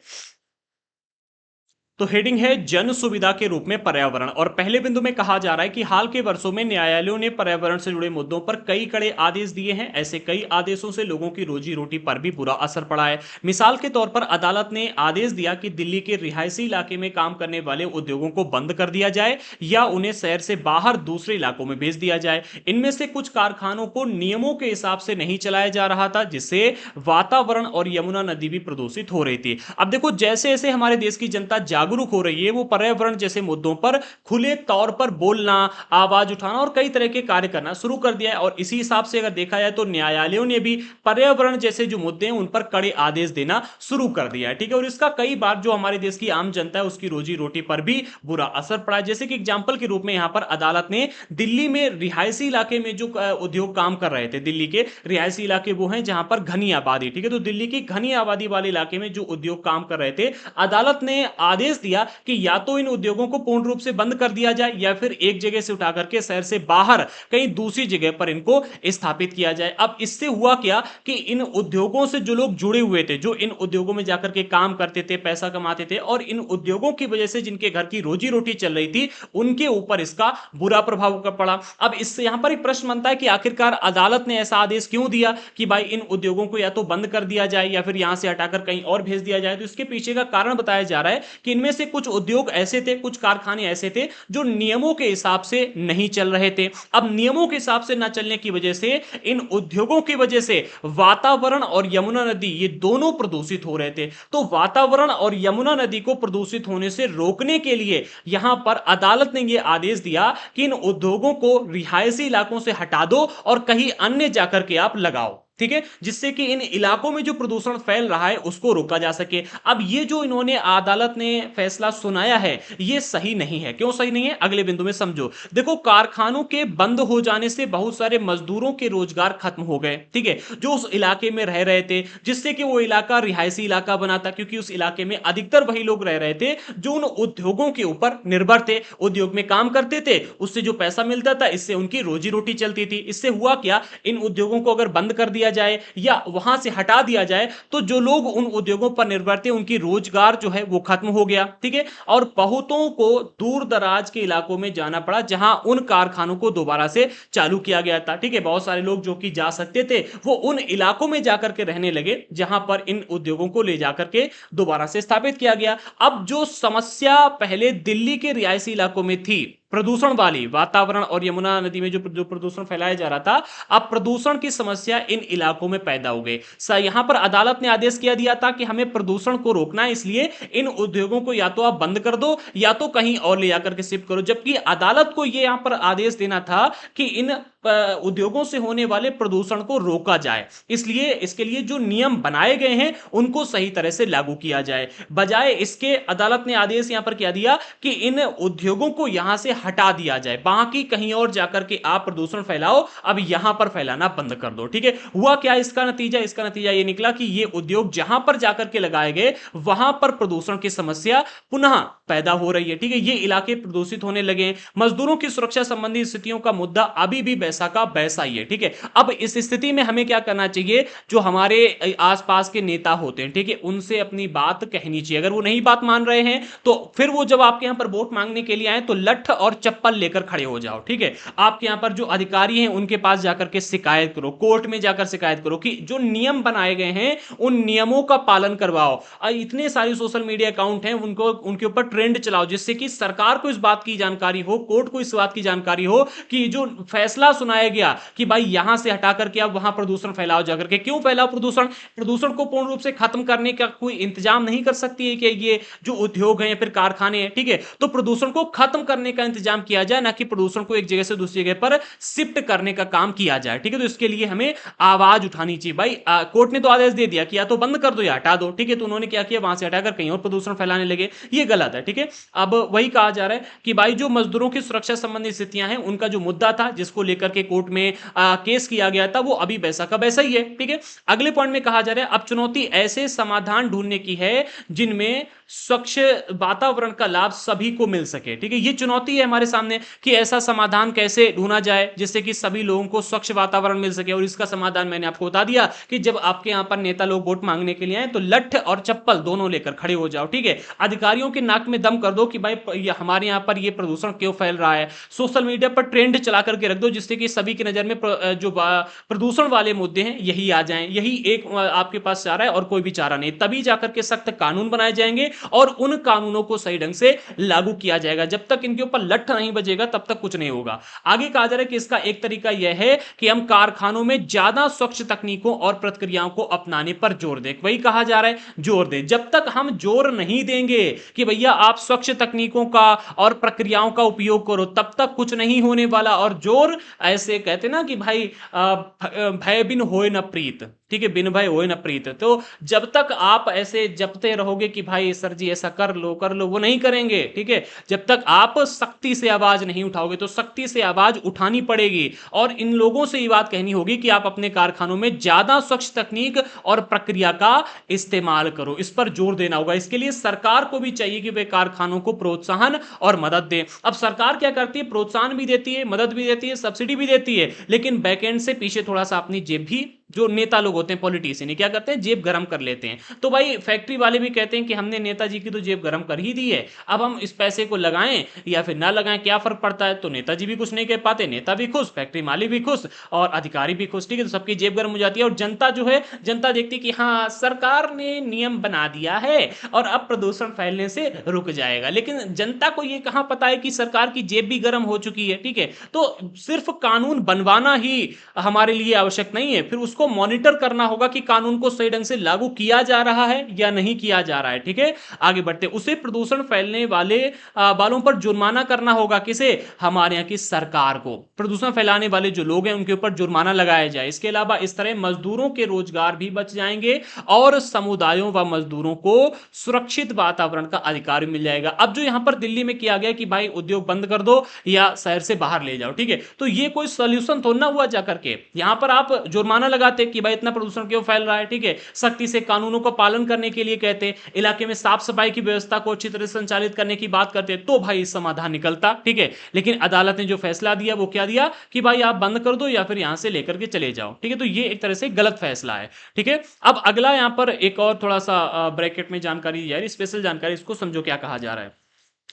तो हेडिंग है जन सुविधा के रूप में पर्यावरण। और पहले बिंदु में कहा जा रहा है कि हाल के वर्षों में न्यायालयों ने पर्यावरण से जुड़े मुद्दों पर कई कड़े आदेश दिए हैं। ऐसे कई आदेशों से लोगों की रोजी रोटी पर भी बुरा असर पड़ा है। मिसाल के तौर पर अदालत ने आदेश दिया कि दिल्ली के रिहायशी इलाके में काम करने वाले उद्योगों को बंद कर दिया जाए या उन्हें शहर से बाहर दूसरे इलाकों में भेज दिया जाए। इनमें से कुछ कारखानों को नियमों के हिसाब से नहीं चलाया जा रहा था, जिससे वातावरण और यमुना नदी भी प्रदूषित हो रही थी। अब देखो, जैसे जैसे हमारे देश की जनता जागरूक हो रही है, वो पर्यावरण जैसे मुद्दों पर खुले तौर पर बोलना, आवाज उठाना और कई तरह के कार्य करना शुरू कर दिया है। और इसी हिसाब से अगर देखा जाए तो न्यायालयों ने भी पर्यावरण जैसे जो मुद्दे हैं उन पर कड़े आदेश देना शुरू कर दिया है। ठीक है, और इसका कई बार जो हमारे देश की आम जनता है उसकी रोजी रोटी पर भी बुरा असर पड़ा है। जैसे कि एग्जाम्पल के रूप में यहां पर अदालत ने दिल्ली में रिहायशी इलाके में जो उद्योग काम कर रहे थे, दिल्ली के रिहायशी इलाके वो हैं जहां पर घनी आबादी, ठीक है, तो दिल्ली की घनी आबादी वाले इलाके में जो उद्योग काम कर रहे थे, अदालत ने आदेश दिया कि या तो इन उद्योगों को पूर्ण रूप से बंद कर दिया जाए या फिर एक जगह से उठा करके शहर से बाहर कहीं दूसरी जगह पर इनको स्थापित किया जाए। अब इससे हुआ क्या कि इन उद्योगों से जो लोग जुड़े हुए थे, जो इन उद्योगों में जाकर के काम करते थे, पैसा कमाते थे, और इन उद्योगों की वजह से जिनके घर की रोजी रोटी चल रही थी, उनके ऊपर इसका बुरा प्रभाव पड़ा। अब इससे यहां पर एक प्रश्न बनता है कि आखिरकार अदालत ने ऐसा आदेश क्यों दिया कि भाई इन उद्योगों को या तो बंद कर दिया जाए या फिर यहां से हटाकर कहीं और भेज दिया जाए। तो इसके पीछे का कारण बताया जा रहा है कि इनमें से कुछ उद्योग ऐसे थे, कुछ कारखाने ऐसे थे जो नियमों के हिसाब से नहीं चल रहे थे। अब नियमों के हिसाब से ना चलने की वजह से, इन उद्योगों की वजह से वातावरण और यमुना नदी ये दोनों प्रदूषित हो रहे थे। तो वातावरण और यमुना नदी को प्रदूषित होने से रोकने के लिए यहां पर अदालत ने यह आदेश दिया कि इन उद्योगों को रिहायशी इलाकों से हटा दो और कहीं अन्य जाकर के आप लगाओ, ठीक है, जिससे कि इन इलाकों में जो प्रदूषण फैल रहा है उसको रोका जा सके। अब ये जो इन्होंने अदालत ने फैसला सुनाया है ये सही नहीं है। क्यों सही नहीं है, अगले बिंदु में समझो। देखो, कारखानों के बंद हो जाने से बहुत सारे मजदूरों के रोजगार खत्म हो गए, ठीक है, जो उस इलाके में रह रहे थे, जिससे कि वो इलाका रिहायशी इलाका बना था, क्योंकि उस इलाके में अधिकतर वही लोग रह रहे थे जो उन उद्योगों के ऊपर निर्भर थे, उद्योग में काम करते थे, उससे जो पैसा मिलता था इससे उनकी रोजी रोटी चलती थी। इससे हुआ क्या, इन उद्योगों को अगर बंद कर दिया जाए या वहां से हटा दिया जाए तो जो लोग उन उद्योगों पर निर्भर थे उनकी रोजगार जो है वो खत्म हो गया, ठीक है, और बहुतों को दूर दराज के इलाकों में जाना पड़ा जहां उन कारखानों को दोबारा से चालू किया गया था, ठीक है। बहुत सारे लोग जो कि जा सकते थे वो उन इलाकों में जाकर के रहने लगे जहां पर इन उद्योगों को ले जाकर के दोबारा से स्थापित किया गया। अब जो समस्या पहले दिल्ली के रिहायशी इलाकों में थी, प्रदूषण वाली, वातावरण और यमुना नदी में जो प्रदूषण फैलाया जा रहा था, अब प्रदूषण की समस्या इन इलाकों में पैदा हो गई। यहां पर अदालत ने आदेश किया दिया था कि हमें प्रदूषण को रोकना है, इसलिए इन उद्योगों को या तो आप बंद कर दो या तो कहीं और ले जाकर के शिफ्ट करो। जबकि अदालत को यह यहां पर आदेश देना था कि इन उद्योगों से होने वाले प्रदूषण को रोका जाए, इसलिए इसके लिए जो नियम बनाए गए हैं उनको सही तरह से लागू किया जाए। बजाय इसके अदालत ने आदेश यहां पर क्या दिया कि इन उद्योगों को यहां से हटा दिया जाए, बाकी कहीं और जाकर के आप प्रदूषण फैलाओ, अब यहां पर फैलाना बंद कर दो, ठीक है। हुआ क्या इसका नतीजा, इसका नतीजा यह निकला कि ये उद्योग जहां पर जाकर के लगाए गए वहां पर प्रदूषण की समस्या पुनः पैदा हो रही है, ठीक है। ये इलाके प्रदूषित होने लगे। मजदूरों की सुरक्षा संबंधी स्थितियों का मुद्दा अभी भी वैसा का वैसा ही है, ठीक है। अब इस स्थिति में हमें क्या करना चाहिए, जो हमारे आसपास के नेता होते हैं, ठीक है, उनसे अपनी बात कहनी चाहिए। अगर वो नहीं बात मान रहे हैं तो फिर वो जब आपके यहां पर वोट मांगने के लिए आए तो लठ और चप्पल लेकर खड़े हो जाओ, ठीक है। आपके यहां पर जो अधिकारी हैं उनके पास जाकर के शिकायत करो, कोर्ट में जाकर शिकायत करो कि जो नियम बनाए गए हैं उन नियमों का पालन करवाओ। इतने सारे सोशल मीडिया अकाउंट हैं, उनको उनके ऊपर ट्रेंड चलाओ जिससे कि सरकार को इस बात की जानकारी हो, कोर्ट को इस बात की जानकारी हो कि जो फैसला सुनाया गया कि भाई यहां से हटा करके अब वहां प्रदूषण फैलाओ जाकर के। क्यों फैलाओ प्रदूषण, प्रदूषण को पूर्ण रूप से खत्म करने का कोई इंतजाम नहीं कर सकती है कि ये जो उद्योग हैं या फिर कारखाने हैं, ठीक है, तो प्रदूषण को खत्म करने का इंतजाम किया जाए, ना कि प्रदूषण को एक जगह से दूसरी जगह पर शिफ्ट करने का काम किया जाए, ठीक है। तो इसके लिए हमें आवाज उठानी चाहिए। भाई कोर्ट ने तो आदेश दे दिया कि या तो बंद कर दो या हटा दो, ठीक है, तो उन्होंने क्या किया, वहां से हटाकर कहीं और प्रदूषण फैलाने लगे, ये गलत है, ठीक है। अब वही कहा जा रहा है कि भाई जो मजदूरों की सुरक्षा संबंधी स्थितियां हैं उनका जो मुद्दा था जिसको लेकर के कोर्ट में केस किया गया था वो अभी वैसा का वैसा ही है, ठीक है। अगले पॉइंट में कहा जा रहा है अब चुनौती ऐसे समाधान ढूंढने की है जिनमें स्वच्छ वातावरण का लाभ सभी को मिल सके, ठीक है, ये चुनौती है हमारे सामने कि ऐसा समाधान कैसे ढूंढा जाए जिससे कि सभी लोगों को स्वच्छ वातावरण मिल सके। और इसका समाधान मैंने आपको बता दिया कि जब आपके यहां पर नेता लोग वोट मांगने के लिए आए तो लठ और चप्पल दोनों लेकर खड़े हो जाओ, ठीक है। अधिकारियों के नाक में दम कर दो कि भाई हमारे यहां पर ये प्रदूषण क्यों फैल रहा है। सोशल मीडिया पर ट्रेंड चला करके रख दो जिससे कि सभी की नजर में जो प्रदूषण वाले मुद्दे हैं यही आ जाएं। यही एक आपके पास चारा है और कोई भी चारा नहीं। तभी जाकर के सख्त कानून बनाए जाएंगे और उन कानूनों को सही ढंग से लागू किया जाएगा। जब तक इनके ऊपर लठ नहीं बजेगा तब तक कुछ नहीं होगा। आगे कहा जा रहा है कि इसका एक तरीका यह है कि हम कारखानों में ज्यादा स्वच्छ तकनीकों और प्रक्रियाओं को अपनाने पर जोर दें। वही कहा जा रहा है जोर दें। जब तक हम जोर नहीं देंगे कि भैया आप स्वच्छ तकनीकों का और प्रक्रियाओं का उपयोग करो तब तक कुछ नहीं होने वाला। और जोर ऐसे कहते ना कि भाई भय बिन होए न प्रीत, ठीक है, बिन भय होए न प्रीत। तो जब तक आप ऐसे जपते रहोगे कि भाई सर जी ऐसा कर लो, वो नहीं करेंगे, ठीक है। जब तक आप सख्ती से आवाज नहीं उठाओगे तो सख्ती से आवाज उठानी पड़ेगी और इन लोगों से ये बात कहनी होगी कि आप अपने कारखानों में ज्यादा स्वच्छ तकनीक और प्रक्रिया का इस्तेमाल करो। इस पर जोर देना होगा। इसके लिए सरकार को भी चाहिए कि वे कारखानों को प्रोत्साहन और मदद दे। अब सरकार क्या करती है, प्रोत्साहन भी देती है, मदद भी देती है, सब्सिडी भी देती है, लेकिन बैकएंड से पीछे थोड़ा सा अपनी जेब भी, जो नेता लोग होते हैं पॉलिटिशियन क्या करते हैं, जेब गरम कर लेते हैं। तो भाई फैक्ट्री वाले भी कहते हैं कि हमने नेताजी की तो जेब गरम कर ही दी है, अब हम इस पैसे को लगाएं या फिर ना लगाएं, क्या फर्क पड़ता है। तो नेताजी भी कुछ नहीं कह पाते, नेता भी खुश, फैक्ट्री मालिक भी खुश और अधिकारी भी खुश, ठीक है। तो सबकी जेब गर्म हो जाती है और जनता जो है, जनता देखती है कि हाँ सरकार ने नियम बना दिया है और अब प्रदूषण फैलने से रुक जाएगा। लेकिन जनता को यह कहां पता है कि सरकार की जेब भी गर्म हो चुकी है, ठीक है। तो सिर्फ कानून बनवाना ही हमारे लिए आवश्यक नहीं है, फिर उसको मॉनिटर करना होगा कि कानून को सही ढंग से लागू किया जा रहा है या नहीं किया जा रहा है, ठीक है। आगे बढ़ते, उसे प्रदूषण फैलने वालों पर जुर्माना करना होगा। किसे, हमारे यहाँ की सरकार को। प्रदूषण फैलाने वाले जो लोग हैं उनके ऊपर जुर्माना लगाया जाए। इसके अलावा इस तरह मजदूरों के रोजगार भी बच जाएंगे और समुदायों व मजदूरों को सुरक्षित वातावरण का अधिकार मिल जाएगा। अब जो यहां पर दिल्ली में किया गया कि भाई उद्योग बंद कर दो या शहर से बाहर ले जाओ, ठीक है, तो ये कोई सोल्यूशन तो ना हुआ जाकर के। यहां पर आप जुर्माना लगाते कि भाई इतना प्रदूषण क्यों फैल रहा है, ठीक है, सख्ती से कानूनों का पालन करने के लिए कहते, इलाके में साफ सफाई की व्यवस्था को अच्छी तरह से संचालित करने की बात करते, तो भाई समाधान निकलता, ठीक है। लेकिन अदालत ने जो फैसला दिया वो क्या दिया कि भाई आप बंद कर दो या फिर यहां से लेकर के चले जाओ, ठीक है। तो ये एक तरह से गलत फैसला है, ठीक है। अब अगला यहां पर एक और थोड़ा सा ब्रैकेट में जानकारी यार, स्पेशल जानकारी, इसको समझो क्या कहा जा रहा है।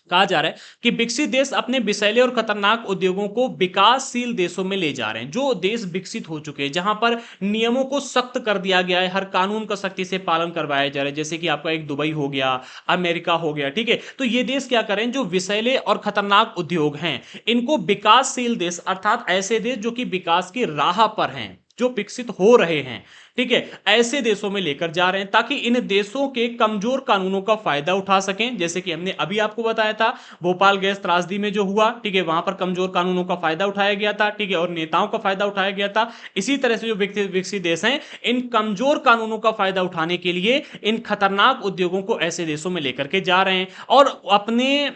कहा जा रहा है कि विकसित देश अपने विषैले और खतरनाक उद्योगों को विकासशील देशों में ले जा रहे हैं। जो देश विकसित हो चुके हैं, जहां पर नियमों को सख्त कर दिया गया है, हर कानून का सख्ती से पालन करवाया जा रहा है, जैसे कि आपका एक दुबई हो गया, अमेरिका हो गया, ठीक है। तो ये देश क्या करें, जो विषैले और खतरनाक उद्योग हैं इनको विकासशील देश, अर्थात ऐसे देश जो कि विकास की राह पर हैं, जो विकसित हो रहे हैं, ठीक है, ऐसे देशों में लेकर जा रहे हैं ताकि इन देशों के कमजोर कानूनों का फायदा उठा सकें। जैसे कि हमने अभी आपको बताया था भोपाल गैस त्रासदी में जो हुआ, ठीक है, वहां पर कमजोर कानूनों का फायदा उठाया गया था, ठीक है, और नेताओं का फायदा उठाया गया था। इसी तरह से जो विकसित देश हैं इन कमजोर कानूनों का फायदा उठाने के लिए इन खतरनाक उद्योगों को ऐसे देशों में लेकर के जा रहे हैं और अपने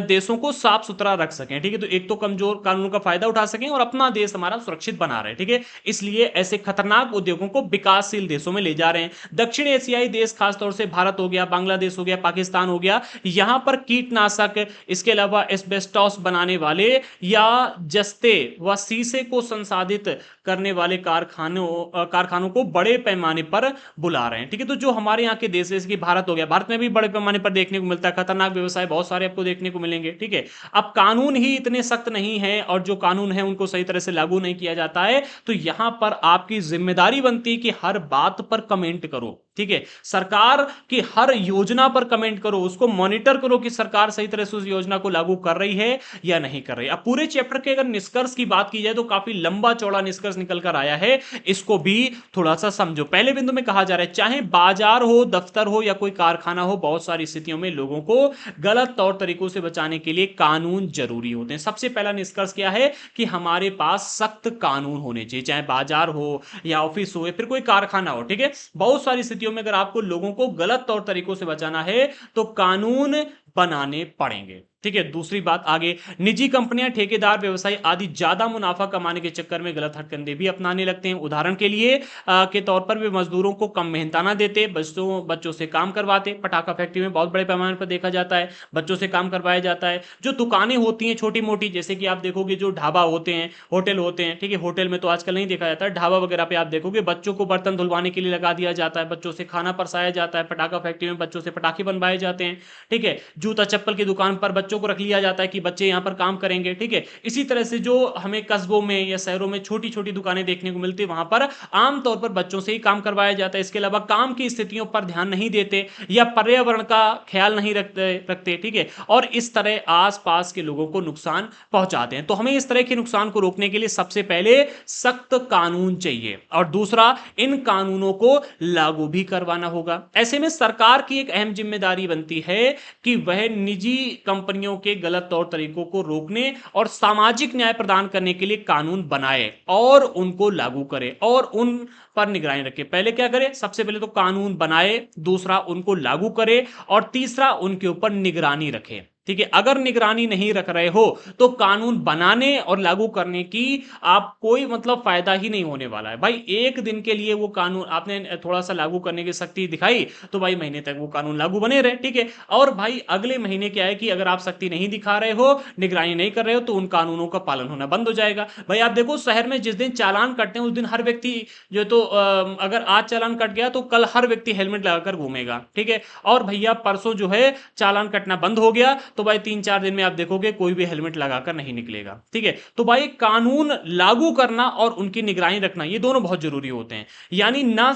देशों को साफ सुथरा रख सकें, ठीक है। तो एक तो कमजोर कानूनों का फायदा उठा सकें और अपना देश हमारा सुरक्षित बना रहे, ठीक है। इसलिए ऐसे खतरनाक उद्योगों को विकासशील देशों में ले जा रहे हैं। दक्षिण एशियाई देश, खासतौर से भारत हो गया, बांग्लादेश हो गया, पाकिस्तान हो गया, यहां पर कीटनाशक, इसके अलावा एस्बेस्टॉस बनाने वाले या जस्ते व शीशे को संसाधित करने वाले कारखानों को बड़े पैमाने पर बुला रहे हैं, ठीक है। तो जो हमारे यहाँ के देश, जैसे कि भारत हो गया, भारत में भी बड़े पैमाने पर देखने को मिलता है, खतरनाक व्यवसाय बहुत सारे आपको देखने को मिलेंगे, ठीक है। अब कानून ही इतने सख्त नहीं है और जो कानून है उनको सही तरह से लागू नहीं किया जाता है, तो यहां पर आपकी जिम्मेदारी बनती है कि हर बात पर कमेंट करो, ठीक है। सरकार की हर योजना पर कमेंट करो, उसको मॉनिटर करो कि सरकार सही तरह से उस योजना को लागू कर रही है या नहीं कर रही। अब पूरे चैप्टर के अगर निष्कर्ष की बात की जाए तो काफी लंबा चौड़ा निष्कर्ष निकल कर आया है, इसको भी थोड़ा सा समझो। पहले बिंदु में कहा जा रहा है चाहे बाजार हो, दफ्तर हो या कोई कारखाना हो, बहुत सारी स्थितियों में लोगों को गलत तौर तरीकों से बचाने के लिए कानून जरूरी होते हैं। सबसे पहला निष्कर्ष क्या है कि हमारे पास सख्त कानून होने चाहिए, चाहे बाजार हो या ऑफिस हो या फिर कोई कारखाना हो, ठीक है। बहुत सारी स्थितियों में अगर आपको लोगों को गलत तौर तरीकों से बचाना है तो कानून बनाने पड़ेंगे। ठीक है। दूसरी बात आगे, निजी कंपनियां, ठेकेदार व्यवसायी आदि ज्यादा मुनाफा कमाने के चक्कर में गलत हरकतें भी अपनाने लगते हैं। उदाहरण के लिए के तौर पर वे मजदूरों को कम मेहनताना देते, बच्चों बच्चों से काम करवाते। पटाखा फैक्ट्री में बहुत बड़े पैमाने पर देखा जाता है, बच्चों से काम करवाया जाता है। जो दुकानें होती हैं छोटी मोटी, जैसे कि आप देखोगे जो ढाबा होते हैं, होटल होते हैं, ठीक है, होटल में तो आजकल नहीं देखा जाता है, ढाबा वगैरह पे आप देखोगे बच्चों को बर्तन धुलवाने के लिए लगा दिया जाता है, बच्चों से खाना परसाया जाता है। पटाखा फैक्ट्री में बच्चों से पटाखे बनवाए जाते हैं, ठीक है। जूता चप्पल की दुकान पर बच्चों को रख लिया जाता है कि बच्चे यहाँ पर काम करेंगे, ठीक है। इसी तरह से जो हमें कस्बों में या शहरों में छोटी छोटी दुकानें देखने को मिलती है, वहां पर आमतौर पर बच्चों से ही काम करवाया जाता है। इसके अलावा काम की स्थितियों पर ध्यान नहीं देते या पर्यावरण का ख्याल नहीं रखते, ठीक है, और इस तरह आसपास के लोगों को नुकसान पहुंचाते हैं। तो हमें इस तरह के नुकसान को रोकने के लिए सबसे पहले सख्त कानून चाहिए, और दूसरा इन कानूनों को लागू भी करवाना होगा। ऐसे में सरकार की एक अहम जिम्मेदारी बनती है कि वह निजी कंपनियों के गलत तौर तरीकों को रोकने और सामाजिक न्याय प्रदान करने के लिए कानून बनाए और उनको लागू करे और उन पर निगरानी रखे। पहले क्या करे, सबसे पहले तो कानून बनाए, दूसरा उनको लागू करे, और तीसरा उनके ऊपर निगरानी रखे, ठीक है। अगर निगरानी नहीं रख रहे हो तो कानून बनाने और लागू करने की आप कोई मतलब फायदा ही नहीं होने वाला है। भाई एक दिन के लिए वो कानून आपने थोड़ा सा लागू करने की सख्ती दिखाई, तो भाई महीने तक वो कानून लागू बने रहे, ठीक है। और भाई अगले महीने क्या है कि अगर आप सख्ती नहीं दिखा रहे हो, निगरानी नहीं कर रहे हो, तो उन कानूनों का पालन होना बंद हो जाएगा। भाई आप देखो शहर में जिस दिन चालान कटते हैं उस दिन हर व्यक्ति जो तो अगर आज चालान कट गया तो कल हर व्यक्ति हेलमेट लगाकर घूमेगा, ठीक है। और भैया परसों जो है चालान कटना बंद हो गया तो भाई 3-4 दिन में आप देखोगे कोई भी हेलमेट लगाकर नहीं निकलेगा, ठीक है। तो भाई कानून लागू करना और उनकी निगरानी रखना ये दोनों बहुत जरूरी होते हैं। यानी ना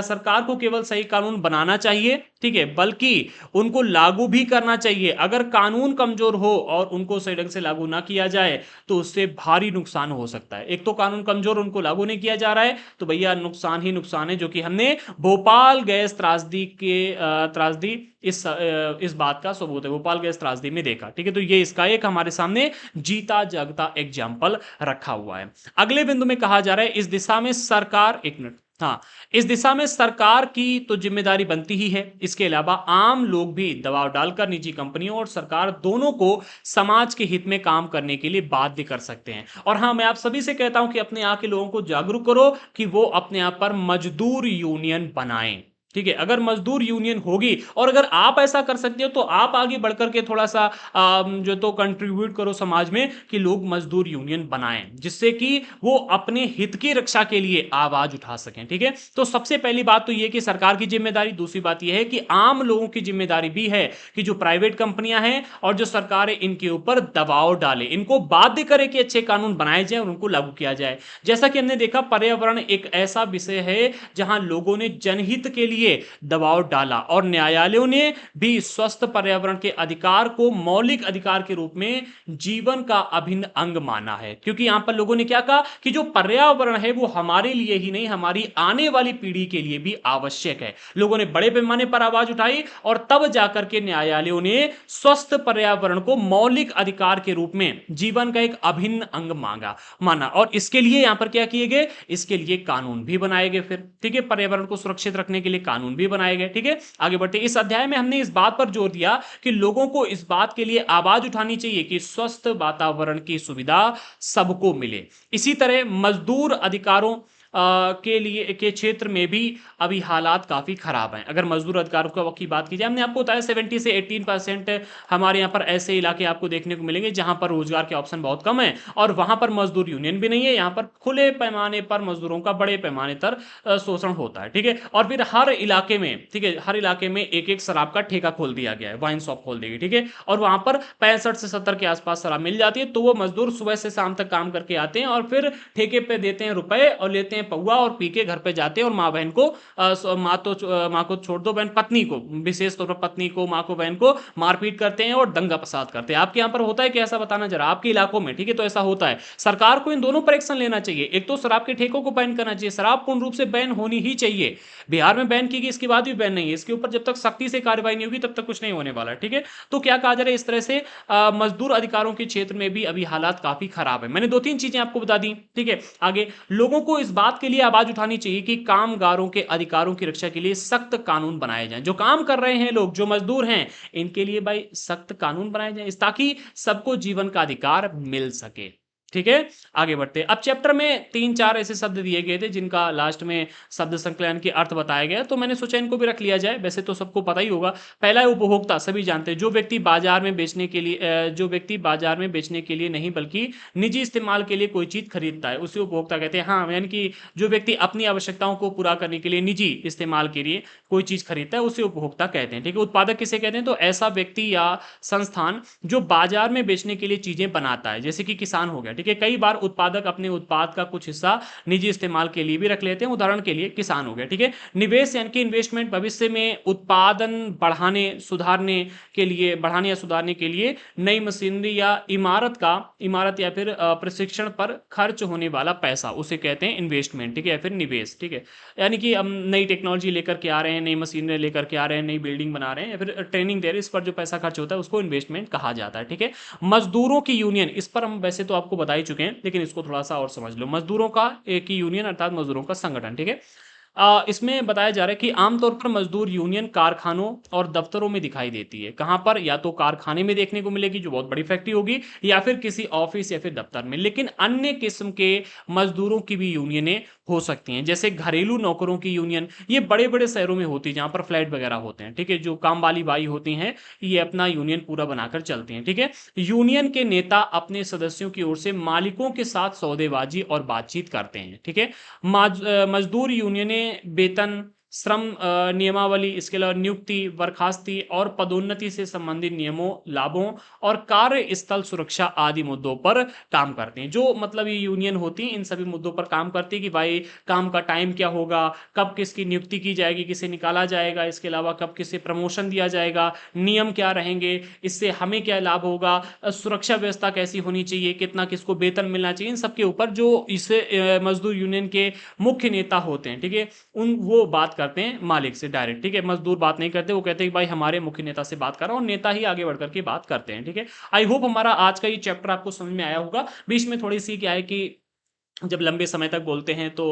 सरकार को केवल सही कानून बनाना चाहिए, ठीक है, बल्कि उनको लागू भी करना चाहिए। अगर कानून कमजोर हो और उनको सही ढंग से लागू ना किया जाए तो उससे भारी नुकसान हो सकता है। एक तो कानून कमजोर, उनको लागू नहीं किया जा रहा है, तो भैया नुकसान ही नुकसान है, जो कि हमने भोपाल गैस त्रासदी के त्रासदी इस बात का सबूत है, भोपाल गैस त्रासदी में देखा, ठीक है। तो ये इसका एक हमारे सामने जीता जागता एग्जाम्पल रखा हुआ है। अगले बिंदु में कहा जा रहा है इस दिशा में सरकार, एक मिनट, हाँ, इस दिशा में सरकार की तो जिम्मेदारी बनती ही है, इसके अलावा आम लोग भी दबाव डालकर निजी कंपनियों और सरकार दोनों को समाज के हित में काम करने के लिए बाध्य कर सकते हैं। और हाँ, मैं आप सभी से कहता हूं कि अपने यहाँ के लोगों को जागरूक करो कि वो अपने आप पर मजदूर यूनियन बनाएं, ठीक है। अगर मजदूर यूनियन होगी और अगर आप ऐसा कर सकते हो तो आप आगे बढ़कर के थोड़ा सा जो तो कंट्रीब्यूट करो समाज में कि लोग मजदूर यूनियन बनाएं, जिससे कि वो अपने हित की रक्षा के लिए आवाज उठा सकें, ठीक है। तो सबसे पहली बात तो ये कि सरकार की जिम्मेदारी, दूसरी बात यह है कि आम लोगों की जिम्मेदारी भी है कि जो प्राइवेट कंपनियां हैं और जो सरकार है इनके ऊपर दबाव डाले, इनको बाध्य करे कि अच्छे कानून बनाए जाए और उनको लागू किया जाए। जैसा कि हमने देखा पर्यावरण एक ऐसा विषय है जहां लोगों ने जनहित के लिए दबाव डाला और न्यायालयों ने भी स्वस्थ पर्यावरण के अधिकार को मौलिक अधिकार के रूप में जीवन का अभिन्न अंग माना है। क्योंकि यहां पर लोगों ने क्या कहा कि जो पर्यावरण है वो हमारे लिए ही नहीं, हमारी आने वाली पीढ़ी के लिए भी आवश्यक है। लोगों ने बड़े पैमाने पर आवाज उठाई और तब जाकर के न्यायालयों ने स्वस्थ पर्यावरण को मौलिक अधिकार के रूप में जीवन का एक अभिन्न अंग माना। और इसके लिए यहां पर क्या किए गए, इसके लिए कानून भी बनाए गए फिर, ठीक है। पर्यावरण को सुरक्षित रखने के लिए कानून भी बनाए गए, ठीक है। आगे बढ़ते, इस अध्याय में हमने इस बात पर जोर दिया कि लोगों को इस बात के लिए आवाज उठानी चाहिए कि स्वस्थ वातावरण की सुविधा सबको मिले। इसी तरह मजदूर अधिकारों के लिए के क्षेत्र में भी अभी हालात काफी खराब हैं। अगर मजदूर अधिकारों की बात की जाए, हमने आपको बताया 70 से 18% हमारे यहाँ पर ऐसे इलाके आपको देखने को मिलेंगे जहां पर रोजगार के ऑप्शन बहुत कम है और वहां पर मजदूर यूनियन भी नहीं है। यहाँ पर खुले पैमाने पर मजदूरों का बड़े पैमाने पर शोषण होता है, ठीक है। और फिर हर इलाके में, ठीक है, हर इलाके में एक एक शराब का ठेका खोल दिया गया है, वाइन शॉप खोल दी गई, ठीक है। और वहां पर 65 से 70 के आसपास शराब मिल जाती है, तो वो मजदूर सुबह से शाम तक काम करके आते हैं और फिर ठेके पे देते हैं रुपए और लेते हैं पौवा और पी के घर पे जाते हैं और माँ बहन को माँ को छोड़ दो, बहन पत्नी को, विशेष तौर पर पत्नी को, माँ को, बहन को मारपीट करते हैं और दंगा फसाद करते हैं। आपके यहाँ पर होता है कि ऐसा बताना जरा आपके इलाकों में, ठीक है। तो ऐसा होता है, सरकार को इन दोनों पर एक्शन लेना चाहिए। एक तो शराब के ठेकों को बैन करना चाहिए, शराब पूर्ण रूप से बैन होनी ही चाहिए। बिहार में बैन की गई, इसके बाद भी बैन नहीं है, इसके ऊपर जब तक सख्ती से कार्रवाई नहीं होगी तब तक कुछ नहीं होने वाला, ठीक है। तो क्या कहा जा रहा है, इस तरह से मजदूर अधिकारों के क्षेत्र में भी अभी हालात काफी खराब है। मैंने 2-3 चीजें आपको बता दी, ठीक है। आगे लोगों को इस बात बात के लिए आवाज उठानी चाहिए कि कामगारों के अधिकारों की रक्षा के लिए सख्त कानून बनाए जाएं। जो काम कर रहे हैं लोग, जो मजदूर हैं, इनके लिए भाई सख्त कानून बनाए जाएं ताकि सबको जीवन का अधिकार मिल सके। ठीक है, आगे बढ़ते हैं। अब चैप्टर में 3-4 ऐसे शब्द दिए गए थे जिनका लास्ट में शब्द संकलन के अर्थ बताया गया, तो मैंने सोचा इनको भी रख लिया जाए। वैसे तो सबको पता ही होगा। पहला है उपभोक्ता, सभी जानते हैं। जो व्यक्ति बाजार में बेचने के लिए जो व्यक्ति बाजार में बेचने के लिए नहीं बल्कि निजी इस्तेमाल के लिए कोई चीज खरीदता है उसे उपभोक्ता कहते हैं। हाँ, यानी कि जो व्यक्ति अपनी आवश्यकताओं को पूरा करने के लिए निजी इस्तेमाल के लिए कोई चीज खरीदता है उसे उपभोक्ता कहते हैं। ठीक है, उत्पादक किसे कहते हैं? तो ऐसा व्यक्ति या संस्थान जो बाजार में बेचने के लिए चीजें बनाता है, जैसे कि किसान हो गया। ठीक है, कई बार उत्पादक अपने उत्पाद का कुछ हिस्सा निजी इस्तेमाल के लिए भी रख लेते हैं, उदाहरण के लिए किसान हो गया। ठीक है, निवेश यानी कि इन्वेस्टमेंट, भविष्य में उत्पादन बढ़ाने या सुधारने के लिए नई मशीनरी या इमारत या फिर प्रशिक्षण पर खर्च होने वाला पैसा, उसे कहते हैं इन्वेस्टमेंट। ठीक है, या फिर निवेश। ठीक है, यानी कि हम नई टेक्नोलॉजी लेकर के आ रहे हैं, नई मशीनरी लेकर के आ रहे हैं, नई बिल्डिंग बना रहे हैं या फिर ट्रेनिंग दे रहे हैं, इस पर जो पैसा खर्च होता है उसको इन्वेस्टमेंट कहा जाता है। ठीक है, मजदूरों की यूनियन, इस पर हम वैसे तो आपको बता ही चुके हैं, लेकिन इसको थोड़ा सा और समझ लो। मजदूरों का एक ही यूनियन अर्थात मजदूरों का संगठन। ठीक है, इसमें बताया जा रहा है कि आमतौर पर मजदूर यूनियन कारखानों और दफ्तरों में दिखाई देती है। कहां पर? या तो कारखाने में देखने को मिलेगी जो बहुत बड़ी फैक्ट्री होगी, या फिर किसी ऑफिस या फिर दफ्तर में। लेकिन अन्य किस्म के मजदूरों की भी यूनियनें हो सकती हैं, जैसे घरेलू नौकरों की यूनियन। ये बड़े बड़े शहरों में होती है जहां पर फ्लैट वगैरह होते हैं। ठीक है, जो काम वाली बाई होती हैं ये अपना यूनियन पूरा बनाकर चलती हैं। ठीक है, यूनियन के नेता अपने सदस्यों की ओर से मालिकों के साथ सौदेबाजी और बातचीत करते हैं। ठीक है, मजदूर यूनियनें वेतन, श्रम नियमावली, इसके अलावा नियुक्ति, बर्खास्ती और पदोन्नति से संबंधित नियमों, लाभों और कार्यस्थल सुरक्षा आदि मुद्दों पर काम करते हैं। जो मतलब ये यूनियन होती है इन सभी मुद्दों पर काम करती है कि भाई काम का टाइम क्या होगा, कब किसकी नियुक्ति की जाएगी, किसे निकाला जाएगा, इसके अलावा कब किसे प्रमोशन दिया जाएगा, नियम क्या रहेंगे, इससे हमें क्या लाभ होगा, सुरक्षा व्यवस्था कैसी होनी चाहिए, कितना किसको वेतन मिलना चाहिए, इन सब के ऊपर जो इसे मजदूर यूनियन के मुख्य नेता होते हैं। ठीक है, वो बात करते हैं मालिक से डायरेक्ट। ठीक है, मजदूर बात नहीं करते, वो कहते हैं कि भाई हमारे मुख्य नेता से बात करो, और नेता ही आगे बढ़कर के बात करते हैं। ठीक है, आई होप हमारा आज का ये चैप्टर आपको समझ में आया होगा। बीच में थोड़ी सी क्या है कि जब लंबे समय तक बोलते हैं तो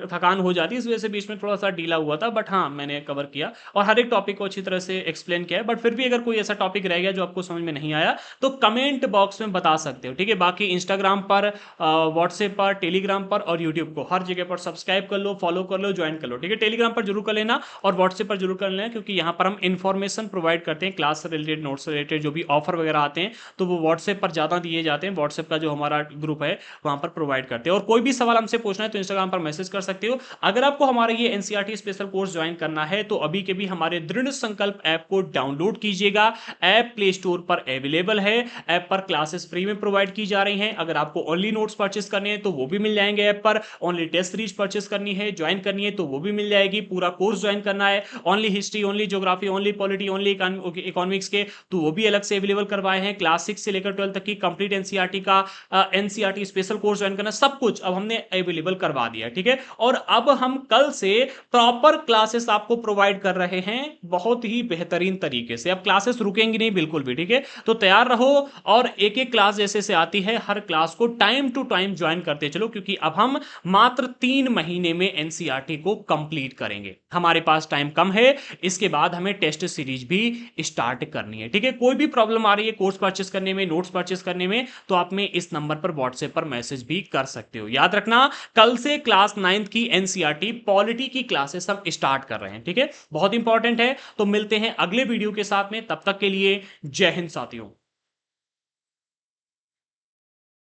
थकान हो जाती है, इस वजह से बीच में थोड़ा सा ढीला हुआ था, बट हाँ मैंने कवर किया और हर एक टॉपिक को अच्छी तरह से एक्सप्लेन किया है। बट फिर भी अगर कोई ऐसा टॉपिक रह गया जो आपको समझ में नहीं आया तो कमेंट बॉक्स में बता सकते हो। ठीक है, बाकी इंस्टाग्राम पर, व्हाट्सएप पर, टेलीग्राम पर और यूट्यूब को हर जगह पर सब्सक्राइब कर लो, फॉलो कर लो, ज्वाइन कर लो। ठीक है, टेलीग्राम पर जरूर कर लेना और व्हाट्सएप पर जरूर कर लेना, क्योंकि यहाँ पर हम इन्फॉर्मेशन प्रोवाइड करते हैं क्लास से रिलेटेड, नोट्स से रिलेटेड, जो भी ऑफर वगैरह आते हैं तो वो व्हाट्सएप पर ज़्यादा दिए जाते हैं। व्हाट्सएप का जो हमारा ग्रुप है वहां पर प्रोवाइड करते हैं। और कोई भी सवाल हमसे पूछना है तो इंस्टाग्राम पर मैसेज कर सकते हो। अगर आपको हमारा ये एनसीईआरटी स्पेशल कोर्स ज्वाइन करना है तो अभी के भी हमारे दृढ़ संकल्प ऐप को डाउनलोड कीजिएगा। ऐप प्ले स्टोर पर अवेलेबल है। ऐप पर क्लासेस फ्री में प्रोवाइड की जा रही हैं। अगर आपको ओनली नोट्स परचेस करने हैं तो वो भी मिल जाएंगे ऐप पर। ओनली टेस्ट सीरीज परचेस करनी है, ज्वाइन करनी है तो वो भी मिल जाएगी। पूरा कोर्स ज्वाइन करना है, only history, only geography, only polity, only economics के, तो वो भी अलग से अवेलेबल करवाए हैं। क्लास 6 से लेकर 12 तक की कंप्लीट एनसीईआरटी का एनसीईआरटी स्पेशल कोर्स ज्वाइन करना, सब कुछ अब हमने अवेलेबल करवा दिया। ठीक है, और अब हम कल से प्रॉपर क्लासेस आपको प्रोवाइड कर रहे हैं बहुत ही बेहतरीन तरीके से। अब क्लासेस रुकेंगी नहीं बिल्कुल भी। ठीक है, तो तैयार रहो और एक एक क्लास जैसे से आती है हर क्लास को टाइम टू टाइम ज्वाइन करते चलो, क्योंकि अब हम मात्र 3 महीने में एनसीईआरटी को कंप्लीट करेंगे। हमारे पास टाइम कम है, इसके बाद हमें टेस्ट सीरीज भी स्टार्ट करनी है। ठीक है, कोई भी प्रॉब्लम आ रही है कोर्स परचेस करने में, नोट्स परचेस करने में, तो आप में इस नंबर पर व्हाट्सएप पर मैसेज भी कर सकते हो। याद रखना, कल से क्लास 9th की एनसीईआरटी पॉलिटी की क्लासेस हम स्टार्ट कर रहे हैं। ठीक है, बहुत इंपॉर्टेंट है। तो मिलते हैं अगले वीडियो के साथ में, तब तक के लिए जय हिंद साथियों।